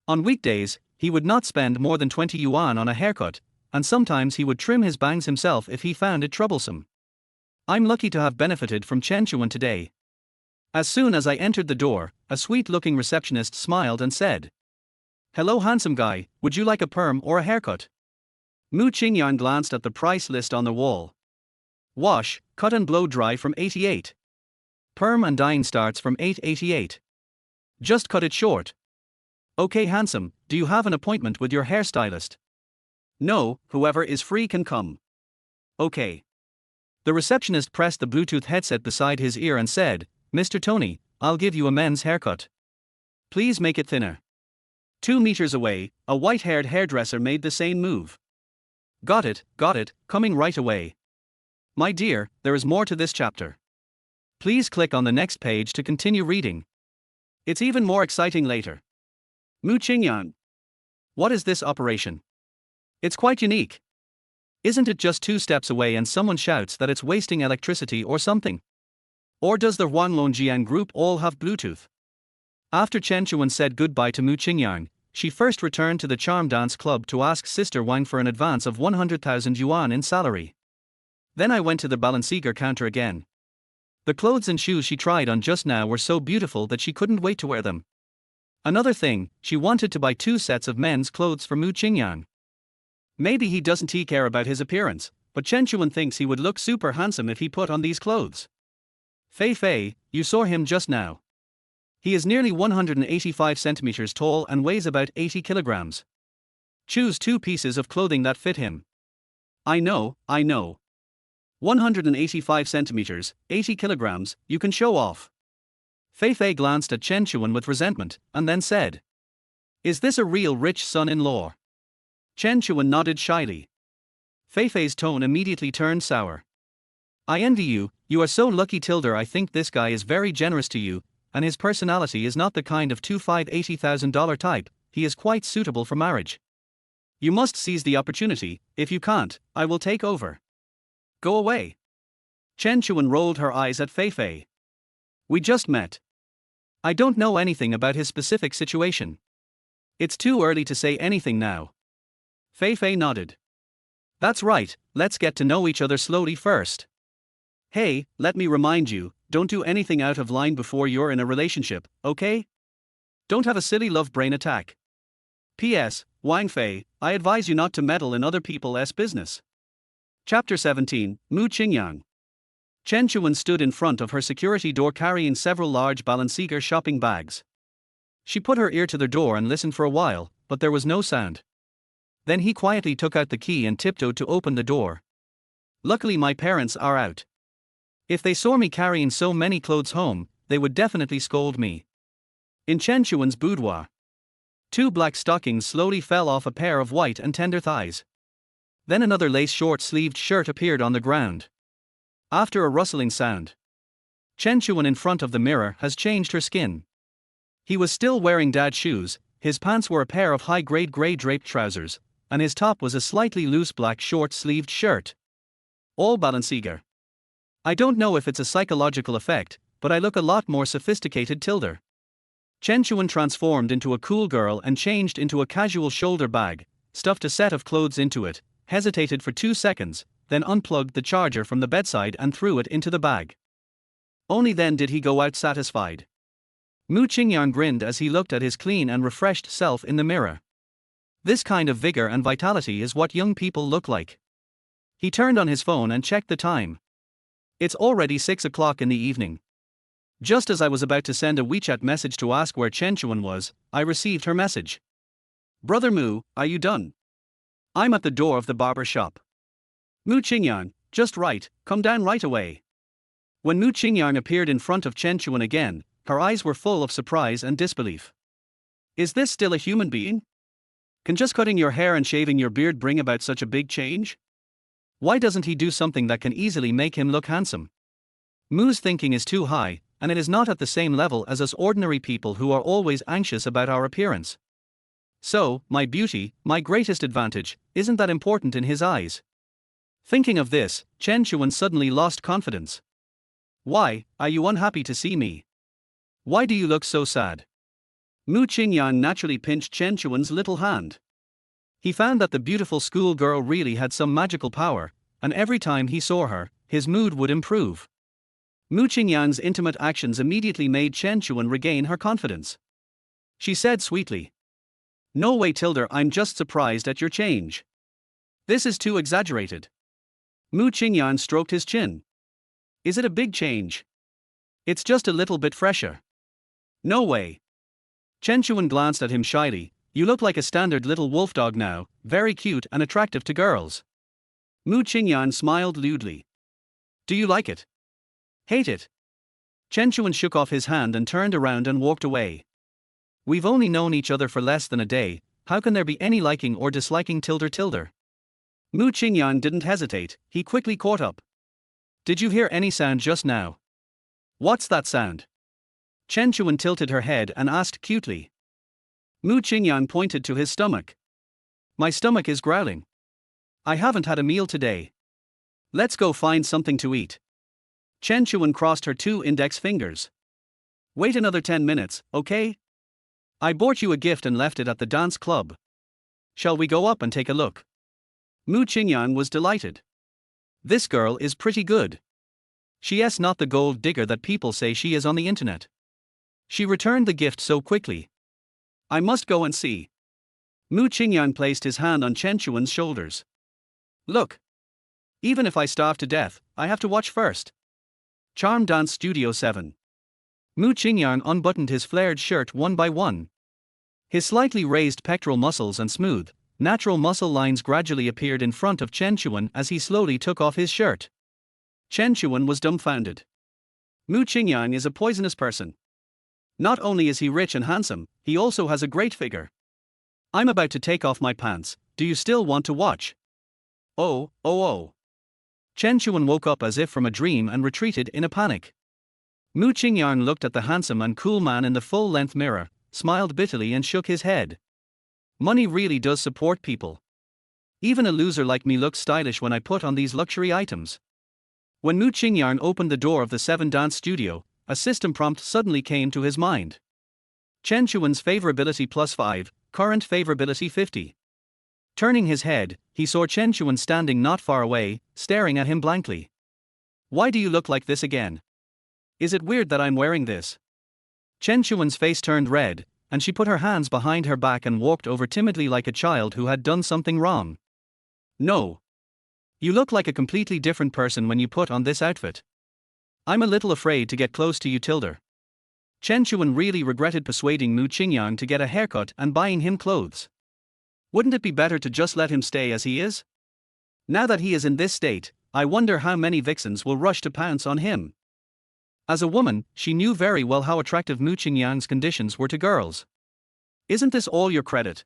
On weekdays, he would not spend more than 20 yuan on a haircut, and sometimes he would trim his bangs himself if he found it troublesome. I'm lucky to have benefited from Chen Chuan today. As soon as I entered the door, a sweet-looking receptionist smiled and said, "Hello, handsome guy, would you like a perm or a haircut?" Mu Qingyang glanced at the price list on the wall. Wash, cut and blow dry from 88. Perm and dyeing starts from 888. Just cut it short. Okay, handsome, do you have an appointment with your hairstylist? No, whoever is free can come. Okay. The receptionist pressed the Bluetooth headset beside his ear and said, "Mr. Tony, I'll give you a men's haircut. Please make it thinner." 2 meters away, a white-haired hairdresser made the same move. Got it, coming right away. My dear, there is more to this chapter. Please click on the next page to continue reading. It's even more exciting later. Mu Qingyang. What is this operation? It's quite unique. Isn't it just 2 steps away and someone shouts that it's wasting electricity or something? Or does the Huanglongjiang group all have Bluetooth? After Chen Chuan said goodbye to Mu Qingyang, she first returned to the charm dance club to ask Sister Wang for an advance of 100,000 yuan in salary. Then I went to the Balenciaga counter again. The clothes and shoes she tried on just now were so beautiful that she couldn't wait to wear them. Another thing, she wanted to buy 2 sets of men's clothes for Mu Qingyang. Maybe he doesn't care about his appearance, but Chen Chuan thinks he would look super handsome if he put on these clothes. Fei, you saw him just now. He is nearly 185 centimeters tall and weighs about 80 kilograms. Choose 2 pieces of clothing that fit him. I know. 185 centimeters, 80 kilograms, you can show off. Fei glanced at Chen Chuan with resentment, and then said, "Is this a real rich son-in-law?" Chen Chuan nodded shyly. Fei's tone immediately turned sour. "I envy you, you are so lucky Tilder. I think this guy is very generous to you, and his personality is not the kind of $2,580,000 type, he is quite suitable for marriage. You must seize the opportunity, if you can't, I will take over. Go away." Chen Chuan rolled her eyes at Fei. "We just met. I don't know anything about his specific situation. It's too early to say anything now." Fei nodded. "That's right, let's get to know each other slowly first. Hey, let me remind you, don't do anything out of line before you're in a relationship, okay? Don't have a silly love brain attack. P.S. Wang Fei, I advise you not to meddle in other people's business." Chapter 17, Mu Qingyang. Chen Chuan stood in front of her security door carrying several large Balenciaga shopping bags. She put her ear to the door and listened for a while, but there was no sound. Then he quietly took out the key and tiptoed to open the door. "Luckily my parents are out. If they saw me carrying so many clothes home, they would definitely scold me." In Chen Chuan's boudoir, 2 black stockings slowly fell off a pair of white and tender thighs. Then another lace short-sleeved shirt appeared on the ground. After a rustling sound, Chen Chuan in front of the mirror has changed her skin. He was still wearing dad shoes, his pants were a pair of high-grade grey draped trousers, and his top was a slightly loose black short-sleeved shirt. All Balenciaga. I don't know if it's a psychological effect, but I look a lot more sophisticated Tilder. Chen Chuan transformed into a cool girl and changed into a casual shoulder bag, stuffed a set of clothes into it, hesitated for 2 seconds, then unplugged the charger from the bedside and threw it into the bag. Only then did he go out satisfied. Mu Qingyang grinned as he looked at his clean and refreshed self in the mirror. This kind of vigor and vitality is what young people look like. He turned on his phone and checked the time. It's already 6 o'clock in the evening. Just as I was about to send a WeChat message to ask where Chen Chuan was, I received her message. "Brother Mu, are you done? I'm at the door of the barber shop." Mu Qingyang, just right, come down right away. When Mu Qingyang appeared in front of Chen Chuan again, Her eyes were full of surprise and disbelief. Is this still a human being? Can just cutting your hair and shaving your beard bring about such a big change? Why doesn't he do something that can easily make him look handsome? Mu's thinking is too high, and it is not at the same level as us ordinary people who are always anxious about our appearance. So, my beauty, my greatest advantage, isn't that important in his eyes. Thinking of this, Chen Chuan suddenly lost confidence. Why, are you unhappy to see me? Why do you look so sad? Mu Qingyang naturally pinched Chen Chuan's little hand. He found that the beautiful schoolgirl really had some magical power, and every time he saw her, his mood would improve. Mu Qingyang's intimate actions immediately made Chen Chuan regain her confidence. She said sweetly, "No way, Tilda, I'm just surprised at your change. This is too exaggerated." Mu Qingyang stroked his chin. "Is it a big change? It's just a little bit fresher." "No way." Chen Chuan glanced at him shyly. "You look like a standard little wolf dog now, very cute and attractive to girls." Mu Qingyang smiled lewdly. "Do you like it? Hate it?" Chen Chuan shook off his hand and turned around and walked away. "We've only known each other for less than a day, how can there be any liking or disliking tilde? Mu Qingyang didn't hesitate, he quickly caught up. "Did you hear any sound just now?" "What's that sound?" Chen Chuan tilted her head and asked cutely. Mu Qingyang pointed to his stomach. "My stomach is growling. I haven't had a meal today. Let's go find something to eat." Chen Chuan crossed her 2 index fingers. "Wait another 10 minutes, okay? I bought you a gift and left it at the dance club. Shall we go up and take a look?" Mu Qingyang was delighted. This girl is pretty good. She's not the gold digger that people say she is on the internet. She returned the gift so quickly. "I must go and see." Mu Qingyang placed his hand on Chen Chuan's shoulders. "Look. Even if I starve to death, I have to watch first." Charm Dance Studio 7. Mu Qingyang unbuttoned his flared shirt one by one. His slightly raised pectoral muscles and smooth, natural muscle lines gradually appeared in front of Chen Chuan as he slowly took off his shirt. Chen Chuan was dumbfounded. Mu Qingyang is a poisonous person. Not only is he rich and handsome, he also has a great figure. I'm about to take off my pants, do you still want to watch? Oh. Chen Chuan woke up as if from a dream and retreated in a panic. Mu Qingyang looked at the handsome and cool man in the full-length mirror, smiled bitterly and shook his head. Money really does support people. Even a loser like me looks stylish when I put on these luxury items. When Mu Qingyang opened the door of the 7 dance studio, a system prompt suddenly came to his mind. Chen Chuan's favorability +5, current favorability 50. Turning his head, he saw Chen Chuan standing not far away, staring at him blankly. "Why do you look like this again? Is it weird that I'm wearing this?" Chen Chuan's face turned red, and she put her hands behind her back and walked over timidly like a child who had done something wrong. "No. You look like a completely different person when you put on this outfit. I'm a little afraid to get close to you, Tilda." Chen Chuan really regretted persuading Mu Qingyang to get a haircut and buying him clothes. Wouldn't it be better to just let him stay as he is? Now that he is in this state, I wonder how many vixens will rush to pounce on him. As a woman, she knew very well how attractive Mu Qingyang's conditions were to girls. "Isn't this all your credit?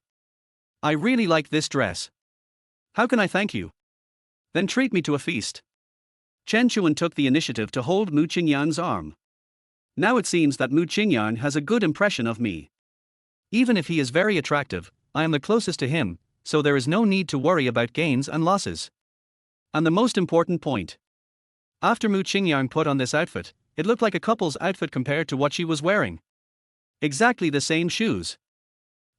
I really like this dress. How can I thank you? Then treat me to a feast." Chen Chuan took the initiative to hold Mu Qingyang's arm. "Now it seems that Mu Qingyang has a good impression of me. Even if he is very attractive, I am the closest to him, so there is no need to worry about gains and losses. And the most important point. After Mu Qingyang put on this outfit, it looked like a couple's outfit compared to what she was wearing. Exactly the same shoes.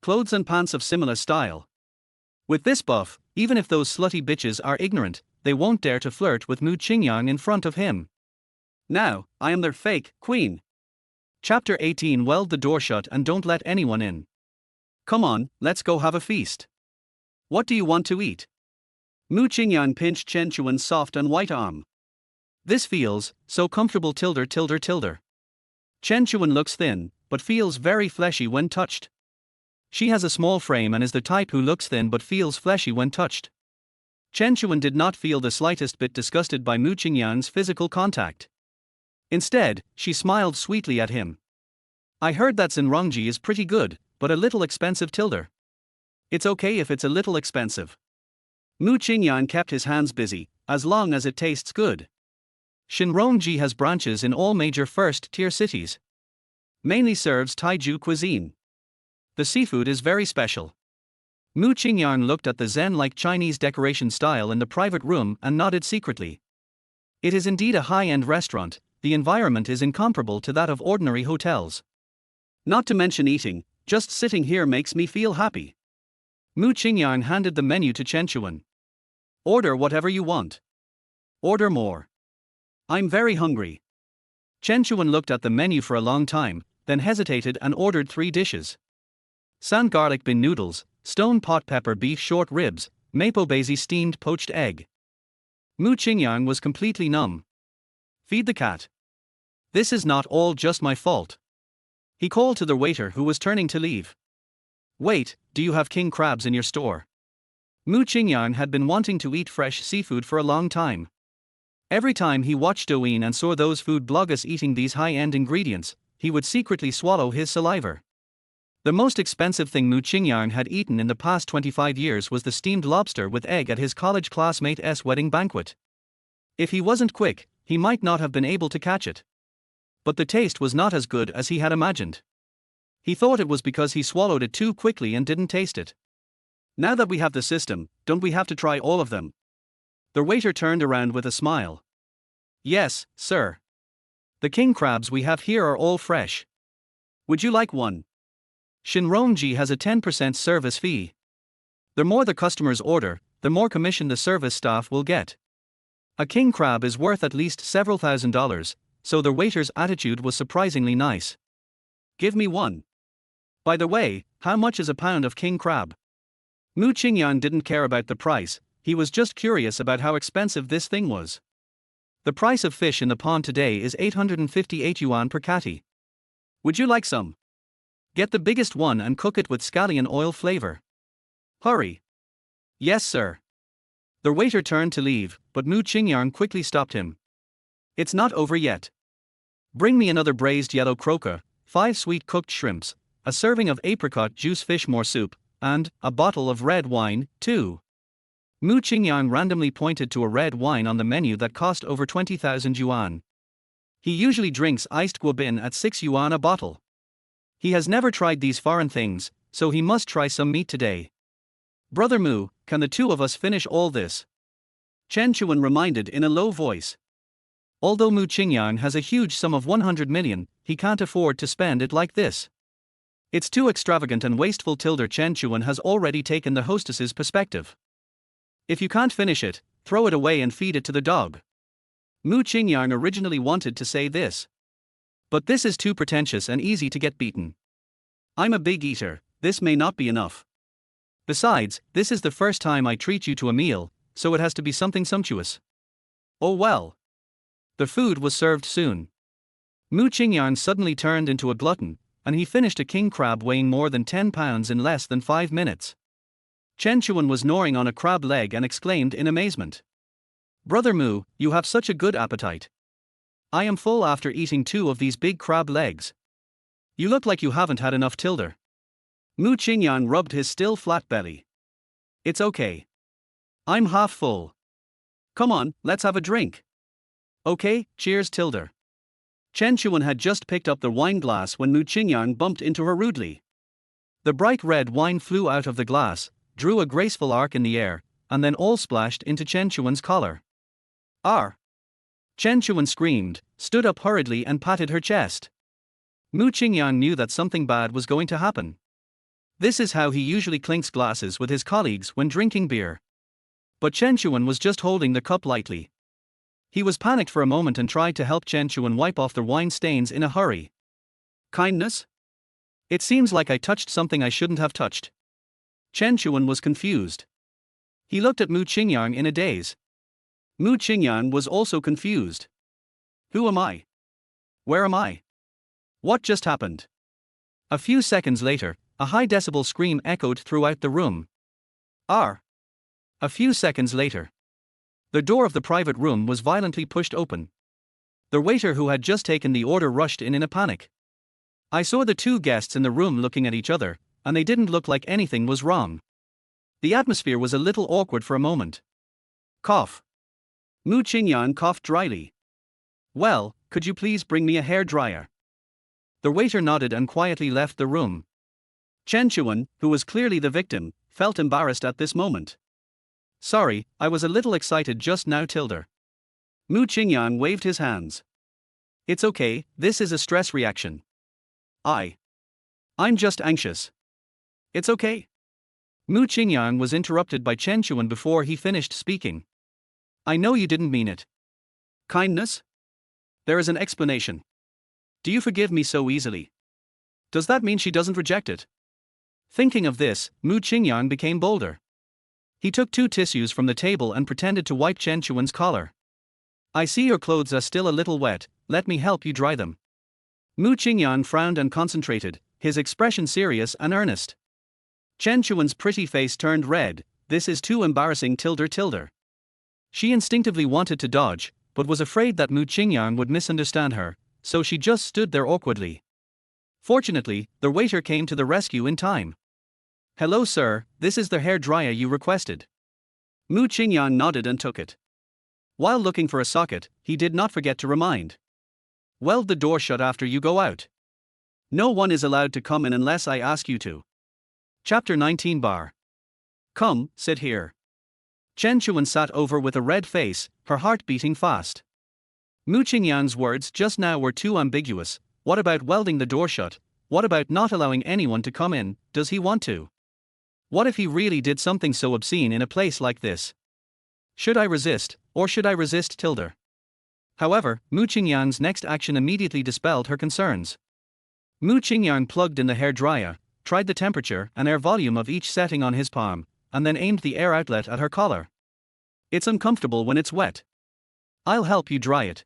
Clothes and pants of similar style. With this buff, even if those slutty bitches are ignorant, they won't dare to flirt with Mu Qingyang in front of him. Now, I am their fake queen." Chapter 18. Weld the door shut and don't let anyone in. "Come on, let's go have a feast. What do you want to eat?" Mu Qingyang pinched Chen Chuan's soft and white arm. "This feels so comfortable, tilde. Chen Chuan looks thin, but feels very fleshy when touched. She has a small frame and is the type who looks thin but feels fleshy when touched. Chen Chuan did not feel the slightest bit disgusted by Mu Qingyang's physical contact. Instead, she smiled sweetly at him. I heard that Zenrongji is pretty good, but a little expensive tilde. It's okay if it's a little expensive. Mu Qingyang kept his hands busy, as long as it tastes good. Shenrongji has branches in all major first-tier cities. Mainly serves Taiju cuisine. The seafood is very special. Mu Qingyang looked at the Zen-like Chinese decoration style in the private room and nodded secretly. It is indeed a high-end restaurant. The environment is incomparable to that of ordinary hotels. Not to mention eating, just sitting here makes me feel happy. Mu Qingyang handed the menu to Chen Chuan. Order whatever you want. Order more. I'm very hungry. Chen Chuan looked at the menu for a long time, then hesitated and ordered 3 dishes. San garlic bean noodles, stone pot pepper beef short ribs, mapo basil steamed poached egg. Mu Qingyang was completely numb. Feed the cat. This is not all just my fault. He called to the waiter who was turning to leave. Wait, do you have king crabs in your store? Mu Qingyang had been wanting to eat fresh seafood for a long time. Every time he watched Yuan and saw those food bloggers eating these high-end ingredients, he would secretly swallow his saliva. The most expensive thing Mu Qingyang had eaten in the past 25 years was the steamed lobster with egg at his college classmate's wedding banquet. If he wasn't quick, he might not have been able to catch it. But the taste was not as good as he had imagined. He thought it was because he swallowed it too quickly and didn't taste it. Now that we have the system, don't we have to try all of them? The waiter turned around with a smile. Yes, sir. The king crabs we have here are all fresh. Would you like one? Shenrongji has a 10% service fee. The more the customers order, the more commission the service staff will get. A king crab is worth at least several $1,000s, so the waiter's attitude was surprisingly nice. Give me one. By the way, how much is a pound of king crab? Mu Qingyang didn't care about the price, he was just curious about how expensive this thing was. The price of fish in the pond today is 858 yuan per catty. Would you like some? Get the biggest one and cook it with scallion oil flavor. Hurry. Yes, sir. The waiter turned to leave, but Mu Qingyang quickly stopped him. It's not over yet. Bring me another braised yellow croaker, 5 sweet cooked shrimps, a serving of apricot juice fish more soup, and a bottle of red wine, too. Mu Qingyang randomly pointed to a red wine on the menu that cost over 20,000 yuan. He usually drinks iced guobin at 6 yuan a bottle. He has never tried these foreign things, so he must try some meat today. Brother Mu, can the two of us finish all this? Chen Chuan reminded in a low voice. Although Mu Qingyang has a huge sum of 100 million, he can't afford to spend it like this. It's too extravagant and wasteful. Chen Chuan has already taken the hostess's perspective. If you can't finish it, throw it away and feed it to the dog. Mu Qingyang originally wanted to say this. But this is too pretentious and easy to get beaten. I'm a big eater, this may not be enough. Besides, this is the first time I treat you to a meal, so it has to be something sumptuous. Oh well. The food was served soon. Mu Qingyang suddenly turned into a glutton, and he finished a king crab weighing more than 10 pounds in less than 5 minutes. Chen Chuan was gnawing on a crab leg and exclaimed in amazement. Brother Mu, you have such a good appetite. I am full after eating 2 of these big crab legs. You look like you haven't had enough. Mu Qingyang rubbed his still flat belly. It's okay. I'm half full. Come on, let's have a drink. Okay, cheers. Chen Chuan had just picked up the wine glass when Mu Qingyang bumped into her rudely. The bright red wine flew out of the glass, drew a graceful arc in the air, and then all splashed into Chen Chuan's collar. Arr! Chen Chuan screamed, stood up hurriedly and patted her chest. Mu Qingyang knew that something bad was going to happen. This is how he usually clinks glasses with his colleagues when drinking beer. But Chen Chuan was just holding the cup lightly. He was panicked for a moment and tried to help Chen Chuan wipe off the wine stains in a hurry. Kindness? It seems like I touched something I shouldn't have touched. Chen Chuan was confused. He looked at Mu Qingyang in a daze. Mu Qingyang was also confused. Who am I? Where am I? What just happened? A few seconds later, a high decibel scream echoed throughout the room. Arr! A few seconds later, the door of the private room was violently pushed open. The waiter who had just taken the order rushed in a panic. I saw the two guests in the room looking at each other, and they didn't look like anything was wrong. The atmosphere was a little awkward for a moment. Cough. Mu Qingyang coughed dryly. Well, could you please bring me a hair dryer? The waiter nodded and quietly left the room. Chen Chuan, who was clearly the victim, felt embarrassed at this moment. Sorry, I was a little excited just now, Tilda. Mu Qingyang waved his hands. It's okay, this is a stress reaction. I'm just anxious. It's okay. Mu Qingyang was interrupted by Chen Chuan before he finished speaking. I know you didn't mean it. Kindness? There is an explanation. Do you forgive me so easily? Does that mean she doesn't reject it? Thinking of this, Mu Qingyang became bolder. He took 2 tissues from the table and pretended to wipe Chen Chuan's collar. I see your clothes are still a little wet, let me help you dry them. Mu Qingyang frowned and concentrated, his expression serious and earnest. Chen Chuan's pretty face turned red. This is too embarrassing, tilde. She instinctively wanted to dodge, but was afraid that Mu Qingyang would misunderstand her, so she just stood there awkwardly. Fortunately, the waiter came to the rescue in time. Hello sir, this is the hair dryer you requested. Mu Qingyang nodded and took it. While looking for a socket, he did not forget to remind. Weld the door shut after you go out. No one is allowed to come in unless I ask you to. Chapter 19 Bar. Come, sit here. Chen Chuan sat over with a red face, her heart beating fast. Mu Qingyang's words just now were too ambiguous. What about welding the door shut? What about not allowing anyone to come in? Does he want to? What if he really did something so obscene in a place like this? Should I resist, or should I resist tilde? However, Mu Qingyang's next action immediately dispelled her concerns. Mu Qingyang plugged in the hair dryer, tried the temperature and air volume of each setting on his palm, and then aimed the air outlet at her collar. It's uncomfortable when it's wet. I'll help you dry it.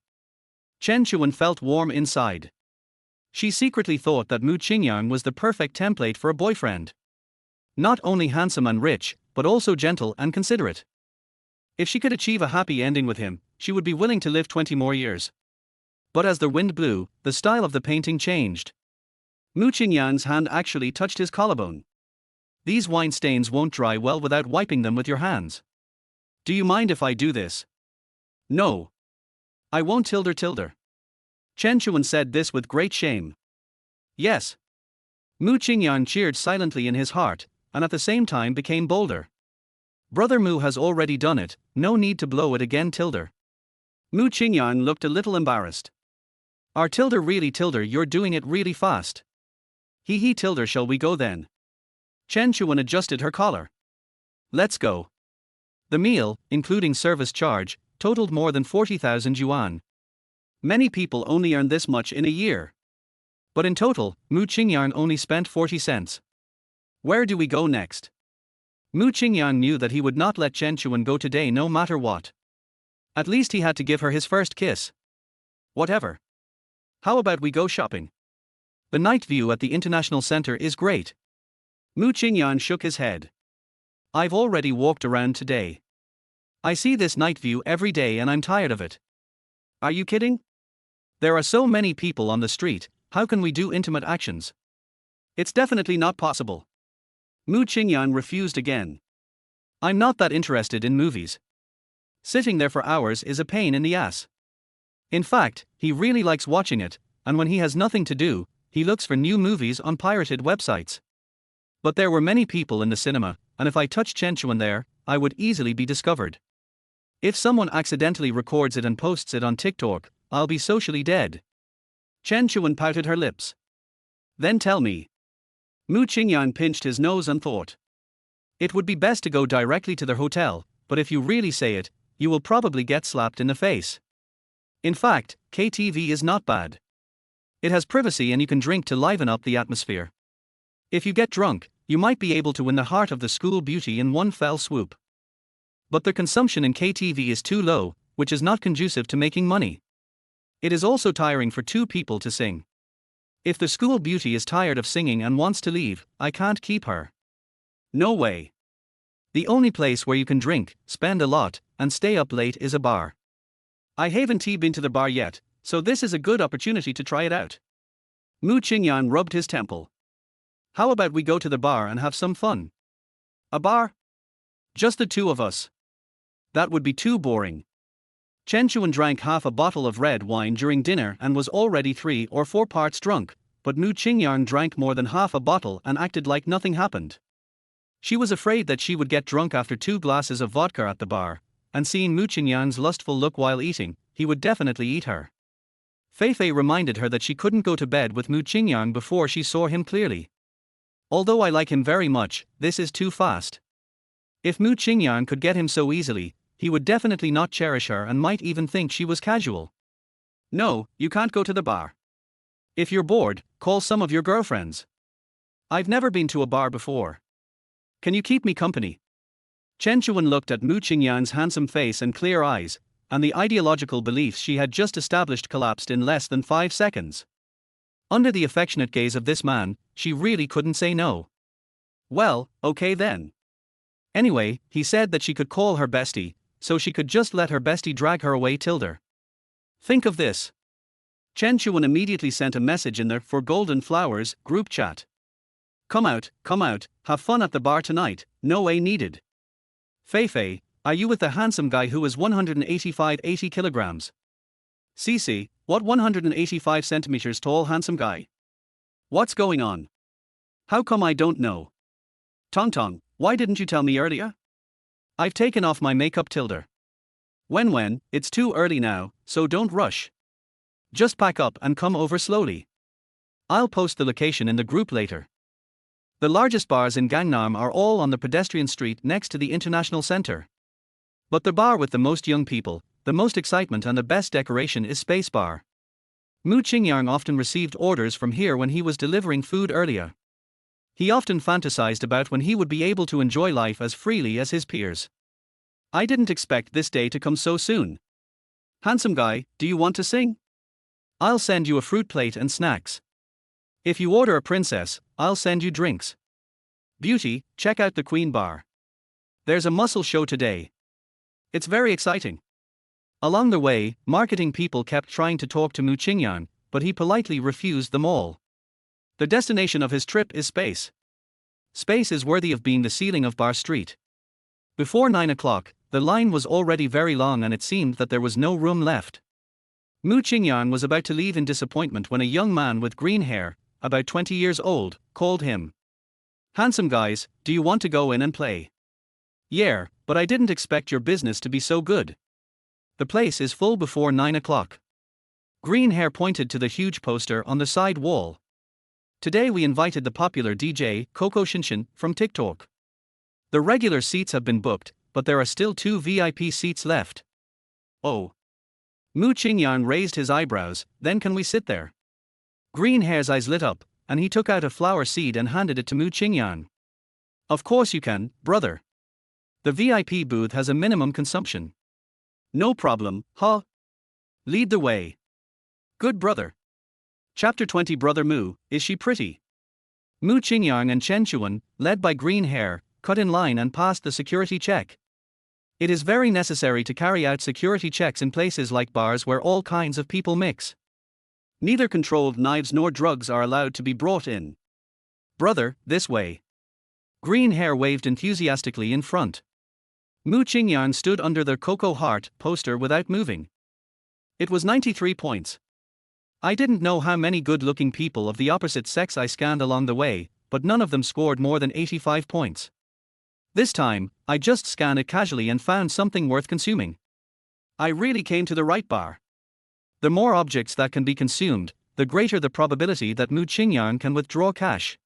Chen Chuan felt warm inside. She secretly thought that Mu Qingyang was the perfect template for a boyfriend. Not only handsome and rich, but also gentle and considerate. If she could achieve a happy ending with him, she would be willing to live 20 more years. But as the wind blew, the style of the painting changed. Mu Qingyang's hand actually touched his collarbone. These wine stains won't dry well without wiping them with your hands. Do you mind if I do this? No. I won't tilde. Chen Chuan said this with great shame. Yes. Mu Qingyang cheered silently in his heart, and at the same time became bolder. Brother Mu has already done it, no need to blow it again tilde. Mu Qingyang looked a little embarrassed. Are tilde really tilde, you're doing it really fast. He tilde, shall we go then? Chen Chuan adjusted her collar. Let's go. The meal, including service charge, totaled more than 40,000 yuan. Many people only earn this much in a year. But in total, Mu Qingyang only spent 40 cents. Where do we go next? Mu Qingyang knew that he would not let Chen Chuan go today no matter what. At least he had to give her his first kiss. Whatever. How about we go shopping? The night view at the International Center is great. Mu Qingyang shook his head. I've already walked around today. I see this night view every day and I'm tired of it. Are you kidding? There are so many people on the street, how can we do intimate actions? It's definitely not possible. Mu Qingyang refused again. I'm not that interested in movies. Sitting there for hours is a pain in the ass. In fact, he really likes watching it, and when he has nothing to do, he looks for new movies on pirated websites. But there were many people in the cinema, and if I touched Chen Chuan there, I would easily be discovered. If someone accidentally records it and posts it on TikTok, I'll be socially dead. Chen Chuan pouted her lips. Then tell me. Mu Qingyang pinched his nose and thought. It would be best to go directly to their hotel, but if you really say it, you will probably get slapped in the face. In fact, KTV is not bad. It has privacy and you can drink to liven up the atmosphere. If you get drunk, you might be able to win the heart of the school beauty in one fell swoop. But the consumption in KTV is too low, which is not conducive to making money. It is also tiring for 2 people to sing. If the school beauty is tired of singing and wants to leave, I can't keep her. No way. The only place where you can drink, spend a lot, and stay up late is a bar. I haven't been to the bar yet, so this is a good opportunity to try it out. Mu Qingyang rubbed his temple. How about we go to the bar and have some fun? A bar? Just the two of us. That would be too boring. Chen Chuan drank half a bottle of red wine during dinner and was already 3 or 4 parts drunk, but Mu Qingyang drank more than half a bottle and acted like nothing happened. She was afraid that she would get drunk after 2 glasses of vodka at the bar, and seeing Mu Qingyang's lustful look while eating, he would definitely eat her. Fei reminded her that she couldn't go to bed with Mu Qingyang before she saw him clearly. Although I like him very much, this is too fast. If Mu Qingyang could get him so easily, he would definitely not cherish her and might even think she was casual. No, you can't go to the bar. If you're bored, call some of your girlfriends. I've never been to a bar before. Can you keep me company? Chen Chuan looked at Mu Qingyang's handsome face and clear eyes, and the ideological beliefs she had just established collapsed in less than 5 seconds. Under the affectionate gaze of this man, she really couldn't say no. Well, okay then. Anyway, he said that she could call her bestie, so she could just let her bestie drag her away Tilder. Think of this. Chen Chuan immediately sent a message in their For Golden Flowers group chat. Come out, have fun at the bar tonight, no way needed. Fei, are you with the handsome guy who is 185-80 kilograms? Cici, what 185 centimeters tall handsome guy? What's going on? How come I don't know? Tong, why didn't you tell me earlier? I've taken off my makeup Tilder. When, it's too early now, so don't rush. Just pack up and come over slowly. I'll post the location in the group later. The largest bars in Gangnam are all on the pedestrian street next to the International Center. But the bar with the most young people, the most excitement and the best decoration is Space Bar. Mu Qingyang often received orders from here when he was delivering food earlier. He often fantasized about when he would be able to enjoy life as freely as his peers. I didn't expect this day to come so soon. Handsome guy, do you want to sing? I'll send you a fruit plate and snacks. If you order a princess, I'll send you drinks. Beauty, check out the Queen Bar. There's a muscle show today. It's very exciting. Along the way, marketing people kept trying to talk to Mu Qingyang, but he politely refused them all. The destination of his trip is space. Space is worthy of being the ceiling of Bar Street. Before 9 o'clock, the line was already very long and it seemed that there was no room left. Mu Qingyang was about to leave in disappointment when a young man with green hair, about 20 years old, called him. Handsome guys, do you want to go in and play? Yeah, but I didn't expect your business to be so good. The place is full before 9 o'clock. Green hair pointed to the huge poster on the side wall. Today we invited the popular DJ, Coco Shinshin, from TikTok. The regular seats have been booked, but there are still 2 VIP seats left. Oh. Mu Qingyang raised his eyebrows, then can we sit there? Green hair's eyes lit up, and he took out a flower seed and handed it to Mu Qingyang. Of course you can, brother. The VIP booth has a minimum consumption. No problem, huh? Lead the way. Good brother. Chapter 20 Brother Mu, is she pretty? Mu Qingyang and Chen Chuan, led by green hair, cut in line and passed the security check. It is very necessary to carry out security checks in places like bars where all kinds of people mix. Neither controlled knives nor drugs are allowed to be brought in. Brother, this way. Green hair waved enthusiastically in front. Mu Qingyang stood under the Coco Heart poster without moving. It was 93 points. I didn't know how many good-looking people of the opposite sex I scanned along the way, but none of them scored more than 85 points. This time, I just scanned it casually and found something worth consuming. I really came to the right bar. The more objects that can be consumed, the greater the probability that Mu Qingyang can withdraw cash.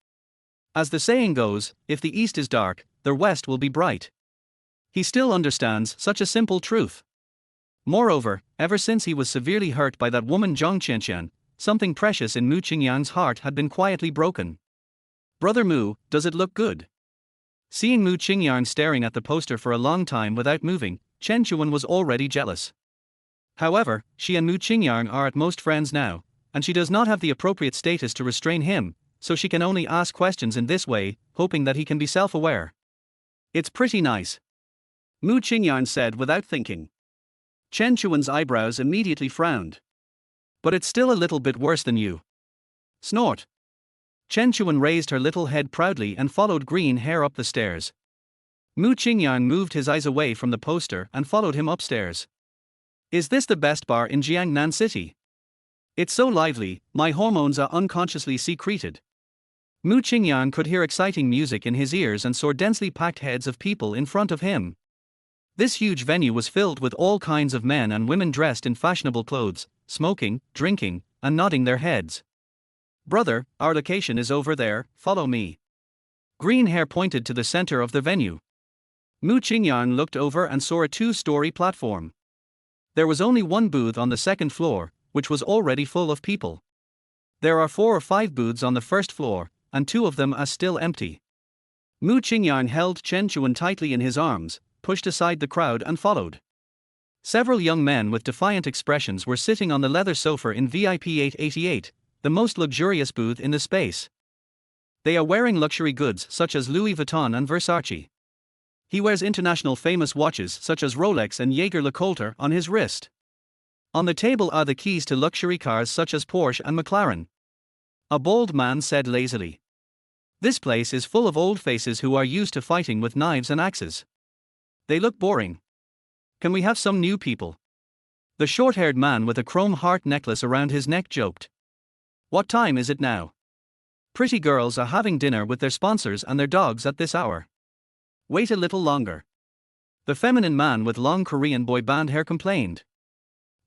As the saying goes, if the east is dark, the west will be bright. He still understands such a simple truth. Moreover, ever since he was severely hurt by that woman Zhang Qianqian, something precious in Mu Qingyang's heart had been quietly broken. Brother Mu, does it look good? Seeing Mu Qingyang staring at the poster for a long time without moving, Chen Chuan was already jealous. However, she and Mu Qingyang are at most friends now, and she does not have the appropriate status to restrain him, so she can only ask questions in this way, hoping that he can be self-aware. It's pretty nice. Mu Qingyang said without thinking. Chen Chuan's eyebrows immediately frowned. But it's still a little bit worse than you. Snort. Chen Chuan raised her little head proudly and followed Green Hair up the stairs. Mu Qingyang moved his eyes away from the poster and followed him upstairs. Is this the best bar in Jiangnan City? It's so lively, my hormones are unconsciously secreted. Mu Qingyang could hear exciting music in his ears and saw densely packed heads of people in front of him. This huge venue was filled with all kinds of men and women dressed in fashionable clothes, smoking, drinking, and nodding their heads. Brother, our location is over there, follow me. Green Hair pointed to the center of the venue. Mu Qingyang looked over and saw a two-story platform. There was only one booth on the second floor, which was already full of people. There are 4 or 5 booths on the first floor, and 2 of them are still empty. Mu Qingyang held Chen Chuan tightly in his arms, pushed aside the crowd and followed. Several young men with defiant expressions were sitting on the leather sofa in VIP 888, the most luxurious booth in the space. They are wearing luxury goods such as Louis Vuitton and Versace. He wears international famous watches such as Rolex and Jaeger-LeCoultre on his wrist. On the table are the keys to luxury cars such as Porsche and McLaren. A bald man said lazily. This place is full of old faces who are used to fighting with knives and axes. They look boring. Can we have some new people? The short-haired man with a chrome heart necklace around his neck joked. What time is it now? Pretty girls are having dinner with their sponsors and their dogs at this hour. Wait a little longer. The feminine man with long Korean boy band hair complained.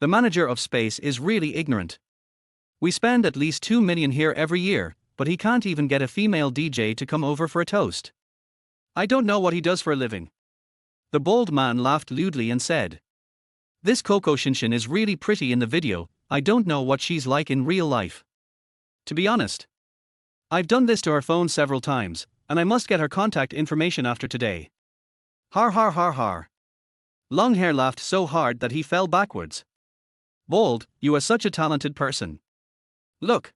The manager of Space is really ignorant. We spend at least 2 million here every year, but he can't even get a female DJ to come over for a toast. I don't know what he does for a living. The bald man laughed lewdly and said. This Coco Shinshin is really pretty in the video, I don't know what she's like in real life. To be honest. I've done this to her phone several times, and I must get her contact information after today. Har har har har. Longhair laughed so hard that he fell backwards. Bald, you are such a talented person. Look.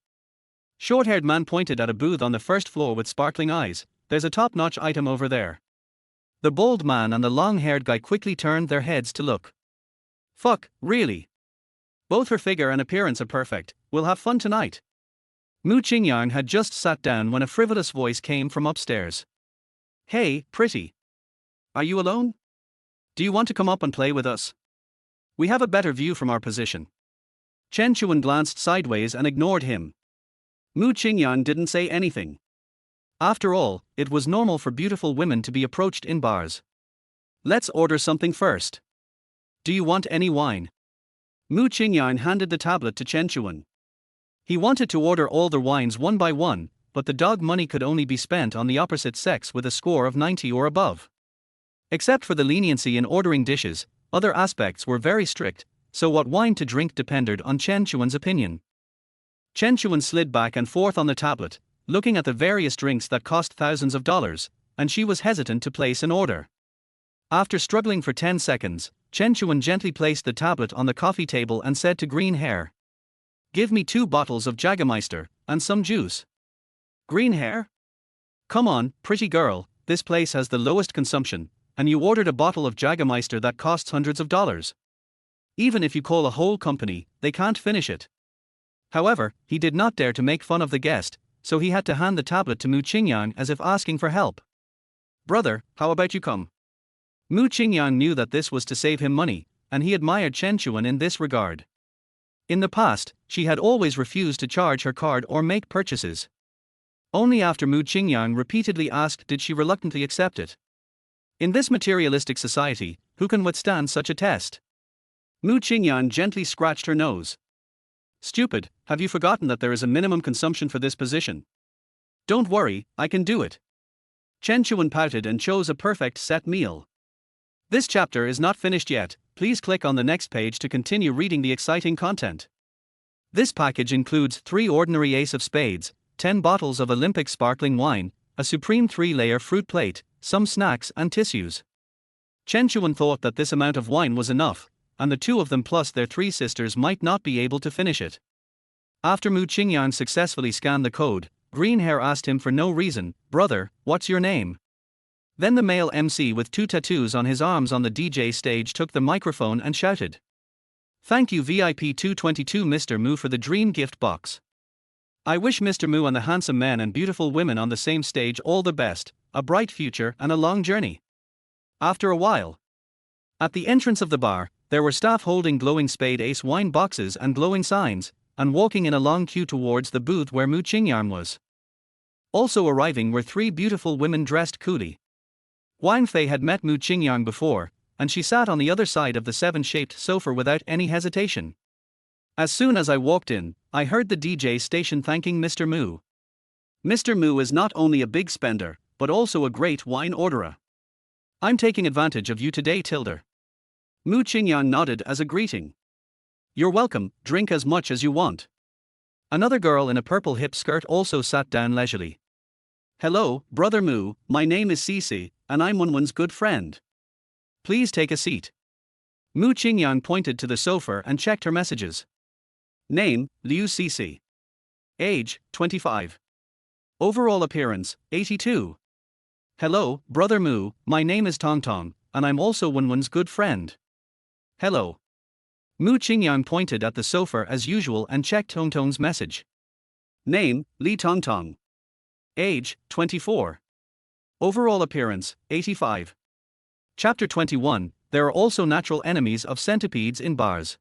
Short-haired man pointed at a booth on the first floor with sparkling eyes. There's a top-notch item over there. The bald man and the long-haired guy quickly turned their heads to look. Fuck, really? Both her figure and appearance are perfect, we'll have fun tonight. Mu Qingyang had just sat down when a frivolous voice came from upstairs. Hey, pretty. Are you alone? Do you want to come up and play with us? We have a better view from our position. Chen Chuan glanced sideways and ignored him. Mu Qingyang didn't say anything. After all, it was normal for beautiful women to be approached in bars. Let's order something first. Do you want any wine? Mu Qingyang handed the tablet to Chen Chuan. He wanted to order all the wines one by one, but the dog money could only be spent on the opposite sex with a score of 90 or above. Except for the leniency in ordering dishes, other aspects were very strict, so what wine to drink depended on Chen Chuan's opinion. Chen Chuan slid back and forth on the tablet, looking at the various drinks that cost thousands of dollars, and she was hesitant to place an order. After struggling for 10 seconds, Chen Chuan gently placed the tablet on the coffee table and said to Green Hair. Give me 2 bottles of Jägermeister, and some juice. Green Hair? Come on, pretty girl, this place has the lowest consumption, and you ordered a bottle of Jägermeister that costs hundreds of dollars. Even if you call a whole company, they can't finish it. However, he did not dare to make fun of the guest, so he had to hand the tablet to Mu Qingyang as if asking for help. Brother, how about you come? Mu Qingyang knew that this was to save him money, and he admired Chen Chuan in this regard. In the past, she had always refused to charge her card or make purchases. Only after Mu Qingyang repeatedly asked did she reluctantly accept it. In this materialistic society, who can withstand such a test? Mu Qingyang gently scratched her nose. Stupid, have you forgotten that there is a minimum consumption for this position? Don't worry, I can do it. Chen Chuan pouted and chose a perfect set meal. This chapter is not finished yet, please click on the next page to continue reading the exciting content. This package includes 3 ordinary ace of spades, 10 bottles of Olympic sparkling wine, a supreme 3-layer fruit plate, some snacks and tissues. Chen Chuan thought that this amount of wine was enough, and the 2 of them plus their 3 sisters might not be able to finish it. After Mu Qingyang successfully scanned the code, Green Hair asked him for no reason, Brother, what's your name? Then the male MC with 2 tattoos on his arms on the DJ stage took the microphone and shouted. Thank you VIP 222 Mr. Mu for the dream gift box. I wish Mr. Mu and the handsome men and beautiful women on the same stage all the best, a bright future and a long journey. After a while, at the entrance of the bar, there were staff holding glowing Spade Ace wine boxes and glowing signs, and walking in a long queue towards the booth where Mu Qingyang was. Also arriving were three beautiful women dressed coolly. Wang Fei had met Mu Qingyang before, and she sat on the other side of the seven-shaped sofa without any hesitation. As soon as I walked in, I heard the DJ station thanking Mr. Mu. Mr. Mu is not only a big spender, but also a great wine orderer. I'm taking advantage of you today, Tilder. Mu Qingyang nodded as a greeting. You're welcome, drink as much as you want. Another girl in a purple hip skirt also sat down leisurely. Hello, Brother Mu, my name is Cici, and I'm Wenwen's good friend. Please take a seat. Mu Qingyang pointed to the sofa and checked her messages. Name, Liu Cici. Age, 25. Overall appearance, 82. Hello, Brother Mu, my name is Tong Tong, and I'm also Wenwen's good friend. Hello. Mu Qingyang pointed at the sofa as usual and checked Tong Tong's message. Name, Li Tong Tong. Age, 24. Overall appearance, 85. Chapter 21, There are also natural enemies of centipedes in bars.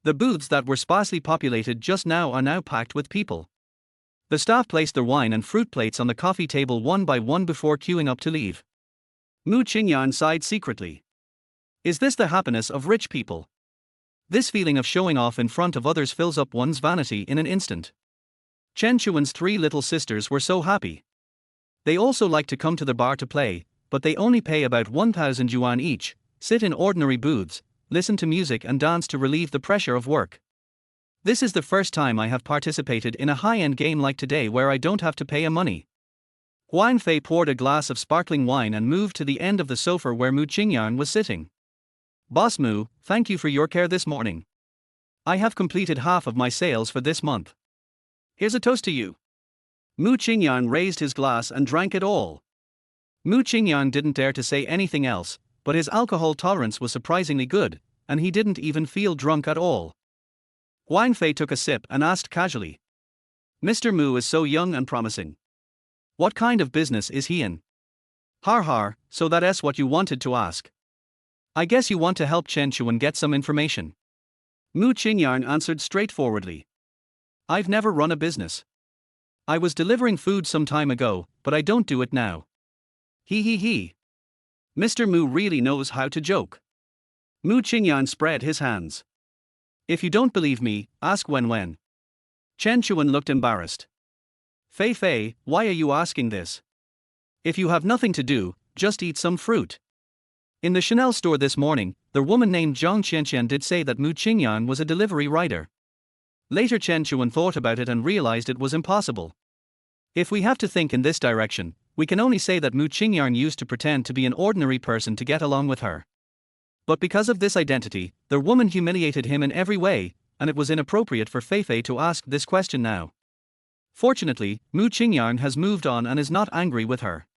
The booths that were sparsely populated just now are now packed with people. The staff placed their wine and fruit plates on the coffee table one by one before queuing up to leave. Mu Qingyang sighed secretly. Is this the happiness of rich people? This feeling of showing off in front of others fills up one's vanity in an instant. Chen Chuan's three little sisters were so happy. They also like to come to the bar to play, but they only pay about 1,000 yuan each, sit in ordinary booths, listen to music and dance to relieve the pressure of work. This is the first time I have participated in a high-end game like today where I don't have to pay a money. Wang Fei poured a glass of sparkling wine and moved to the end of the sofa where Mu Qingyang was sitting. Boss Mu, thank you for your care this morning. I have completed half of my sales for this month. Here's a toast to you. Mu Qingyang raised his glass and drank it all. Mu Qingyang didn't dare to say anything else, but his alcohol tolerance was surprisingly good, and he didn't even feel drunk at all. Wang Fei took a sip and asked casually. Mr. Mu is so young and promising. What kind of business is he in? Har har, so that's what you wanted to ask. I guess you want to help Chen Chuan get some information. Mu Qingyang answered straightforwardly. I've never run a business. I was delivering food some time ago, but I don't do it now. He. Mr. Mu really knows how to joke. Mu Qingyang spread his hands. If you don't believe me, ask Wen. Chen Chuan looked embarrassed. Fei, why are you asking this? If you have nothing to do, just eat some fruit. In the Chanel store this morning, the woman named Zhang Qianqian did say that Mu Qingyang was a delivery rider. Later Chen Chuan thought about it and realized it was impossible. If we have to think in this direction, we can only say that Mu Qingyang used to pretend to be an ordinary person to get along with her. But because of this identity, the woman humiliated him in every way, and it was inappropriate for Fei to ask this question now. Fortunately, Mu Qingyang has moved on and is not angry with her.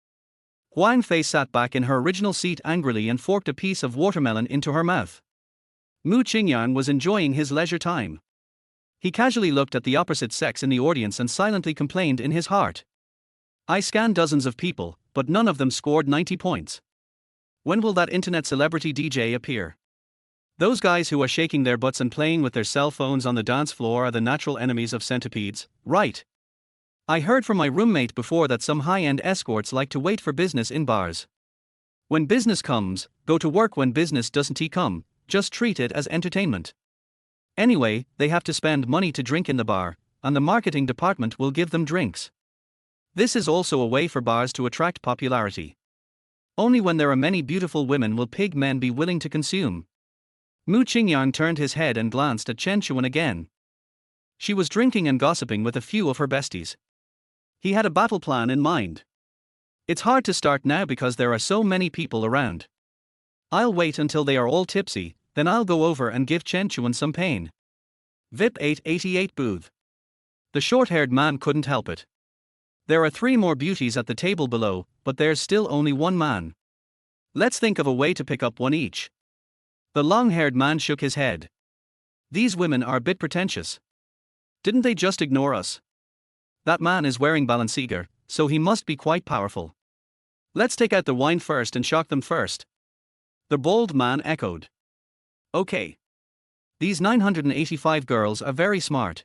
Wang Fei sat back in her original seat angrily and forked a piece of watermelon into her mouth. Mu Qingyang was enjoying his leisure time. He casually looked at the opposite sex in the audience and silently complained in his heart. I scanned dozens of people, but none of them scored 90 points. When will that internet celebrity DJ appear? Those guys who are shaking their butts and playing with their cell phones on the dance floor are the natural enemies of centipedes, right? I heard from my roommate before that some high-end escorts like to wait for business in bars. When business comes, go to work. When business doesn't come, just treat it as entertainment. Anyway, they have to spend money to drink in the bar, and the marketing department will give them drinks. This is also a way for bars to attract popularity. Only when there are many beautiful women will pig men be willing to consume. Mu Qingyang turned his head and glanced at Chen Chuan again. She was drinking and gossiping with a few of her besties. He had a battle plan in mind. It's hard to start now because there are so many people around. I'll wait until they are all tipsy, then I'll go over and give Chen Chuan some pain. VIP 888 booth. The short-haired man couldn't help it. There are 3 more beauties at the table below, but there's still only 1 man. Let's think of a way to pick up one each. The long-haired man shook his head. These women are a bit pretentious. Didn't they just ignore us? That man is wearing Balenciaga, so he must be quite powerful. Let's take out the wine first and shock them first. The bald man echoed. Okay. These 985 girls are very smart.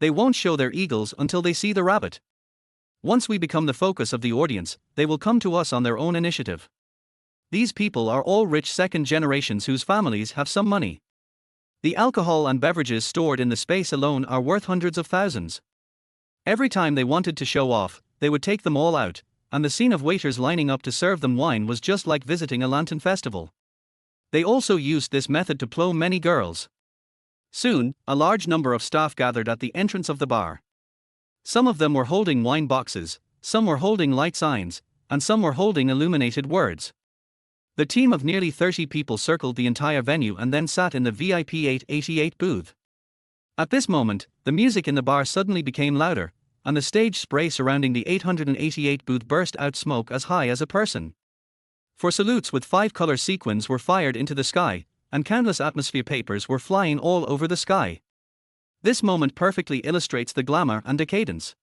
They won't show their eagles until they see the rabbit. Once we become the focus of the audience, they will come to us on their own initiative. These people are all rich second generations whose families have some money. The alcohol and beverages stored in the space alone are worth hundreds of thousands. Every time they wanted to show off, they would take them all out, and the scene of waiters lining up to serve them wine was just like visiting a lantern festival. They also used this method to plow many girls. Soon, a large number of staff gathered at the entrance of the bar. Some of them were holding wine boxes, some were holding light signs, and some were holding illuminated words. The team of nearly 30 people circled the entire venue and then sat in the VIP 888 booth. At this moment, the music in the bar suddenly became louder, and the stage spray surrounding the 888 booth burst out smoke as high as a person. For salutes with 5-color sequins were fired into the sky, and countless atmosphere papers were flying all over the sky. This moment perfectly illustrates the glamour and decadence.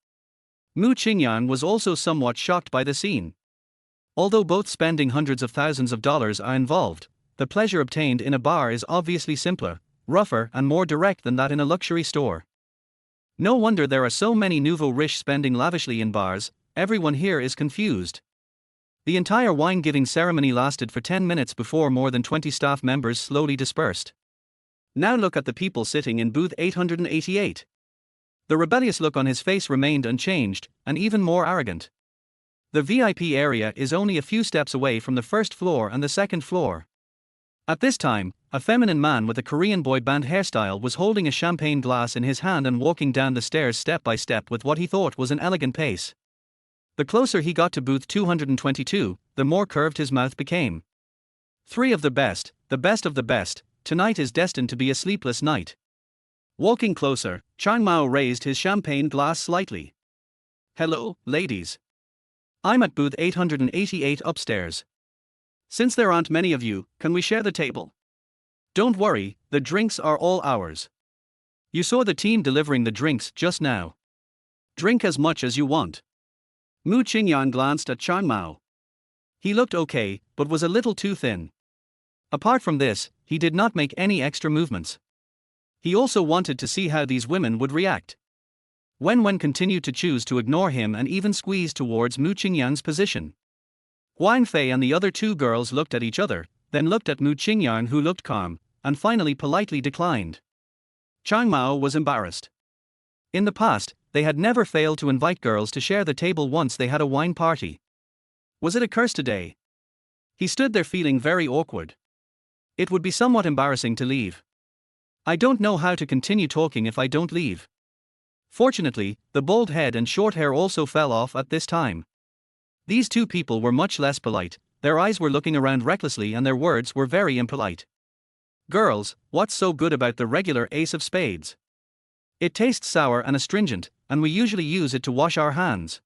Mu Qingyang was also somewhat shocked by the scene. Although both spending hundreds of thousands of dollars are involved, the pleasure obtained in a bar is obviously simpler, rougher and more direct than that in a luxury store. No wonder there are so many nouveau riches spending lavishly in bars. Everyone here is confused. The entire wine-giving ceremony lasted for 10 minutes before more than 20 staff members slowly dispersed. Now look at the people sitting in booth 888. The rebellious look on his face remained unchanged, and even more arrogant. The VIP area is only a few steps away from the first floor and the second floor. At this time, a feminine man with a Korean boy band hairstyle was holding a champagne glass in his hand and walking down the stairs step by step with what he thought was an elegant pace. The closer he got to booth 222, the more curved his mouth became. Three of the best of the best, tonight is destined to be a sleepless night. Walking closer, Chang Mao raised his champagne glass slightly. Hello, ladies. I'm at booth 888 upstairs. Since there aren't many of you, can we share the table? Don't worry, the drinks are all ours. You saw the team delivering the drinks just now. Drink as much as you want. Mu Qingyang glanced at Chang Mao. He looked okay, but was a little too thin. Apart from this, he did not make any extra movements. He also wanted to see how these women would react. Wen continued to choose to ignore him and even squeezed towards Mu Qingyang's position. Huang Fei and the other two girls looked at each other, then looked at Mu Qingyang, who looked calm, and finally politely declined. Chang Mao was embarrassed. In the past, they had never failed to invite girls to share the table once they had a wine party. Was it a curse today? He stood there feeling very awkward. It would be somewhat embarrassing to leave. I don't know how to continue talking if I don't leave. Fortunately, the bald head and short hair also fell off at this time. These two people were much less polite, their eyes were looking around recklessly and their words were very impolite. Girls, what's so good about the regular ace of spades? It tastes sour and astringent, and we usually use it to wash our hands.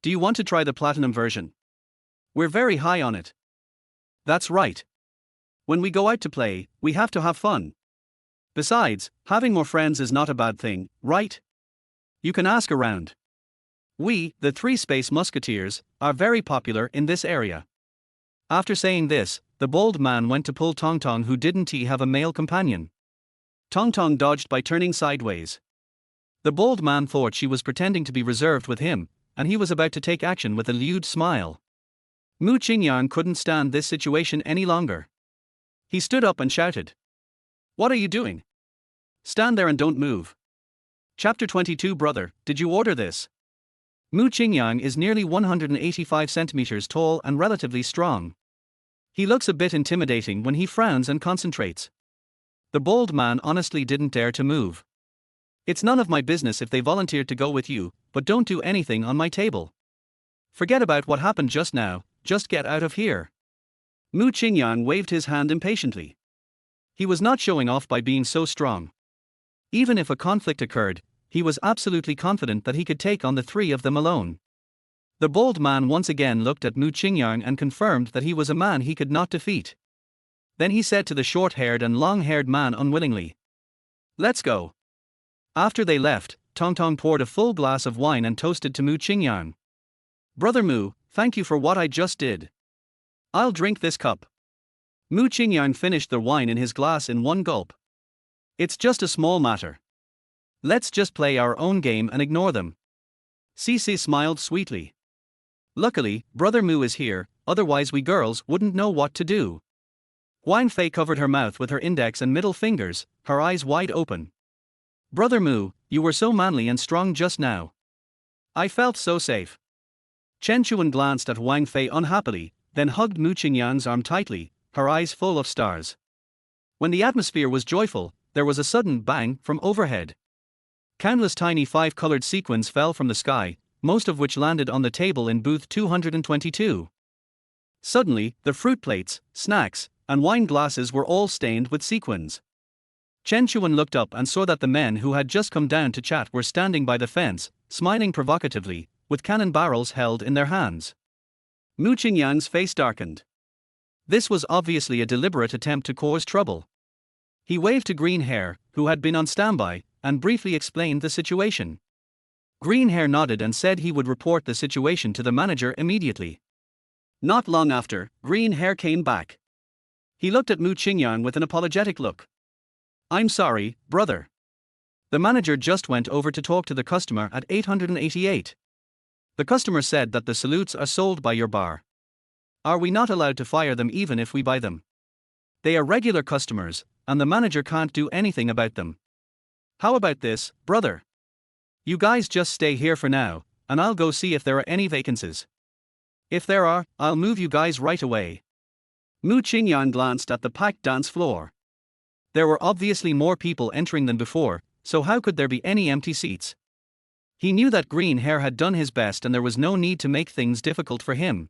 Do you want to try the platinum version? We're very high on it. That's right. When we go out to play, we have to have fun. Besides, having more friends is not a bad thing, right? You can ask around. We, the three Space Musketeers, are very popular in this area. After saying this, the bald man went to pull Tong Tong, who didn't he have a male companion. Tong Tong dodged by turning sideways. The bald man thought she was pretending to be reserved with him, and he was about to take action with a lewd smile. Mu Qingyang couldn't stand this situation any longer. He stood up and shouted. What are you doing? Stand there and don't move. Chapter 22. Brother, did you order this? Mu Qingyang is nearly 185 centimeters tall and relatively strong. He looks a bit intimidating when he frowns and concentrates. The bald man honestly didn't dare to move. It's none of my business if they volunteered to go with you, but don't do anything on my table. Forget about what happened just now, just get out of here. Mu Qingyang waved his hand impatiently. He was not showing off by being so strong. Even if a conflict occurred, he was absolutely confident that he could take on the three of them alone. The bald man once again looked at Mu Qingyang and confirmed that he was a man he could not defeat. Then he said to the short-haired and long-haired man unwillingly, "Let's go." After they left, Tong Tong poured a full glass of wine and toasted to Mu Qingyang. Brother Mu, thank you for what I just did. I'll drink this cup. Mu Qingyang finished the wine in his glass in one gulp. It's just a small matter. Let's just play our own game and ignore them. Cici smiled sweetly. Luckily, Brother Mu is here, otherwise we girls wouldn't know what to do. Huang Fei covered her mouth with her index and middle fingers, her eyes wide open. Brother Mu, you were so manly and strong just now. I felt so safe. Chen Chuan glanced at Huang Fei unhappily, then hugged Mu Qingyang's arm tightly, her eyes full of stars. When the atmosphere was joyful, there was a sudden bang from overhead. Countless tiny five-colored sequins fell from the sky, most of which landed on the table in booth 222. Suddenly, the fruit plates, snacks, and wine glasses were all stained with sequins. Chen Chuan looked up and saw that the men who had just come down to chat were standing by the fence, smiling provocatively, with cannon barrels held in their hands. Mu Qingyang's face darkened. This was obviously a deliberate attempt to cause trouble. He waved to Green Hair, who had been on standby, and briefly explained the situation. Green Hair nodded and said he would report the situation to the manager immediately. Not long after, Green Hair came back. He looked at Mu Qingyang with an apologetic look. I'm sorry, brother. The manager just went over to talk to the customer at 888. The customer said that the salutes are sold by your bar. Are we not allowed to fire them even if we buy them? They are regular customers, and the manager can't do anything about them. How about this, brother? You guys just stay here for now, and I'll go see if there are any vacancies. If there are, I'll move you guys right away. Mu Qingyang glanced at the packed dance floor. There were obviously more people entering than before, so how could there be any empty seats? He knew that Green Hair had done his best and there was no need to make things difficult for him.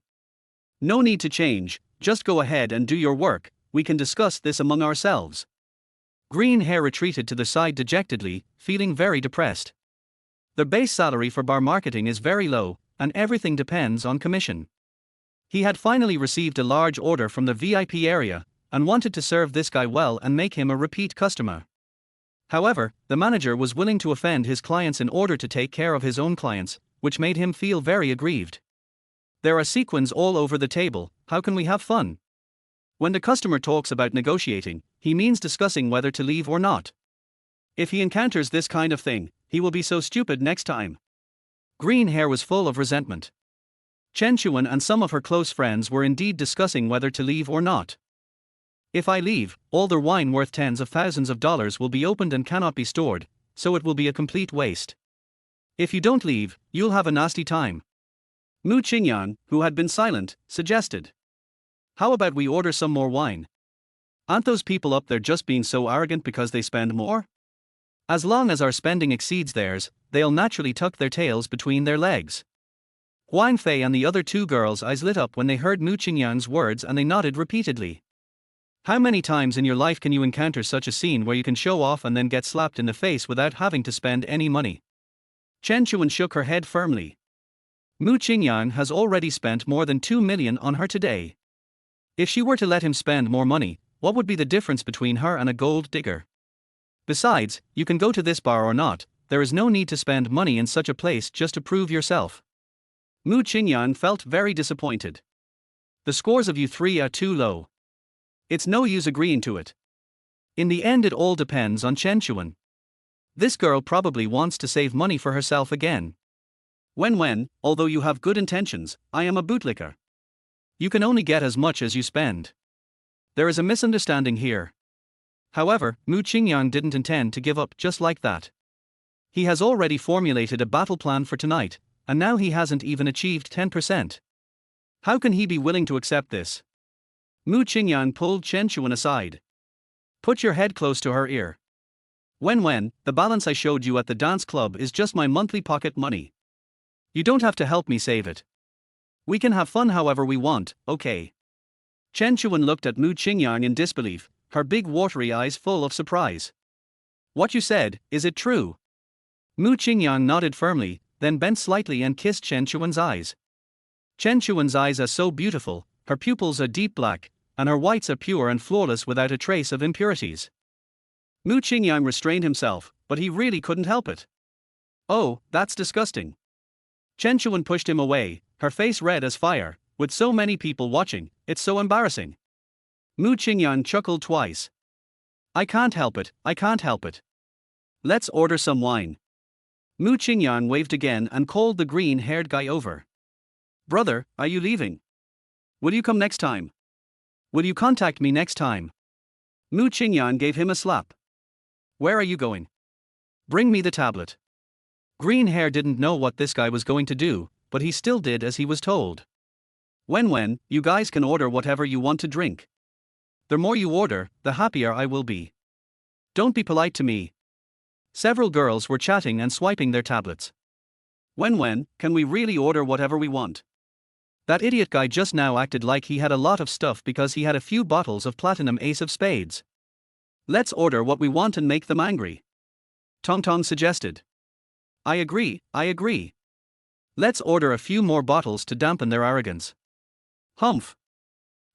No need to change, just go ahead and do your work, we can discuss this among ourselves. Green Hair retreated to the side dejectedly, feeling very depressed. The base salary for bar marketing is very low, and everything depends on commission. He had finally received a large order from the VIP area, and wanted to serve this guy well and make him a repeat customer. However, the manager was willing to offend his clients in order to take care of his own clients, which made him feel very aggrieved. There are sequins all over the table, how can we have fun? When the customer talks about negotiating, he means discussing whether to leave or not. If he encounters this kind of thing, he will be so stupid next time. Green Hair was full of resentment. Chen Chuan and some of her close friends were indeed discussing whether to leave or not. If I leave, all their wine worth tens of thousands of dollars will be opened and cannot be stored, so it will be a complete waste. If you don't leave, you'll have a nasty time. Mu Qingyang, who had been silent, suggested. How about we order some more wine? Aren't those people up there just being so arrogant because they spend more? As long as our spending exceeds theirs, they'll naturally tuck their tails between their legs. Huang Fei and the other two girls' eyes lit up when they heard Mu Qingyang's words and they nodded repeatedly. How many times in your life can you encounter such a scene where you can show off and then get slapped in the face without having to spend any money? Chen Chuan shook her head firmly. Mu Qingyang has already spent more than 2 million on her today. If she were to let him spend more money, what would be the difference between her and a gold digger? Besides, you can go to this bar or not, there is no need to spend money in such a place just to prove yourself. Mu Qingyang felt very disappointed. The scores of you three are too low. It's no use agreeing to it. In the end it all depends on Chen Chuan. This girl probably wants to save money for herself again. When, although you have good intentions, I am a bootlicker. You can only get as much as you spend. There is a misunderstanding here. However, Mu Qingyang didn't intend to give up just like that. He has already formulated a battle plan for tonight, and now he hasn't even achieved 10%. How can he be willing to accept this? Mu Qingyang pulled Chen Chuan aside. Put your head close to her ear. When, the balance I showed you at the dance club is just my monthly pocket money. You don't have to help me save it. We can have fun however we want, okay? Chen Chuan looked at Mu Qingyang in disbelief, her big watery eyes full of surprise. What you said, is it true? Mu Qingyang nodded firmly, then bent slightly and kissed Chen Chuan's eyes. Chen Chuan's eyes are so beautiful, her pupils are deep black, and her whites are pure and flawless without a trace of impurities. Mu Qingyang restrained himself, but he really couldn't help it. Oh, that's disgusting. Chen Chuan pushed him away, her face red as fire. With so many people watching, it's so embarrassing. Mu Qingyang chuckled twice. I can't help it, I can't help it. Let's order some wine. Mu Qingyang waved again and called the green-haired guy over. Brother, are you leaving? Will you come next time? Will you contact me next time? Mu Qingyang gave him a slap. Where are you going? Bring me the tablet. Green Hair didn't know what this guy was going to do, but he still did as he was told. When, you guys can order whatever you want to drink. The more you order, the happier I will be. Don't be polite to me. Several girls were chatting and swiping their tablets. When, can we really order whatever we want? That idiot guy just now acted like he had a lot of stuff because he had a few bottles of platinum ace of spades. Let's order what we want and make them angry. Tong Tong suggested. I agree. Let's order a few more bottles to dampen their arrogance. Humph.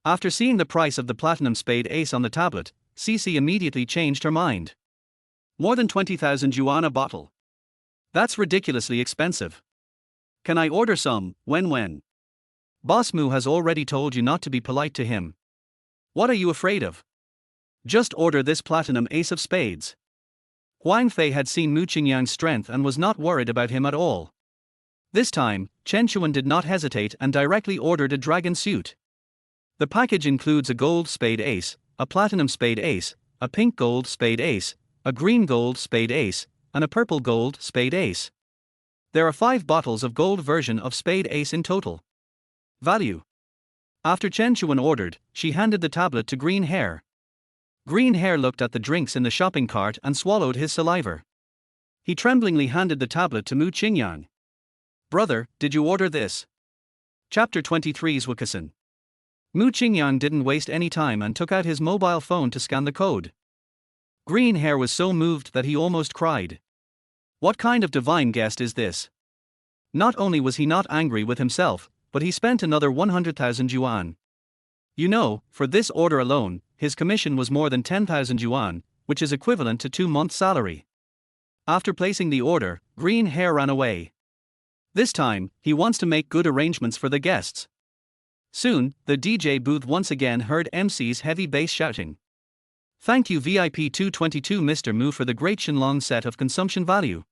After seeing the price of the platinum spade ace on the tablet, Cici immediately changed her mind. More than 20,000 yuan a bottle. That's ridiculously expensive. Can I order some, when? Boss Mu has already told you not to be polite to him. What are you afraid of? Just order this platinum ace of spades. Huang Fei had seen Mu Qingyang's strength and was not worried about him at all. This time, Chen Chuan did not hesitate and directly ordered a dragon suit. The package includes a gold spade ace, a platinum spade ace, a pink gold spade ace, a green gold spade ace, and a purple gold spade ace. There are 5 bottles of gold version of spade ace in total. Value. After Chen Chuan ordered, she handed the tablet to Green Hair. Green Hair looked at the drinks in the shopping cart and swallowed his saliva. He tremblingly handed the tablet to Mu Qingyang. Brother, did you order this? Chapter 23's Wakasan. Mu Qingyang didn't waste any time and took out his mobile phone to scan the code. Green Hair was so moved that he almost cried. What kind of divine guest is this? Not only was he not angry with himself, but he spent another 100,000 yuan. You know, for this order alone, his commission was more than 10,000 yuan, which is equivalent to 2 months' salary. After placing the order, Green Hair ran away. This time, he wants to make good arrangements for the guests. Soon, the DJ booth once again heard MC's heavy bass shouting. Thank you VIP 222 Mr. Mu for the great Shenlong set of consumption value.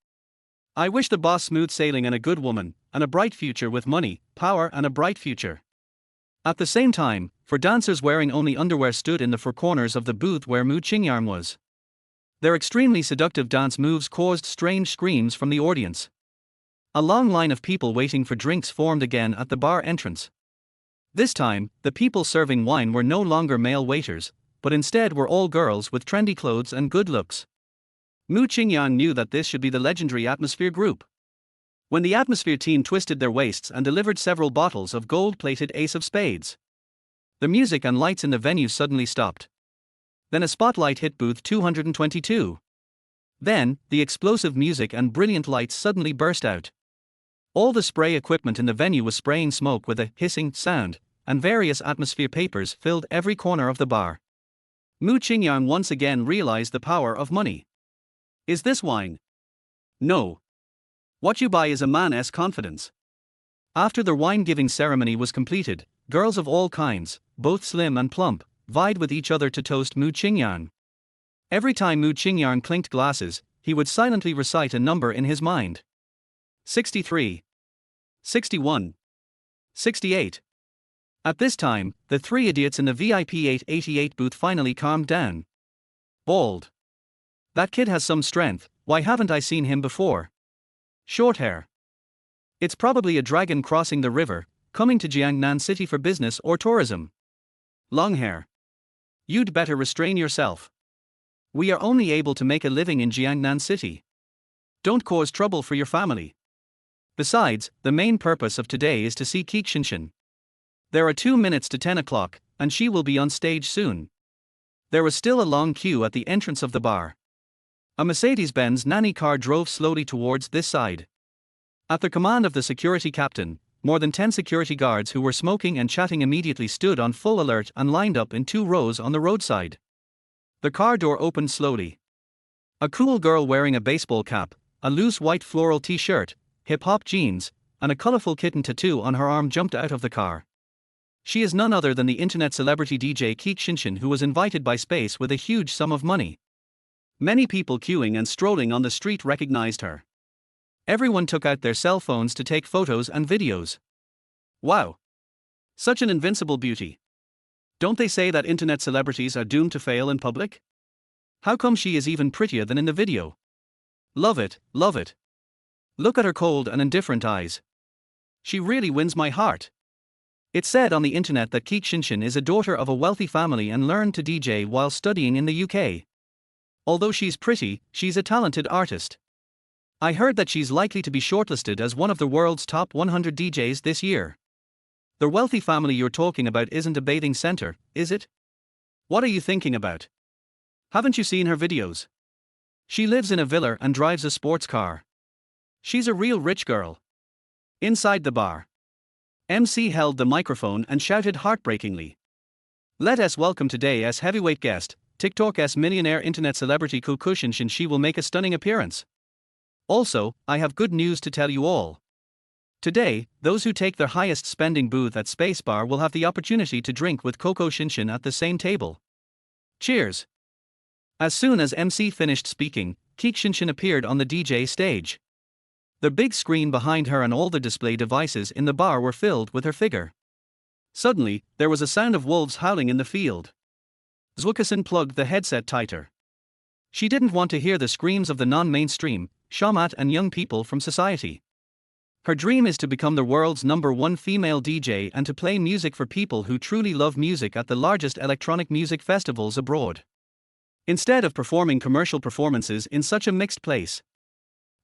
I wish the boss smooth sailing and a good woman, and a bright future with money, power and a bright future. At the same time, 4 dancers wearing only underwear stood in the 4 corners of the booth where Mu Qingyang was. Their extremely seductive dance moves caused strange screams from the audience. A long line of people waiting for drinks formed again at the bar entrance. This time, the people serving wine were no longer male waiters, but instead were all girls with trendy clothes and good looks. Mu Qingyang knew that this should be the legendary Atmosphere group. When the Atmosphere team twisted their waists and delivered several bottles of gold-plated ace of spades, the music and lights in the venue suddenly stopped. Then a spotlight hit booth 222. Then, the explosive music and brilliant lights suddenly burst out. All the spray equipment in the venue was spraying smoke with a hissing sound, and various Atmosphere papers filled every corner of the bar. Mu Qingyang once again realized the power of money. Is this wine? No. What you buy is a man's confidence. After the wine-giving ceremony was completed, girls of all kinds, both slim and plump, vied with each other to toast Mu Qingyang. Every time Mu Qingyang clinked glasses, he would silently recite a number in his mind. 63. 61. 68. At this time, the 3 idiots in the VIP 888 booth finally calmed down. Bald. That kid has some strength, why haven't I seen him before? Short hair. It's probably a dragon crossing the river, coming to Jiangnan City for business or tourism. Long hair. You'd better restrain yourself. We are only able to make a living in Jiangnan City. Don't cause trouble for your family. Besides, the main purpose of today is to see Qingshin. There are 2 minutes to 10 o'clock, and she will be on stage soon. There was still a long queue at the entrance of the bar. A Mercedes-Benz nanny car drove slowly towards this side. At the command of the security captain, more than 10 security guards who were smoking and chatting immediately stood on full alert and lined up in 2 rows on the roadside. The car door opened slowly. A cool girl wearing a baseball cap, a loose white floral t-shirt, hip-hop jeans, and a colorful kitten tattoo on her arm jumped out of the car. She is none other than the internet celebrity DJ Qingyang, who was invited by Space with a huge sum of money. Many people queuing and strolling on the street recognized her. Everyone took out their cell phones to take photos and videos. Wow! Such an invincible beauty. Don't they say that internet celebrities are doomed to fail in public? How come she is even prettier than in the video? Love it, love it. Look at her cold and indifferent eyes. She really wins my heart. It's said on the internet that Qingyang is a daughter of a wealthy family and learned to DJ while studying in the UK. Although she's pretty, she's a talented artist. I heard that she's likely to be shortlisted as one of the world's top 100 DJs this year. The wealthy family you're talking about isn't a bathing center, is it? What are you thinking about? Haven't you seen her videos? She lives in a villa and drives a sports car. She's a real rich girl. Inside the bar, MC held the microphone and shouted heartbreakingly. Let us welcome today's heavyweight guest, TikTok's millionaire internet celebrity Mu Qingyang. She will make a stunning appearance. Also, I have good news to tell you all. Today, those who take their highest spending booth at Spacebar will have the opportunity to drink with Mu Qingyang at the same table. Cheers! As soon as MC finished speaking, Qingyang appeared on the DJ stage. The big screen behind her and all the display devices in the bar were filled with her figure. Suddenly, there was a sound of wolves howling in the field. Zwukasin plugged the headset tighter. She didn't want to hear the screams of the non-mainstream, shamat and young people from society. Her dream is to become the world's #1 female DJ and to play music for people who truly love music at the largest electronic music festivals abroad. Instead of performing commercial performances in such a mixed place.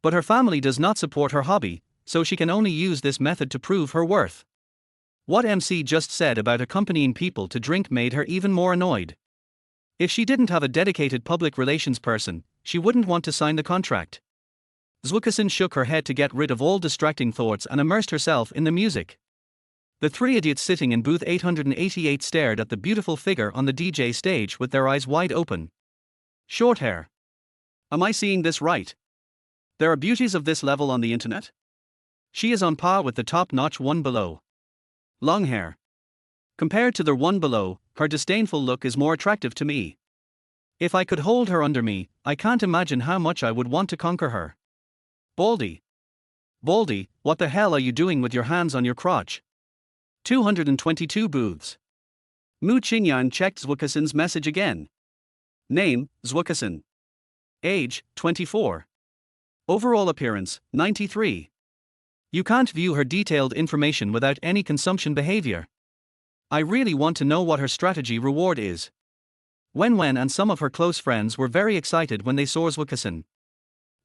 But her family does not support her hobby, so she can only use this method to prove her worth. What MC just said about accompanying people to drink made her even more annoyed. If she didn't have a dedicated public relations person, she wouldn't want to sign the contract. Zwukasin shook her head to get rid of all distracting thoughts and immersed herself in the music. The three idiots sitting in booth 888 stared at the beautiful figure on the DJ stage with their eyes wide open. Short hair. Am I seeing this right? There are beauties of this level on the internet? She is on par with the top-notch one below. Long hair. Compared to the one below, her disdainful look is more attractive to me. If I could hold her under me, I can't imagine how much I would want to conquer her. Baldy. Baldy, what the hell are you doing with your hands on your crotch? 222 booths. Mu Qingyang checked Zwukasin's message again. Name, Zwukasin. Age, 24. Overall appearance, 93. You can't view her detailed information without any consumption behavior. I really want to know what her strategy reward is. Yuan and some of her close friends were very excited when they saw Zwukasin.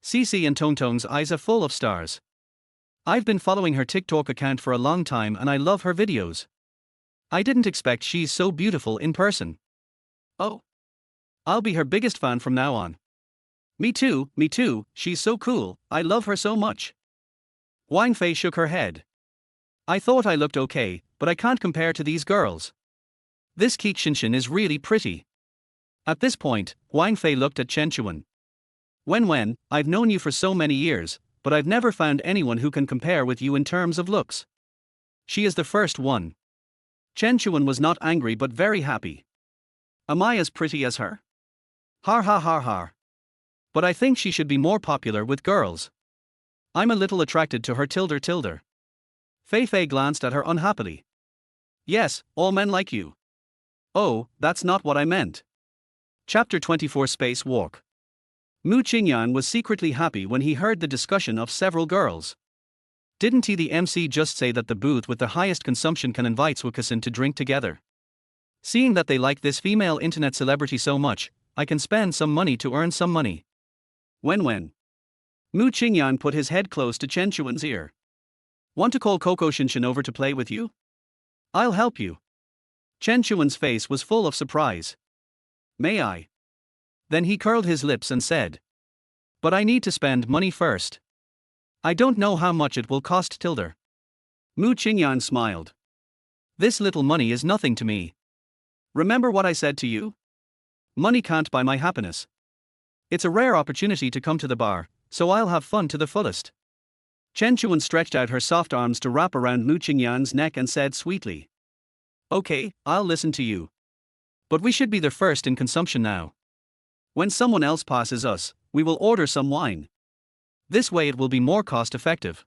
Cici and Tongtong's eyes are full of stars. I've been following her TikTok account for a long time and I love her videos. I didn't expect she's so beautiful in person. Oh. I'll be her biggest fan from now on. Me too, she's so cool, I love her so much. Wang Fei shook her head. I thought I looked okay, but I can't compare to these girls. This Qingyang is really pretty. At this point, Wang Fei looked at Chen Chuan. Wen, I've known you for so many years, but I've never found anyone who can compare with you in terms of looks. She is the first one. Chen Chuan was not angry but very happy. Am I as pretty as her? Har har har har. But I think she should be more popular with girls. I'm a little attracted to her tilde. Fei Fei glanced at her unhappily. Yes, all men like you. Oh, that's not what I meant. Chapter 24 Space Walk. Mu Qingyang was secretly happy when he heard the discussion of several girls. Didn't he the MC just say that the booth with the highest consumption can invite Zwukasin to drink together? Seeing that they like this female internet celebrity so much, I can spend some money to earn some money. When. Mu Qingyang put his head close to Chen Chuan's ear. Want to call Mu Qingyang over to play with you? I'll help you. Chen Chuan's face was full of surprise. May I? Then he curled his lips and said. But I need to spend money first. I don't know how much it will cost tilde. Mu Qingyang smiled. This little money is nothing to me. Remember what I said to you? Money can't buy my happiness. It's a rare opportunity to come to the bar, so I'll have fun to the fullest. Chen Chuan stretched out her soft arms to wrap around Mu Qingyang's neck and said sweetly. Okay, I'll listen to you. But we should be the first in consumption now. When someone else passes us, we will order some wine. This way it will be more cost effective.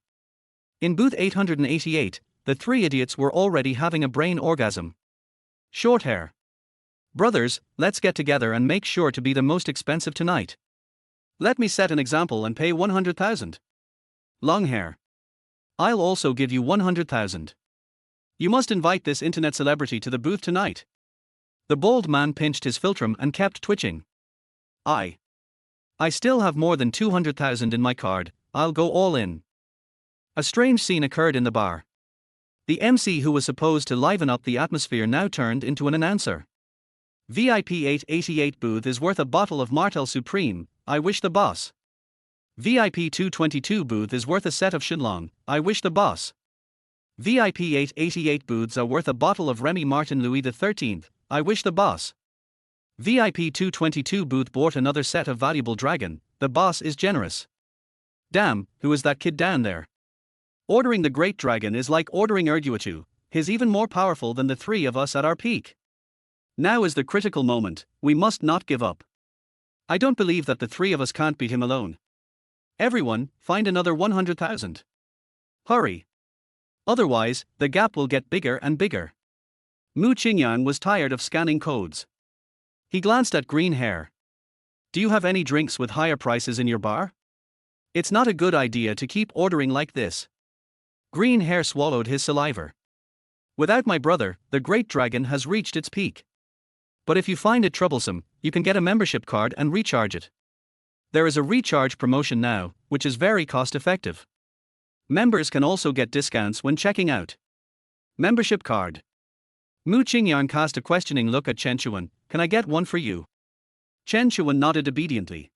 In booth 888, the three idiots were already having a brain orgasm. Short hair. Brothers, let's get together and make sure to be the most expensive tonight. Let me set an example and pay 100,000. Long hair. I'll also give you 100,000. You must invite this internet celebrity to the booth tonight. The bald man pinched his philtrum and kept twitching. I still have more than 200,000 in my card, I'll go all in. A strange scene occurred in the bar. The MC who was supposed to liven up the atmosphere now turned into an announcer. VIP 888 booth is worth a bottle of Martel Supreme, I wish the boss. VIP 222 booth is worth a set of Shinlong, I wish the boss. VIP 888 booths are worth a bottle of Remy Martin Louis XIII, I wish the boss. VIP 222 booth bought another set of valuable dragon, the boss is generous. Damn, who is that kid down there? Ordering the great dragon is like ordering Erguitu, he's even more powerful than the three of us at our peak. Now is the critical moment, we must not give up. I don't believe that the three of us can't beat him alone. Everyone, find another 100,000. Hurry. Otherwise, the gap will get bigger and bigger. Mu Qingyang was tired of scanning codes. He glanced at green hair. Do you have any drinks with higher prices in your bar? It's not a good idea to keep ordering like this. Green hair swallowed his saliva. Without my brother, the great dragon has reached its peak. But if you find it troublesome, you can get a membership card and recharge it. There is a recharge promotion now, which is very cost effective. Members can also get discounts when checking out. Membership card. Mu Qingyang cast a questioning look at Chen Chuan, can I get one for you? Chen Chuan nodded obediently.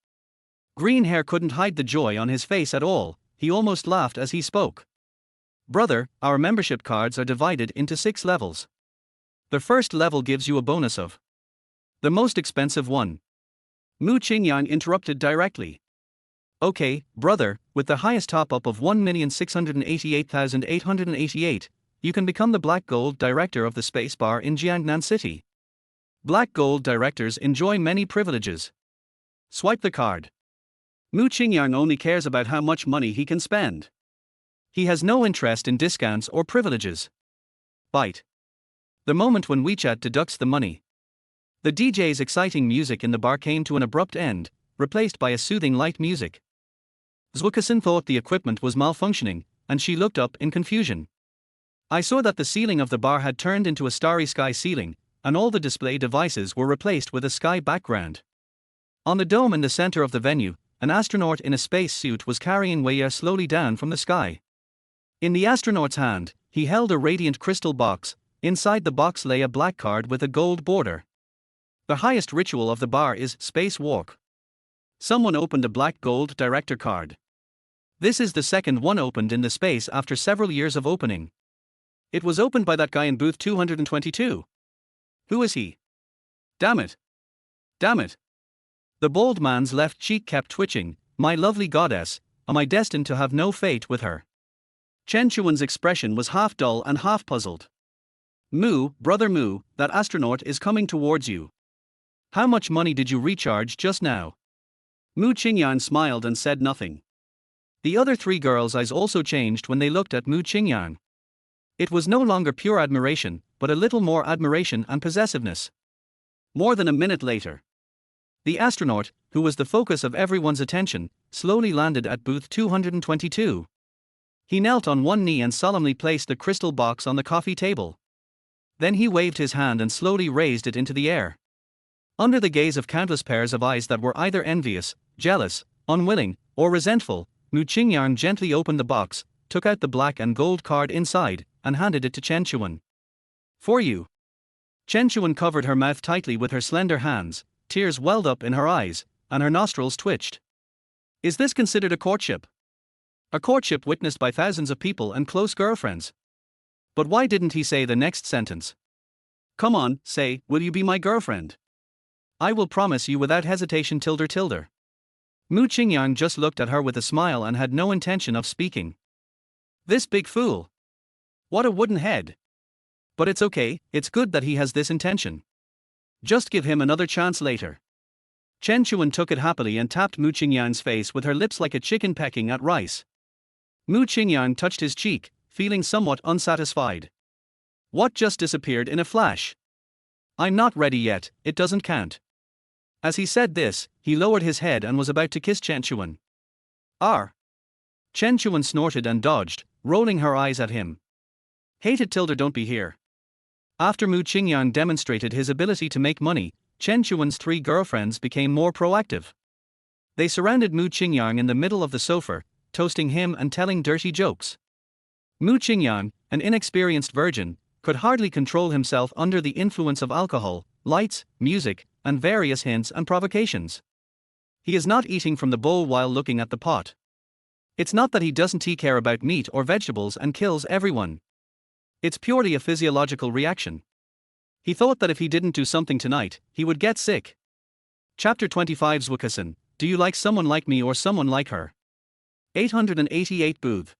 Green hair couldn't hide the joy on his face at all, he almost laughed as he spoke. Brother, our membership cards are divided into 6 levels. The first level gives you a bonus of the most expensive one. Mu Qingyang interrupted directly. Okay, brother, with the highest top-up of 1,688,888, you can become the Black Gold Director of the Space Bar in Jiangnan City. Black Gold Directors enjoy many privileges. Swipe the card. Mu Qingyang only cares about how much money he can spend. He has no interest in discounts or privileges. Bite. The moment when WeChat deducts the money. The DJ's exciting music in the bar came to an abrupt end, replaced by a soothing light music. Zwukasin thought the equipment was malfunctioning, and she looked up in confusion. I saw that the ceiling of the bar had turned into a starry sky ceiling, and all the display devices were replaced with a sky background. On the dome in the center of the venue, an astronaut in a space suit was carrying Weya slowly down from the sky. In the astronaut's hand, he held a radiant crystal box. Inside the box lay a black card with a gold border. The highest ritual of the bar is space walk. Someone opened a black gold director card. This is the second one opened in the space after several years of opening. It was opened by that guy in booth 222. Who is he? Damn it. Damn it. The bald man's left cheek kept twitching. My lovely goddess, am I destined to have no fate with her? Chen Chuan's expression was half dull and half puzzled. Mu, brother Mu, that astronaut is coming towards you. How much money did you recharge just now? Mu Qingyang smiled and said nothing. The other 3 girls' eyes also changed when they looked at Mu Qingyang. It was no longer pure admiration, but a little more admiration and possessiveness. More than a minute later, the astronaut, who was the focus of everyone's attention, slowly landed at booth 222. He knelt on one knee and solemnly placed the crystal box on the coffee table. Then he waved his hand and slowly raised it into the air. Under the gaze of countless pairs of eyes that were either envious, jealous, unwilling, or resentful, Mu Qingyang gently opened the box, took out the black and gold card inside, and handed it to Chen Chuan. For you. Chen Chuan covered her mouth tightly with her slender hands, tears welled up in her eyes, and her nostrils twitched. Is this considered a courtship? A courtship witnessed by thousands of people and close girlfriends. But why didn't he say the next sentence? Come on, say, will you be my girlfriend? I will promise you without hesitation tilde tilde. Mu Qingyang just looked at her with a smile and had no intention of speaking. This big fool. What a wooden head. But it's okay, it's good that he has this intention. Just give him another chance later. Chen Chuan took it happily and tapped Mu Qingyang's face with her lips like a chicken pecking at rice. Mu Qingyang touched his cheek, feeling somewhat unsatisfied. What just disappeared in a flash? I'm not ready yet, it doesn't count. As he said this, he lowered his head and was about to kiss Chen Chuan. R. Chen Chuan snorted and dodged, rolling her eyes at him. Hated Tilda, don't be here. After Mu Qingyang demonstrated his ability to make money, Chen Chuan's 3 girlfriends became more proactive. They surrounded Mu Qingyang in the middle of the sofa, toasting him and telling dirty jokes. Mu Qingyang, an inexperienced virgin, could hardly control himself under the influence of alcohol, lights, music, and various hints and provocations. He is not eating from the bowl while looking at the pot. It's not that he doesn't care about meat or vegetables and kills everyone. It's purely a physiological reaction. He thought that if he didn't do something tonight, he would get sick. Chapter 25. Zwukasin, do you like someone like me or someone like her? 888 Booth.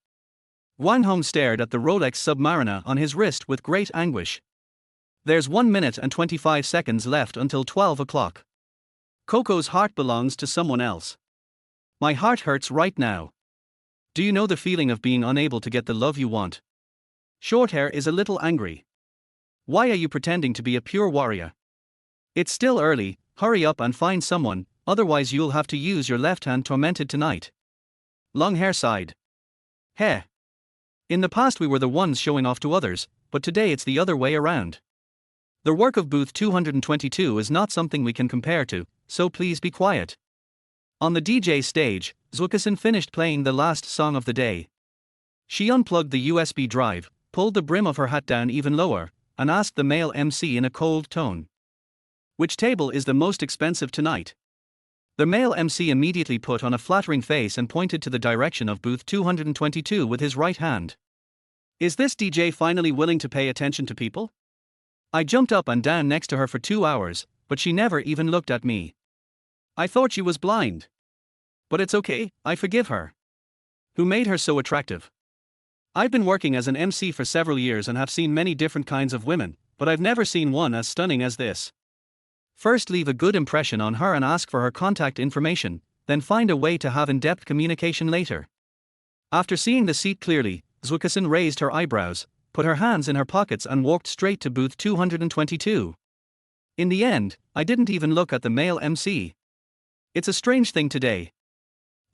Wanhong stared at the Rolex Submariner on his wrist with great anguish. There's 1 minute and 25 seconds left until 12 o'clock. Coco's heart belongs to someone else. My heart hurts right now. Do you know the feeling of being unable to get the love you want? Shorthair is a little angry. Why are you pretending to be a pure warrior? It's still early, hurry up and find someone, otherwise you'll have to use your left hand tormented tonight. Longhair sighed. Heh. In the past we were the ones showing off to others, but today it's the other way around. The work of booth 222 is not something we can compare to, so please be quiet. On the DJ stage, Zwukasin finished playing the last song of the day. She unplugged the USB drive, pulled the brim of her hat down even lower, and asked the male MC in a cold tone. Which table is the most expensive tonight? The male MC immediately put on a flattering face and pointed to the direction of booth 222 with his right hand. Is this DJ finally willing to pay attention to people? I jumped up and down next to her for 2 hours, but she never even looked at me. I thought she was blind. But it's okay, I forgive her. Who made her so attractive? I've been working as an MC for several years and have seen many different kinds of women, but I've never seen one as stunning as this. First leave a good impression on her and ask for her contact information, then find a way to have in-depth communication later. After seeing the seat clearly, Zwukasin raised her eyebrows, put her hands in her pockets and walked straight to booth 222. In the end, I didn't even look at the male MC. It's a strange thing today.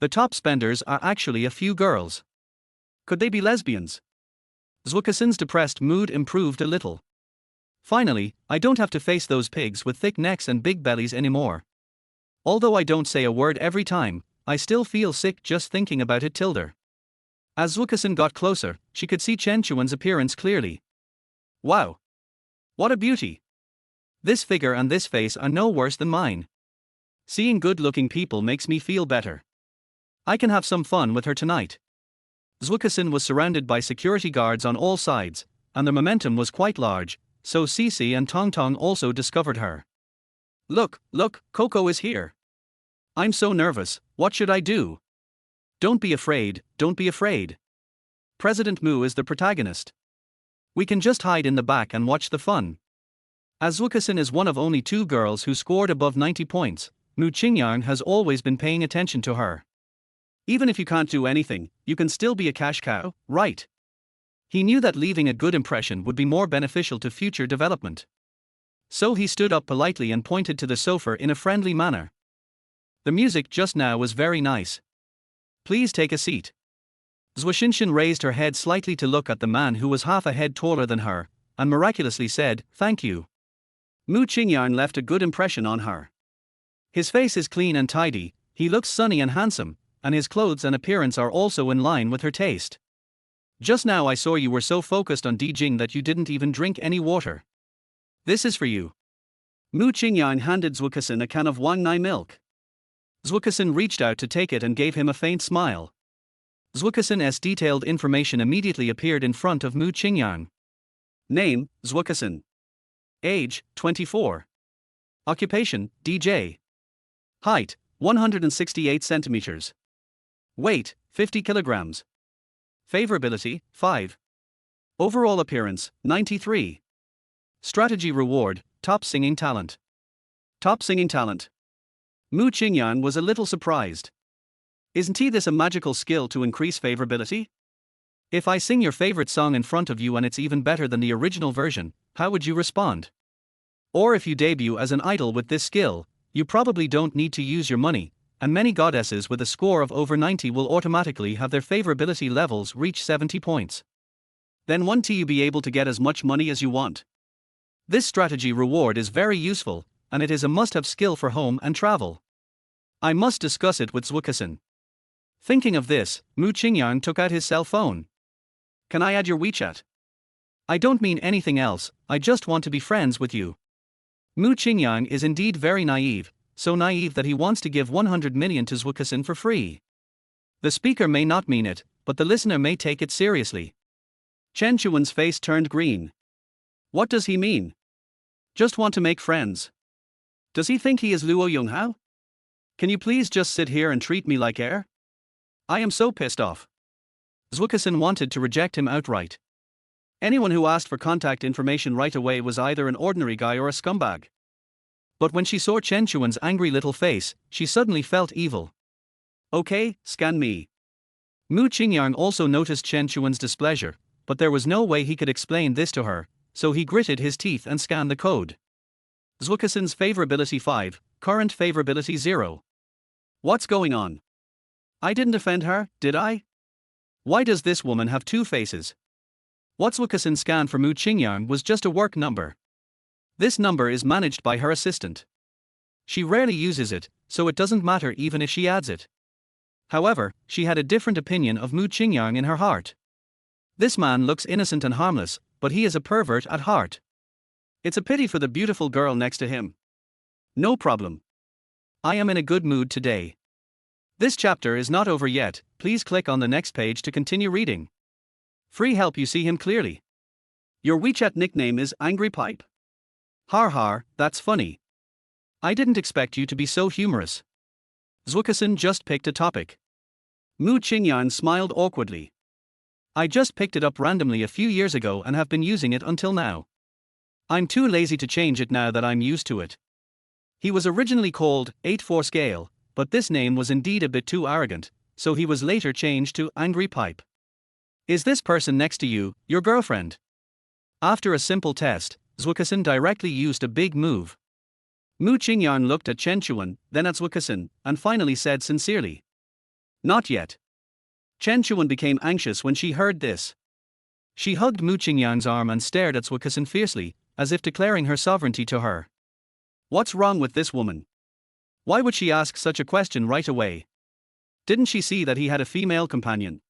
The top spenders are actually a few girls. Could they be lesbians? Zwukasin's depressed mood improved a little. Finally, I don't have to face those pigs with thick necks and big bellies anymore. Although I don't say a word every time, I still feel sick just thinking about it. Tilda. As Zwukasin got closer, she could see Chen Chuan's appearance clearly. Wow! What a beauty! This figure and this face are no worse than mine. Seeing good-looking people makes me feel better. I can have some fun with her tonight. Zwukasin was surrounded by security guards on all sides, and the momentum was quite large, so Cici and Tong Tong also discovered her. Look, Coco is here. I'm so nervous, what should I do? Don't be afraid, don't be afraid. President Mu is the protagonist. We can just hide in the back and watch the fun. As Zwukasin is one of only 2 girls who scored above 90 points, Mu Qingyang has always been paying attention to her. Even if you can't do anything, you can still be a cash cow, right? He knew that leaving a good impression would be more beneficial to future development. So he stood up politely and pointed to the sofa in a friendly manner. The music just now was very nice. Please take a seat. Zwukasin raised her head slightly to look at the man who was half a head taller than her, and miraculously said, "Thank you." Mu Qingyang left a good impression on her. His face is clean and tidy, he looks sunny and handsome, and his clothes and appearance are also in line with her taste. Just now I saw you were so focused on DJing that you didn't even drink any water. This is for you. Mu Qingyang handed Zwukasin a can of Wang Nai milk. Zwukasin reached out to take it and gave him a faint smile. Zwukasin's detailed information immediately appeared in front of Mu Qingyang. Name, Zwukasin. Age, 24. Occupation, DJ. Height, 168 centimeters. Weight, 50 kilograms. Favorability, 5. Overall appearance, 93. Strategy reward, top singing talent. Top singing talent. Mu Qingyang was a little surprised. Isn't this a magical skill to increase favorability? If I sing your favorite song in front of you and it's even better than the original version, how would you respond? Or if you debut as an idol with this skill, you probably don't need to use your money, and many goddesses with a score of over 90 will automatically have their favorability levels reach 70 points. Then won't you be able to get as much money as you want? This strategy reward is very useful, and it is a must-have skill for home and travel. I must discuss it with Zwukasin. Thinking of this, Mu Qingyang took out his cell phone. Can I add your WeChat? I don't mean anything else, I just want to be friends with you. Mu Qingyang is indeed very naive, so naive that he wants to give 100 million to Zwukasin for free. The speaker may not mean it, but the listener may take it seriously. Chen Chuan's face turned green. What does he mean? Just want to make friends. Does he think he is Luo Yonghao? Can you please just sit here and treat me like air? I am so pissed off. Zwukasin wanted to reject him outright. Anyone who asked for contact information right away was either an ordinary guy or a scumbag. But when she saw Chen Chuan's angry little face, she suddenly felt evil. Okay, scan me. Mu Qingyang also noticed Chen Chuan's displeasure, but there was no way he could explain this to her, so he gritted his teeth and scanned the code. Zwukasin's favorability 5, current favorability 0. What's going on? I didn't offend her, did I? Why does this woman have two faces? What Zwukasin scanned for Mu Qingyang was just a work number. This number is managed by her assistant. She rarely uses it, so it doesn't matter even if she adds it. However, she had a different opinion of Mu Qingyang in her heart. This man looks innocent and harmless, but he is a pervert at heart. It's a pity for the beautiful girl next to him. No problem. I am in a good mood today. This chapter is not over yet, please click on the next page to continue reading. Free help, you see him clearly. Your WeChat nickname is Angry Pipe. Har har, that's funny. I didn't expect you to be so humorous. Zwukasin just picked a topic. Mu Qingyang smiled awkwardly. I just picked it up randomly a few years ago and have been using it until now. I'm too lazy to change it now that I'm used to it. He was originally called 8-4 Scale, but this name was indeed a bit too arrogant, so he was later changed to Angry Pipe. Is this person next to you your girlfriend? After a simple test, Zwukasin directly used a big move. Mu Qingyang looked at Chen Chuan, then at Zwukasin, and finally said sincerely, "Not yet." Chen Chuan became anxious when she heard this. She hugged Mu Qingyang's arm and stared at Zwukasin fiercely, as if declaring her sovereignty to her. What's wrong with this woman? Why would she ask such a question right away? Didn't she see that he had a female companion?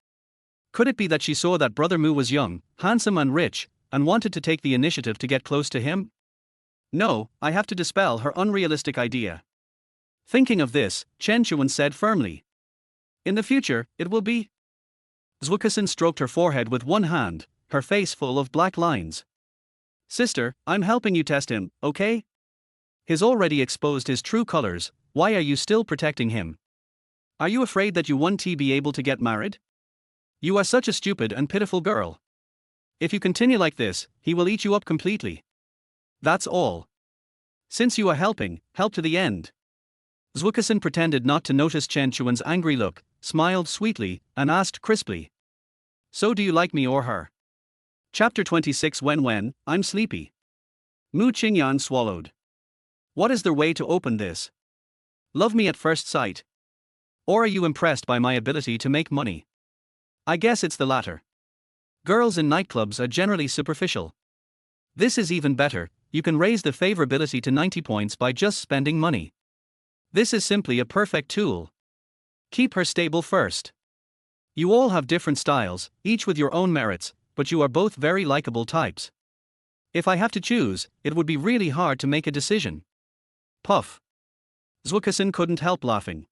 Could it be that she saw that Brother Mu was young, handsome and rich, and wanted to take the initiative to get close to him? No, I have to dispel her unrealistic idea. Thinking of this, Chen Chuan said firmly. In the future, it will be. Zwukasin stroked her forehead with one hand, her face full of black lines. Sister, I'm helping you test him, okay? He's already exposed his true colors, why are you still protecting him? Are you afraid that you won't be able to get married? You are such a stupid and pitiful girl. If you continue like this, he will eat you up completely. That's all. Since you are helping, help to the end. Zwukasin pretended not to notice Chen Chuan's angry look, smiled sweetly, and asked crisply. So do you like me or her? Chapter 26 When, I'm sleepy. Mu Qingyang swallowed. What is the way to open this? Love me at first sight? Or are you impressed by my ability to make money? I guess it's the latter. Girls in nightclubs are generally superficial. This is even better, you can raise the favorability to 90 points by just spending money. This is simply a perfect tool. Keep her stable first. You all have different styles, each with your own merits, but you are both very likable types. If I have to choose, it would be really hard to make a decision. Puff. Zwukasin couldn't help laughing.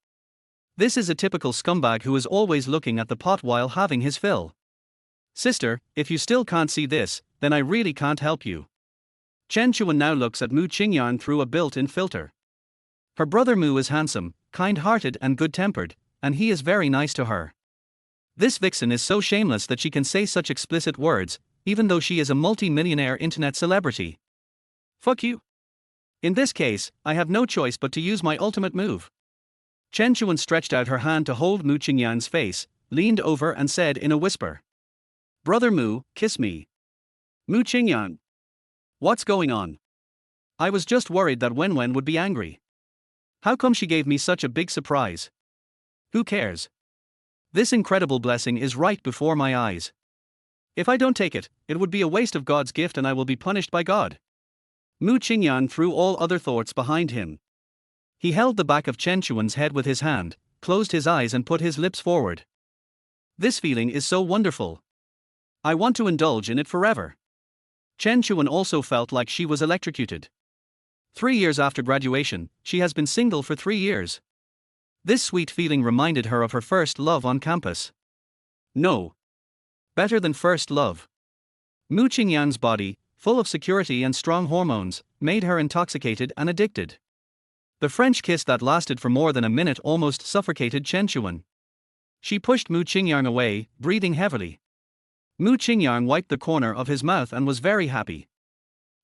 This is a typical scumbag who is always looking at the pot while having his fill. Sister, if you still can't see this, then I really can't help you. Chen Chuan now looks at Mu Qingyang through a built-in filter. Her brother Mu is handsome, kind-hearted and good-tempered, and he is very nice to her. This vixen is so shameless that she can say such explicit words, even though she is a multi-millionaire internet celebrity. Fuck you. In this case, I have no choice but to use my ultimate move. Chen Chuan stretched out her hand to hold Mu Qingyang's face, leaned over and said in a whisper. Brother Mu, kiss me. Mu Qingyang. What's going on? I was just worried that Wen would be angry. How come she gave me such a big surprise? Who cares? This incredible blessing is right before my eyes. If I don't take it, it would be a waste of God's gift and I will be punished by God. Mu Qingyang threw all other thoughts behind him. He held the back of Chen Chuan's head with his hand, closed his eyes and put his lips forward. This feeling is so wonderful. I want to indulge in it forever. Chen Chuan also felt like she was electrocuted. 3 years after graduation, she has been single for 3 years. This sweet feeling reminded her of her first love on campus. No. Better than first love. Mu Qingyang's body, full of security and strong hormones, made her intoxicated and addicted. The French kiss that lasted for more than a minute almost suffocated Chen Chuan. She pushed Mu Qingyang away, breathing heavily. Mu Qingyang wiped the corner of his mouth and was very happy.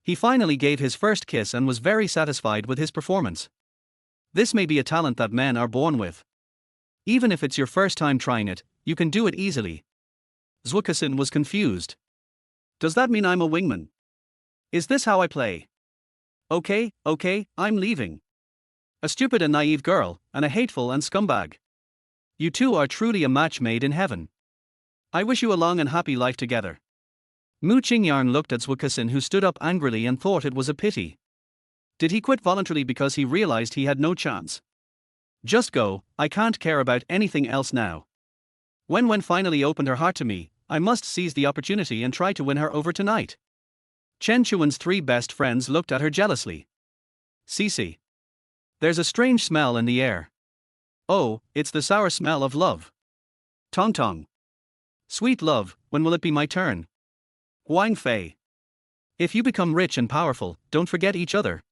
He finally gave his first kiss and was very satisfied with his performance. This may be a talent that men are born with. Even if it's your first time trying it, you can do it easily. Zhukasin was confused. Does that mean I'm a wingman? Is this how I play? Okay, I'm leaving. A stupid and naive girl, and a hateful and scumbag. You two are truly a match made in heaven. I wish you a long and happy life together. Mu Qingyang looked at Zhukasin, who stood up angrily and thought it was a pity. Did he quit voluntarily because he realized he had no chance? Just go, I can't care about anything else now. When finally opened her heart to me, I must seize the opportunity and try to win her over tonight. Chen Chuan's 3 best friends looked at her jealously. Cece. There's a strange smell in the air. Oh, it's the sour smell of love. Tong Tong. Sweet love, when will it be my turn? Huang Fei. If you become rich and powerful, don't forget each other.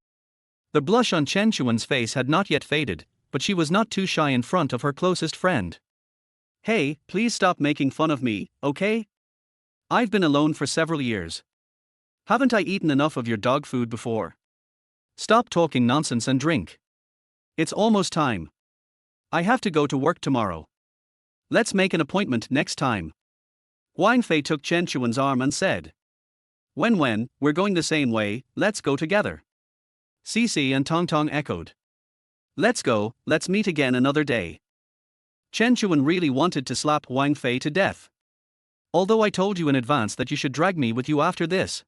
The blush on Chen Chuan's face had not yet faded, but she was not too shy in front of her closest friend. Hey, please stop making fun of me, okay? I've been alone for several years. Haven't I eaten enough of your dog food before? Stop talking nonsense and drink. It's almost time. I have to go to work tomorrow. Let's make an appointment next time. Huang Fei took Chen Chuan's arm and said. When, we're going the same way, let's go together. Cece and Tong Tong echoed. Let's go, let's meet again another day. Chen Chuan really wanted to slap Huang Fei to death. Although I told you in advance that you should drag me with you after this.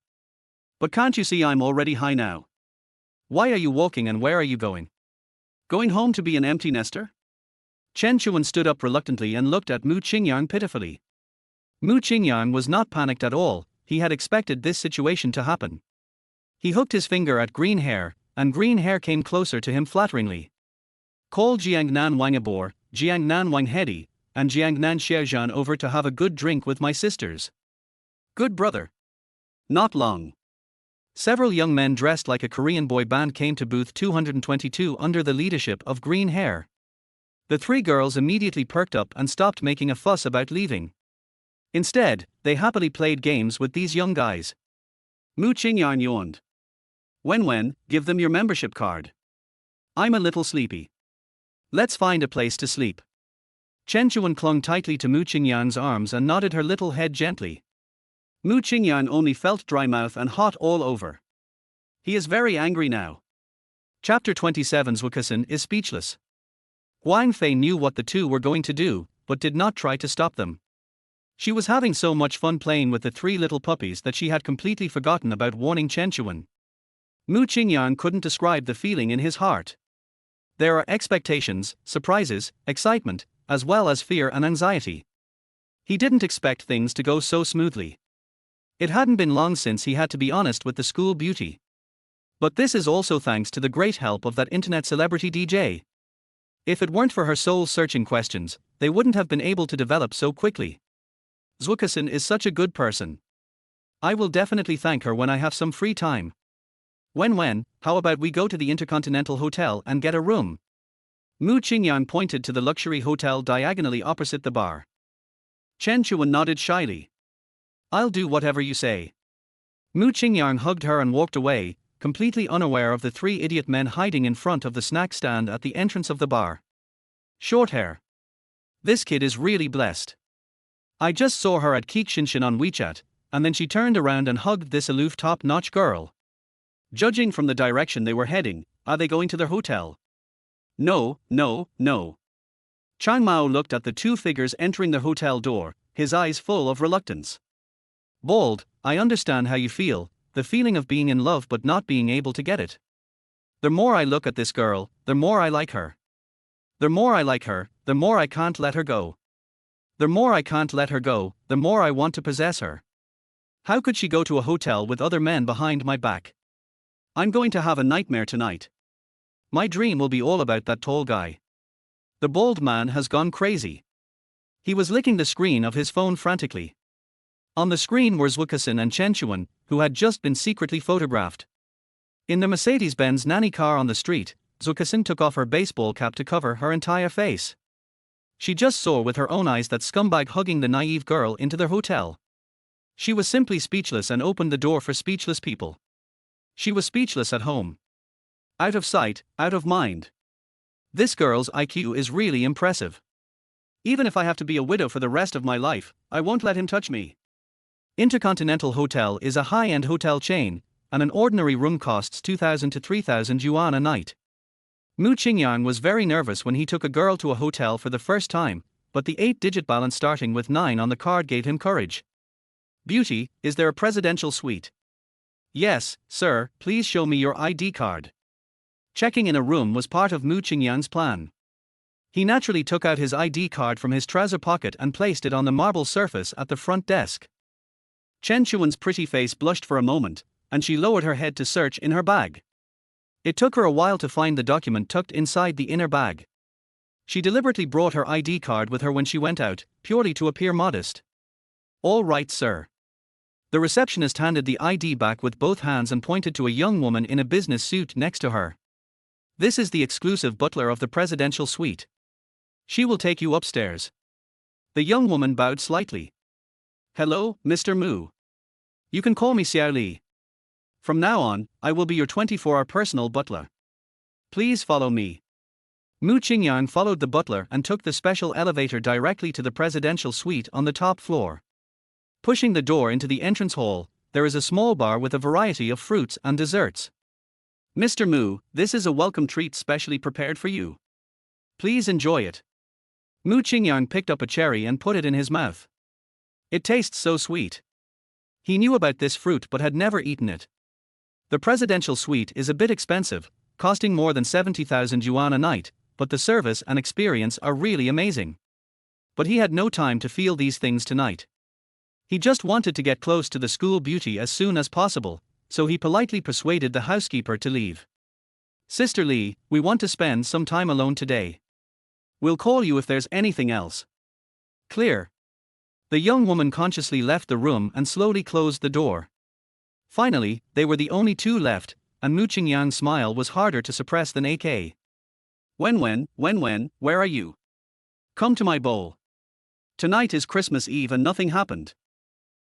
But can't you see I'm already high now? Why are you walking and where are you going? Going home to be an empty nester? Chen Chuan stood up reluctantly and looked at Mu Qingyang pitifully. Mu Qingyang was not panicked at all, he had expected this situation to happen. He hooked his finger at green hair, and green hair came closer to him flatteringly. Call Jiangnan Wangabor, Jiangnan Wanghedi, and Jiangnan Xiaozhan over to have a good drink with my sisters. Good brother. Not long. Several young men dressed like a Korean boy band came to booth 222 under the leadership of Green Hair. The 3 girls immediately perked up and stopped making a fuss about leaving. Instead, they happily played games with these young guys. Mu Qingyang yawned. When, give them your membership card. I'm a little sleepy. Let's find a place to sleep. Chen Chuan clung tightly to Mu Qingyang's arms and nodded her little head gently. Mu Qingyang only felt dry mouth and hot all over. He is very angry now. Chapter 27. Zhukasin is speechless. Huang Fei knew what the two were going to do, but did not try to stop them. She was having so much fun playing with the 3 little puppies that she had completely forgotten about warning Chen Chuan. Mu Qingyang couldn't describe the feeling in his heart. There are expectations, surprises, excitement, as well as fear and anxiety. He didn't expect things to go so smoothly. It hadn't been long since he had to be honest with the school beauty. But this is also thanks to the great help of that internet celebrity DJ. If it weren't for her soul-searching questions, they wouldn't have been able to develop so quickly. Zhukasin is such a good person. I will definitely thank her when I have some free time. When, how about we go to the Intercontinental Hotel and get a room? Mu Qingyang pointed to the luxury hotel diagonally opposite the bar. Chen Chuan nodded shyly. I'll do whatever you say. Mu Qingyang hugged her and walked away, completely unaware of the three idiot men hiding in front of the snack stand at the entrance of the bar. Short hair. This kid is really blessed. I just saw her at Xinshin on WeChat, and then she turned around and hugged this aloof top-notch girl. Judging from the direction they were heading, are they going to their hotel? No, no, no. Chang Mao looked at the two figures entering the hotel door, his eyes full of reluctance. Bald, I understand how you feel, the feeling of being in love but not being able to get it. The more I look at this girl, the more I like her. The more I like her, the more I can't let her go. The more I can't let her go, the more I want to possess her. How could she go to a hotel with other men behind my back? I'm going to have a nightmare tonight. My dream will be all about that tall guy. The bald man has gone crazy. He was licking the screen of his phone frantically. On the screen were Zhukasin and Chen Chuan, who had just been secretly photographed. In the Mercedes-Benz nanny car on the street, Zhukasin took off her baseball cap to cover her entire face. She just saw with her own eyes that scumbag hugging the naive girl into their hotel. She was simply speechless and opened the door for speechless people. She was speechless at home. Out of sight, out of mind. This girl's IQ is really impressive. Even if I have to be a widow for the rest of my life, I won't let him touch me. Intercontinental Hotel is a high-end hotel chain, and an ordinary room costs 2,000 to 3,000 yuan a night. Mu Qingyang was very nervous when he took a girl to a hotel for the first time, but the 8-digit balance starting with 9 on the card gave him courage. Beauty, is there a presidential suite? Yes, sir, please show me your ID card. Checking in a room was part of Mu Qingyang's plan. He naturally took out his ID card from his trouser pocket and placed it on the marble surface at the front desk. Chen Chuan's pretty face blushed for a moment, and she lowered her head to search in her bag. It took her a while to find the document tucked inside the inner bag. She deliberately brought her ID card with her when she went out, purely to appear modest. All right, sir. The receptionist handed the ID back with both hands and pointed to a young woman in a business suit next to her. This is the exclusive butler of the presidential suite. She will take you upstairs. The young woman bowed slightly. Hello, Mr. Mu. You can call me Xiao Li. From now on, I will be your 24-hour personal butler. Please follow me. Mu Qingyang followed the butler and took the special elevator directly to the presidential suite on the top floor. Pushing the door into the entrance hall, there is a small bar with a variety of fruits and desserts. Mr. Mu, this is a welcome treat specially prepared for you. Please enjoy it. Mu Qingyang picked up a cherry and put it in his mouth. It tastes so sweet. He knew about this fruit but had never eaten it. The presidential suite is a bit expensive, costing more than 70,000 yuan a night, but the service and experience are really amazing. But he had no time to feel these things tonight. He just wanted to get close to the school beauty as soon as possible, so he politely persuaded the housekeeper to leave. Sister Li, we want to spend some time alone today. We'll call you if there's anything else. Clear. The young woman consciously left the room and slowly closed the door. Finally, they were the only two left, and Mu Qingyang's smile was harder to suppress than AK. Wen, where are you? Come to my bowl. Tonight is Christmas Eve and nothing happened.